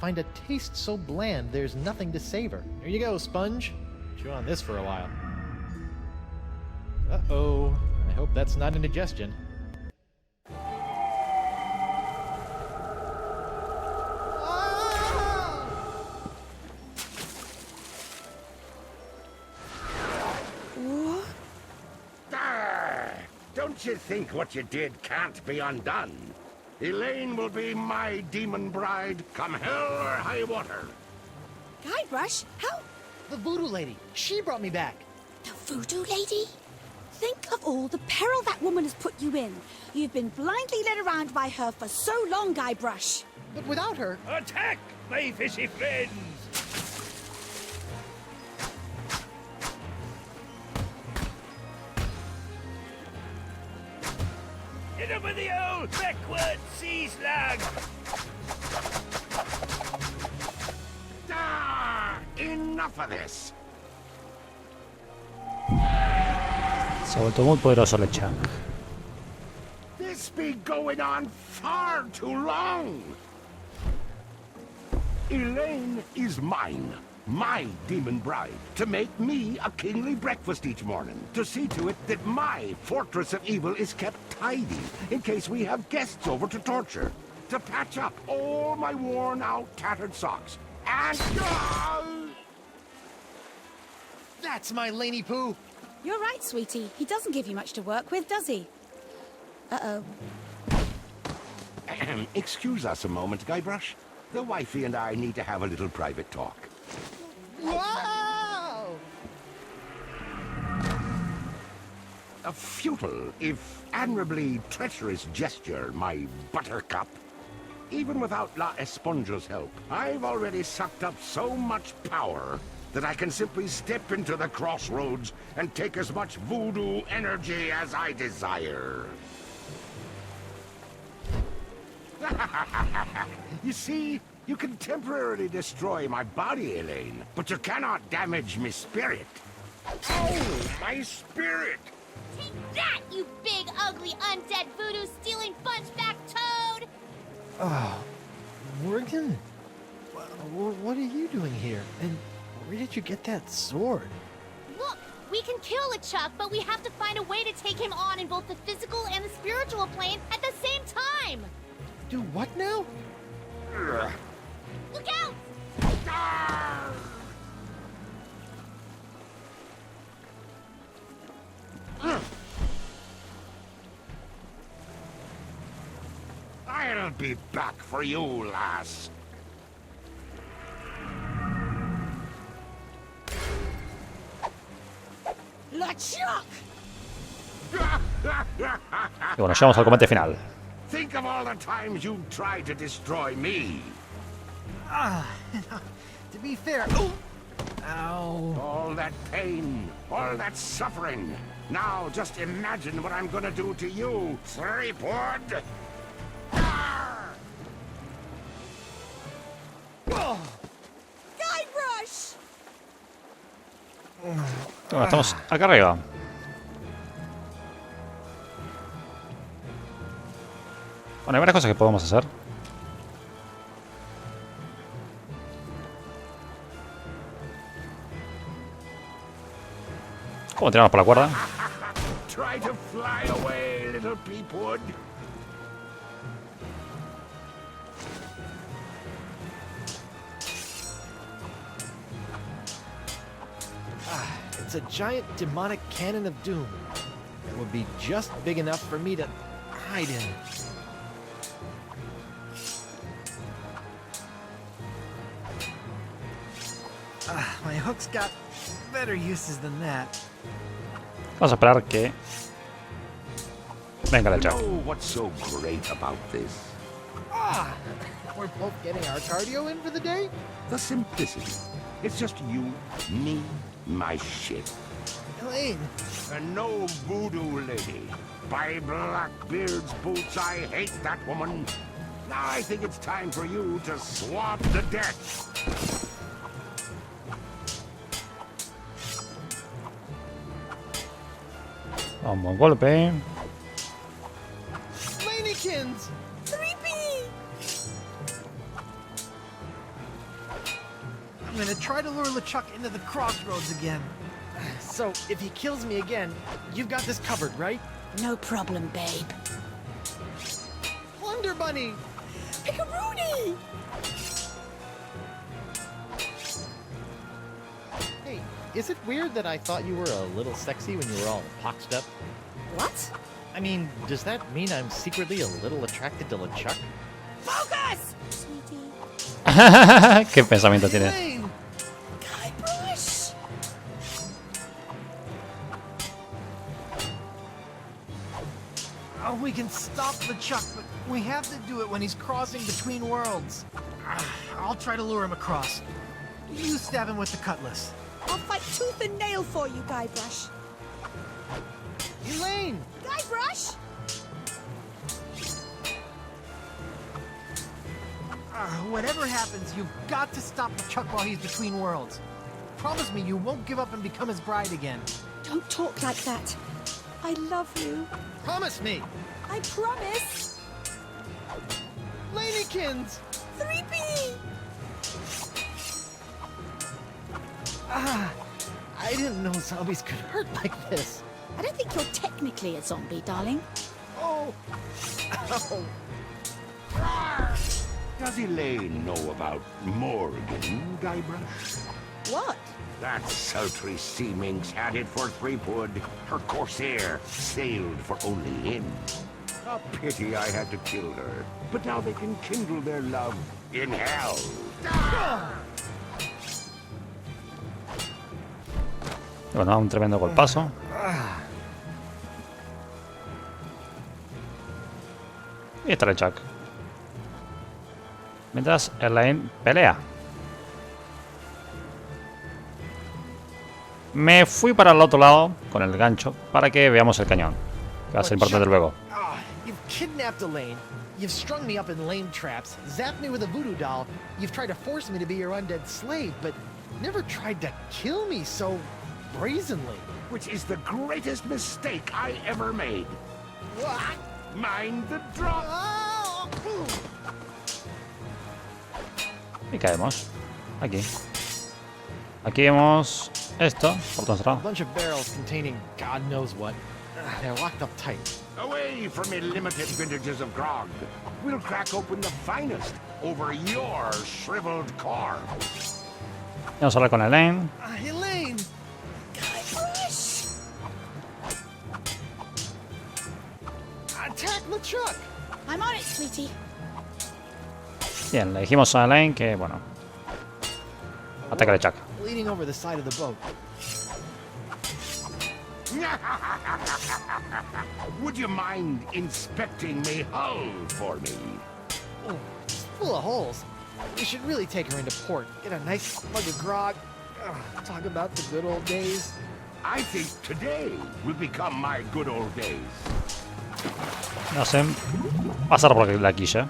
Find a taste so bland there's nothing to savor. There you go, sponge. Chew on this for a while. Uh-oh. I hope that's not indigestion. What? Don't you think what you did can't be undone? Elaine will be my demon bride, come hell or high water. Guybrush, how? The voodoo lady. She brought me back. The voodoo lady? Think of all the peril that woman has put you in. You've been blindly led around by her for so long, Guybrush. But without her... Attack, my fishy friends! Hit him with the old backward sea slug! Enough of this. Se ha vuelto muy poderoso LeChuck. This be going on far too long. Elaine is mine, my demon bride, to make me a kingly breakfast each morning, to see to it that my fortress of evil is kept tidy in case we have guests over to torture, to patch up all my worn-out, tattered socks, and... That's my Laney Poo! You're right, sweetie. He doesn't give you much to work with, does he? Uh-oh. Excuse us a moment, Guybrush. The wifey and I need to have a little private talk. Wow! A futile, if admirably treacherous gesture, my buttercup. Even without La Esponja's help, I've already sucked up so much power that I can simply step into the crossroads and take as much voodoo energy as I desire. You see, you can temporarily destroy my body, Elaine, but you cannot damage my spirit. Oh, my spirit! Take that, you big, ugly, undead, voodoo-stealing, bunchback toad! Oh, Morgan? What are you doing here? And where did you get that sword? Look, we can kill LeChuck, but we have to find a way to take him on in both the physical and the spiritual plane at the same time! Do what now? Look out! I'll be back for you, lass. LeChuck! Y bueno, llegamos al combate final. Think of all the times you tried to destroy me. To be fair... Oh! Ow. All that pain, all that suffering. Now just imagine what I'm gonna do to you, three-pod. Guybrush! Bueno, estamos acá arriba. Bueno, hay varias cosas que podemos hacer. ¿Cómo tiramos por la cuerda? Try to fly away, little peepwood. It's a giant demonic cannon of doom. It would be just big enough for me to hide in. My hook's got better uses than that. Vamos a esperar que venga LeChuck. You know what's so great about this? We're both getting our cardio in for the day? The simplicity. It's just you, me, my shit. Elaine. And no voodoo lady. By Blackbeard's boots, I hate that woman. Now I think it's time for you to swab the deck. Un buen golpe. Lanekins! 3P! I'm gonna try to lure LeChuck into the crossroads again. So, if he kills me again, you've got this covered, right? No problem, babe. Plunder Bunny! Pickaroonie! Hey, is it weird that I thought you were a little sexy when you were all poxed up? What? I mean, does that mean I'm secretly a little attracted to LeChuck? Focus! Sweetie. ¿Qué pensamiento tiene? Elaine! Guybrush! Oh, we can stop LeChuck, but we have to do it when he's crossing between worlds. I'll try to lure him across. You stab him with the cutlass. I'll fight tooth and nail for you, Guybrush. Elaine! Guybrush! Whatever happens, you've got to stop LeChuck while he's between worlds. Promise me you won't give up and become his bride again. Don't talk like that. I love you. Promise me! I promise. Lanekins! 3B! I didn't know zombies could hurt like this. I don't think you're technically a zombie, darling. Oh! Ow! Does Elaine know about Morgan, Guybrush? What? That sultry sea minx had it for Threepwood. Her corsair sailed for only him. A pity I had to kill her. But now they can kindle their love in hell. Bueno, un tremendo golpazo. Y está LeChuck. Mientras Elaine pelea. Me fui para el otro lado con el gancho para que veamos el cañón, que va a ser importante luego. You've kidnapped Elaine. You've strung me up in lame traps, zapped me with a voodoo doll. You've tried to force me to be your undead slave, but never tried to kill me so brazenly. Which is the greatest mistake I ever made. What? Mind the drop. Y caemos. Aquí. Aquí vemos esto. Portón A cerrado. bunch of barrels containing God knows what. They're locked up tight. Away from illimited vintages of grog. We'll crack open the finest over your shriveled core. Vamos a hablar con Elaine. Elaine! Guybrush! Attack LeChuck! I'm on it, sweetie. Bien, le dijimos a Elaine que, bueno, ataque a LeChuck. Bleeding over the side of the boat. Would you mind inspecting me hull for me? Oh, it's full of holes. We should really take her into port. Get a nice mug of grog. Talk about the good old days. I think today will become my good old days. Me hacen pasar por la quilla.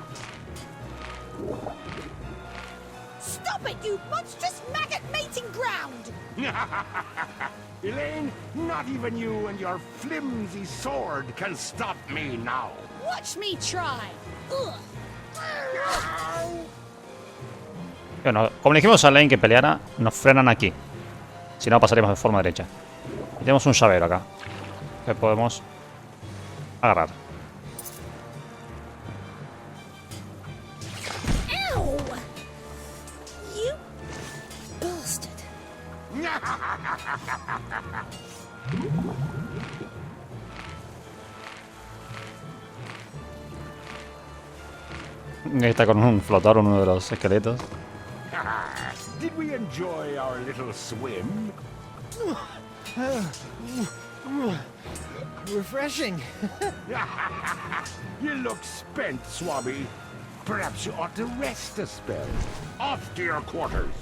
Stop it, you monstrous maggot mating ground! Elaine, not even you and your flimsy sword can stop me now. Watch me try. Ugh. Bueno, como le dijimos a Elaine que peleara, nos frenan aquí. Si no, pasaremos de forma derecha. Y tenemos un llavero acá que podemos agarrar. Ow! You bastard. Ahí está con un flotador uno de los esqueletos. Did we enjoy our little swim? Refreshing. You look spent, Swabby. Perhaps you ought to rest a spell. Off to your quarters.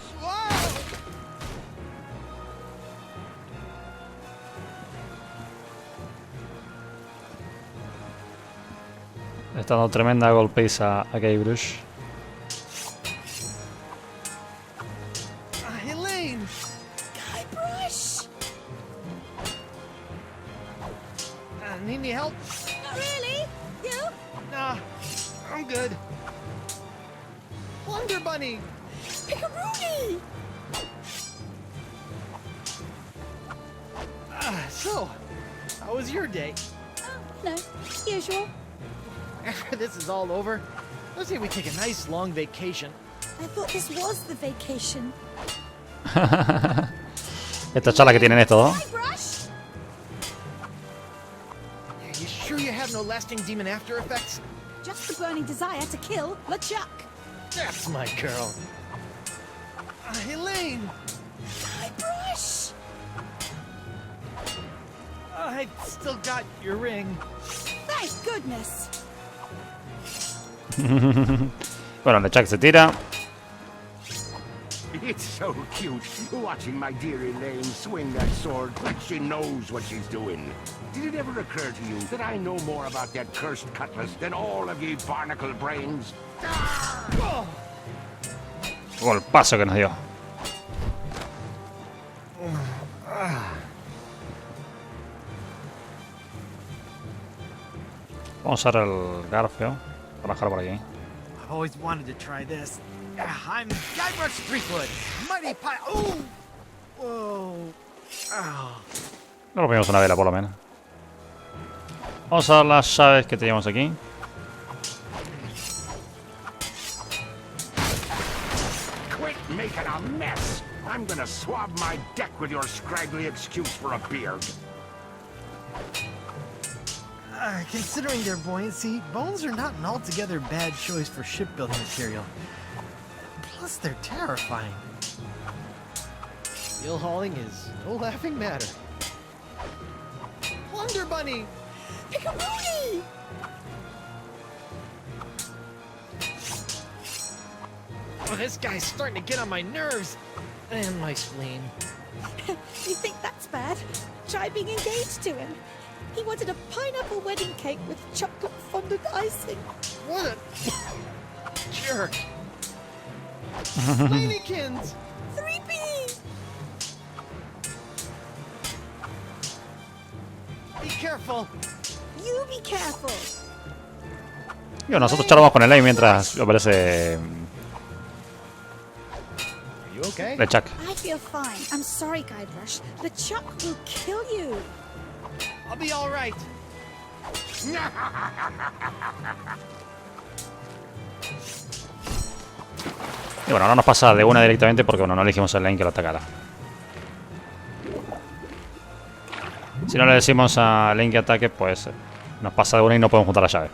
Le está dando tremenda golpiza a Guybrush. Elaine! Guybrush! Need any help? Not really. You? Nah, I'm good. Wonder Bunny! Pickaroonie! So, how was your day? No, usual. After this is all over, let's say we take a nice long vacation. I thought this was the vacation. Esta charla que tienen estos dos. Guybrush? You sure you have no lasting demon after effects? Just the burning desire to kill LeChuck. That's my girl. Elaine! Guybrush! I still got your ring. Thank goodness. Bueno, LeChuck se tira. It's so cute watching my dear Elaine swing that sword like she knows what she's doing. Did it ever occur to you that I know more about that cursed cutlass than all of ye barnacle brains? Golpazo que nos dio. Vamos a usar el garfio para bajar por aquí. I've always wanted to try this. I'm Guybrush Threepwood, mighty pie. Oh! Whoa! Oh. No lo ponemos una vela por lo menos. Vamos a dar las llaves que teníamos aquí. Quit making a mess! I'm gonna swab my deck with your scraggly excuse for a beard. Considering their buoyancy, bones are not an altogether bad choice for shipbuilding material. Plus, they're terrifying. Steel hauling is no laughing matter. Wonder Bunny! Pickaroonie! Oh, this guy's starting to get on my nerves. And my spleen. You think that's bad? Try being engaged to him. He wanted a pineapple wedding cake with chocolate fondant icing. What a jerk. Lamekins! 3B! Be careful. You be careful. Y bueno, nosotros charlamos con Elaine mientras aparece Okay. LeChuck. I feel fine. I'm sorry, Guybrush. LeChuck will kill you. I'll be all right. Y bueno, ahora nos pasa de una directamente porque bueno, no elegimos a Elaine que lo atacara. Si no le decimos a Elaine que ataque, pues nos pasa de una y no podemos juntar la llave.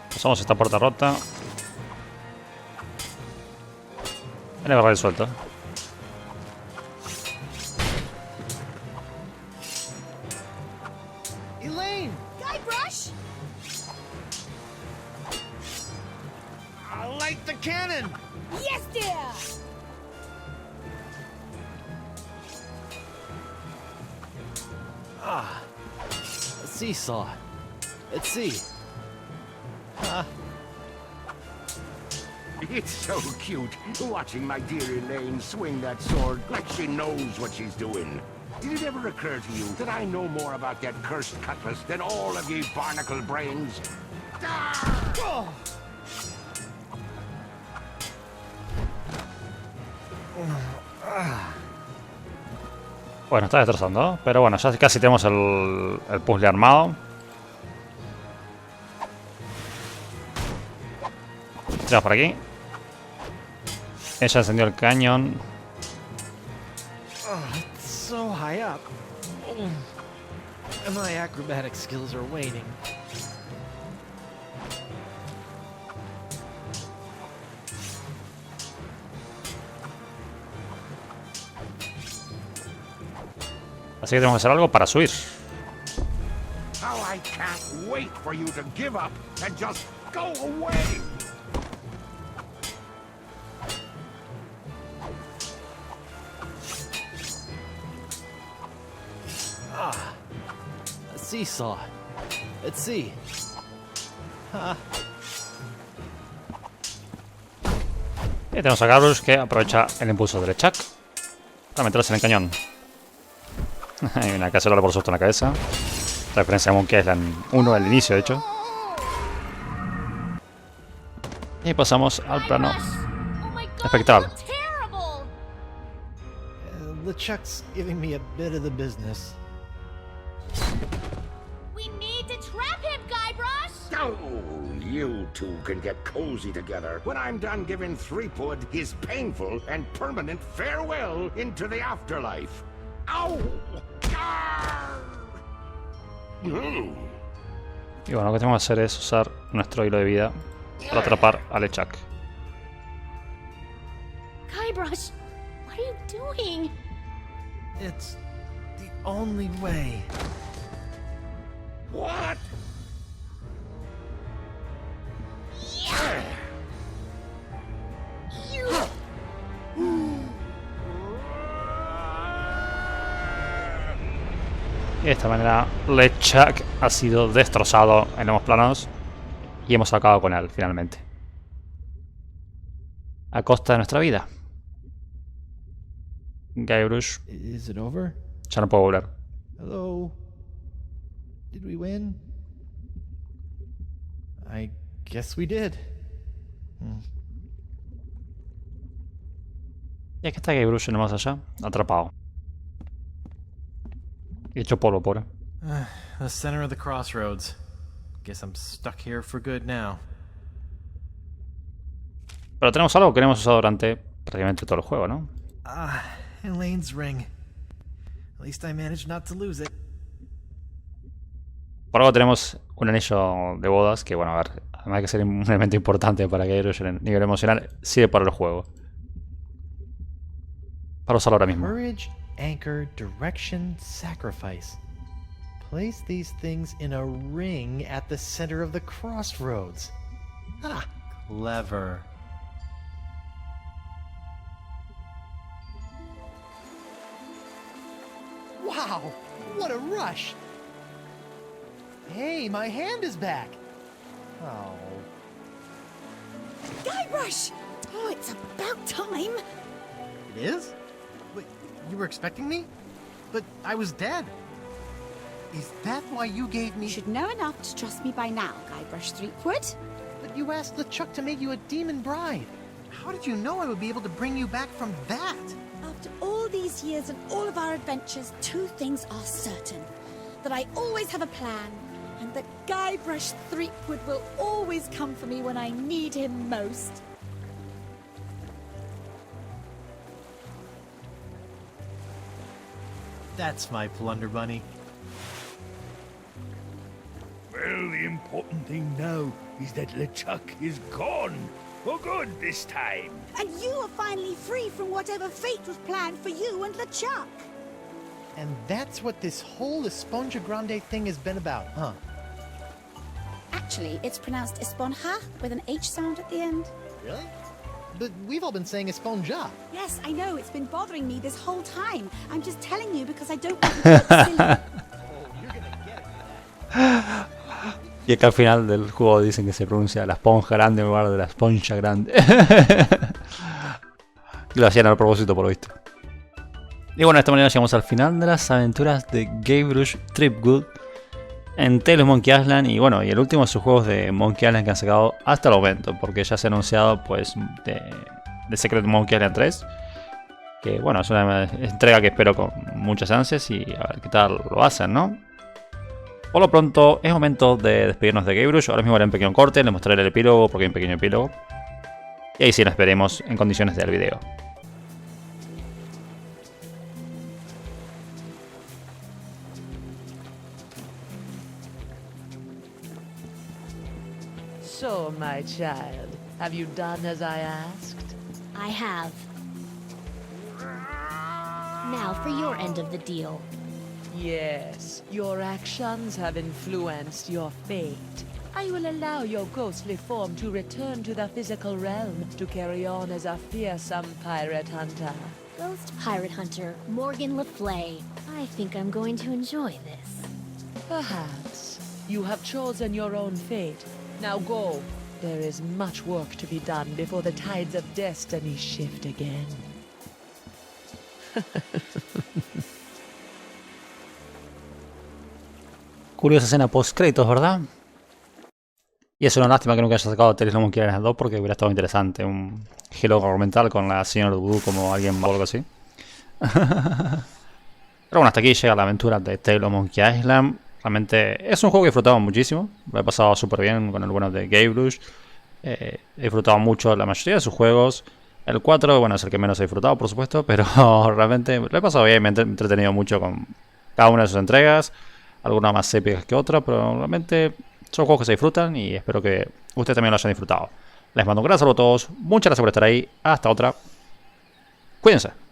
Pasamos esta puerta rota. El barril suelto. Elaine! Guybrush! I'll light the cannon! Yes, dear! Ah, a seesaw. Let's see. It's so cute watching my dear Elaine swing that sword like she knows what she's doing. Did it ever occur to you that I know more about that cursed cutlass than all of ye barnacle brains? Oh. Bueno, está destrozando, pero bueno, ya casi tenemos el puzzle armado. Tiramos por aquí. Ella encendió el cañón. Oh, it's so high up. And my acrobatic skills are waning. Así que tenemos que hacer algo para subir. How I can't wait for you to give up and just go away! Ah, a seesaw. Let's see. Y tenemos a Guybrush que aprovecha el impulso de LeChuck para meterse en el cañón. Hay una cacerola por susto en la cabeza. La referencia a Monkey Island 1 al inicio, de hecho. Y pasamos al plano espectral. LeChuck's giving me a bit of the business. We need to trap him, Guybrush! Oh, you two can get cozy together when I'm done giving Threepwood his painful and permanent farewell into the afterlife. Ow! Y bueno, lo que tenemos que hacer es usar nuestro hilo de vida para atrapar a LeChuck. Guybrush, what are you doing? It's the only way. What? Y de esta manera LeChuck ha sido destrozado en ambos planos y hemos acabado con él finalmente. A costa de nuestra vida. Guybrush Is it over? ya no puedo volver. Hello? Did we win? I guess we did. Y aquí está Guybrush en el más allá, atrapado. Y hecho polvo, pobre. The center of the crossroads. Guess I'm stuck here for good now. Pero tenemos algo que hemos usado durante prácticamente todo el juego, ¿no? Elaine's ring. At least I managed not to lose it. Por algo tenemos un anillo de bodas que, bueno, a ver, además de que ser un elemento importante para Guybrush en el nivel emocional, sirve para el juego. Para usarlo ahora mismo. Courage, anchor, direction, sacrifice. Place these things in a ring at the center of the crossroads. Ah, clever. Wow, what a rush! Hey, my hand is back! Oh. Guybrush! Oh, it's about time! It is? Wait, you were expecting me? But I was dead. Is that why you gave me... You should know enough to trust me by now, Guybrush Threepwood. But you asked LeChuck to make you a demon bride. How did you know I would be able to bring you back from that? After all these years and all of our adventures, two things are certain. That I always have a plan, and that Guybrush Threepwood will always come for me when I need him most. That's my plunder bunny. Well, the important thing now is that LeChuck is gone. For good this time. And you are finally free from whatever fate was planned for you and LeChuck. And that's what this whole Esponja Grande thing has been about, huh? Actually, it's pronounced Esponja with an H sound at the end. Really? But we've all been saying Esponja. Yes, I know. It's been bothering me this whole time. I'm just telling you because I don't want you to look silly. Oh, you're gonna get it. Y acá al final del juego dicen que se pronuncia la esponja grande en lugar de la esponja grande. Y lo hacían a propósito, por lo visto. Y bueno, de esta manera llegamos al final de las aventuras de Guybrush Threepwood en Tales of Monkey Island. Y bueno, y el último de sus juegos de Monkey Island que han sacado hasta el momento, porque ya se ha anunciado pues de Secret Monkey Island 3. Que bueno, es una entrega que espero con muchas ansias y a ver qué tal lo hacen, ¿no? Por lo pronto es momento de despedirnos de Guybrush. Ahora mismo haré un pequeño corte, les mostraré el epílogo porque hay un pequeño epílogo. Y ahí sí nos veremos en condiciones del video. So, my child, have you done as I asked? I have. Now for your end of the deal. Yes, your actions have influenced your fate. I will allow your ghostly form to return to the physical realm to carry on as a fearsome pirate hunter. Ghost pirate hunter Morgan Le Fay. I think I'm going to enjoy this. Perhaps. You have chosen your own fate. Now go. There is much work to be done before the tides of destiny shift again. Curiosa escena post créditos, ¿verdad? Y es una lástima que nunca haya sacado Tales of Monkey Island 2 porque hubiera estado interesante. Un giro argumental con la señora Voodoo como alguien o algo así. Pero bueno, hasta aquí llega la aventura de Tales of Monkey Island. Realmente es un juego que he disfrutado muchísimo. Lo he pasado súper bien con el bueno de Guybrush. He disfrutado mucho la mayoría de sus juegos. El 4, bueno, es el que menos he disfrutado, por supuesto, pero realmente lo he pasado bien, me he entretenido mucho con cada una de sus entregas, algunas más épicas que otras, pero realmente son juegos que se disfrutan y espero que ustedes también lo hayan disfrutado. Les mando un gran saludo a todos, muchas gracias por estar ahí, hasta otra, cuídense.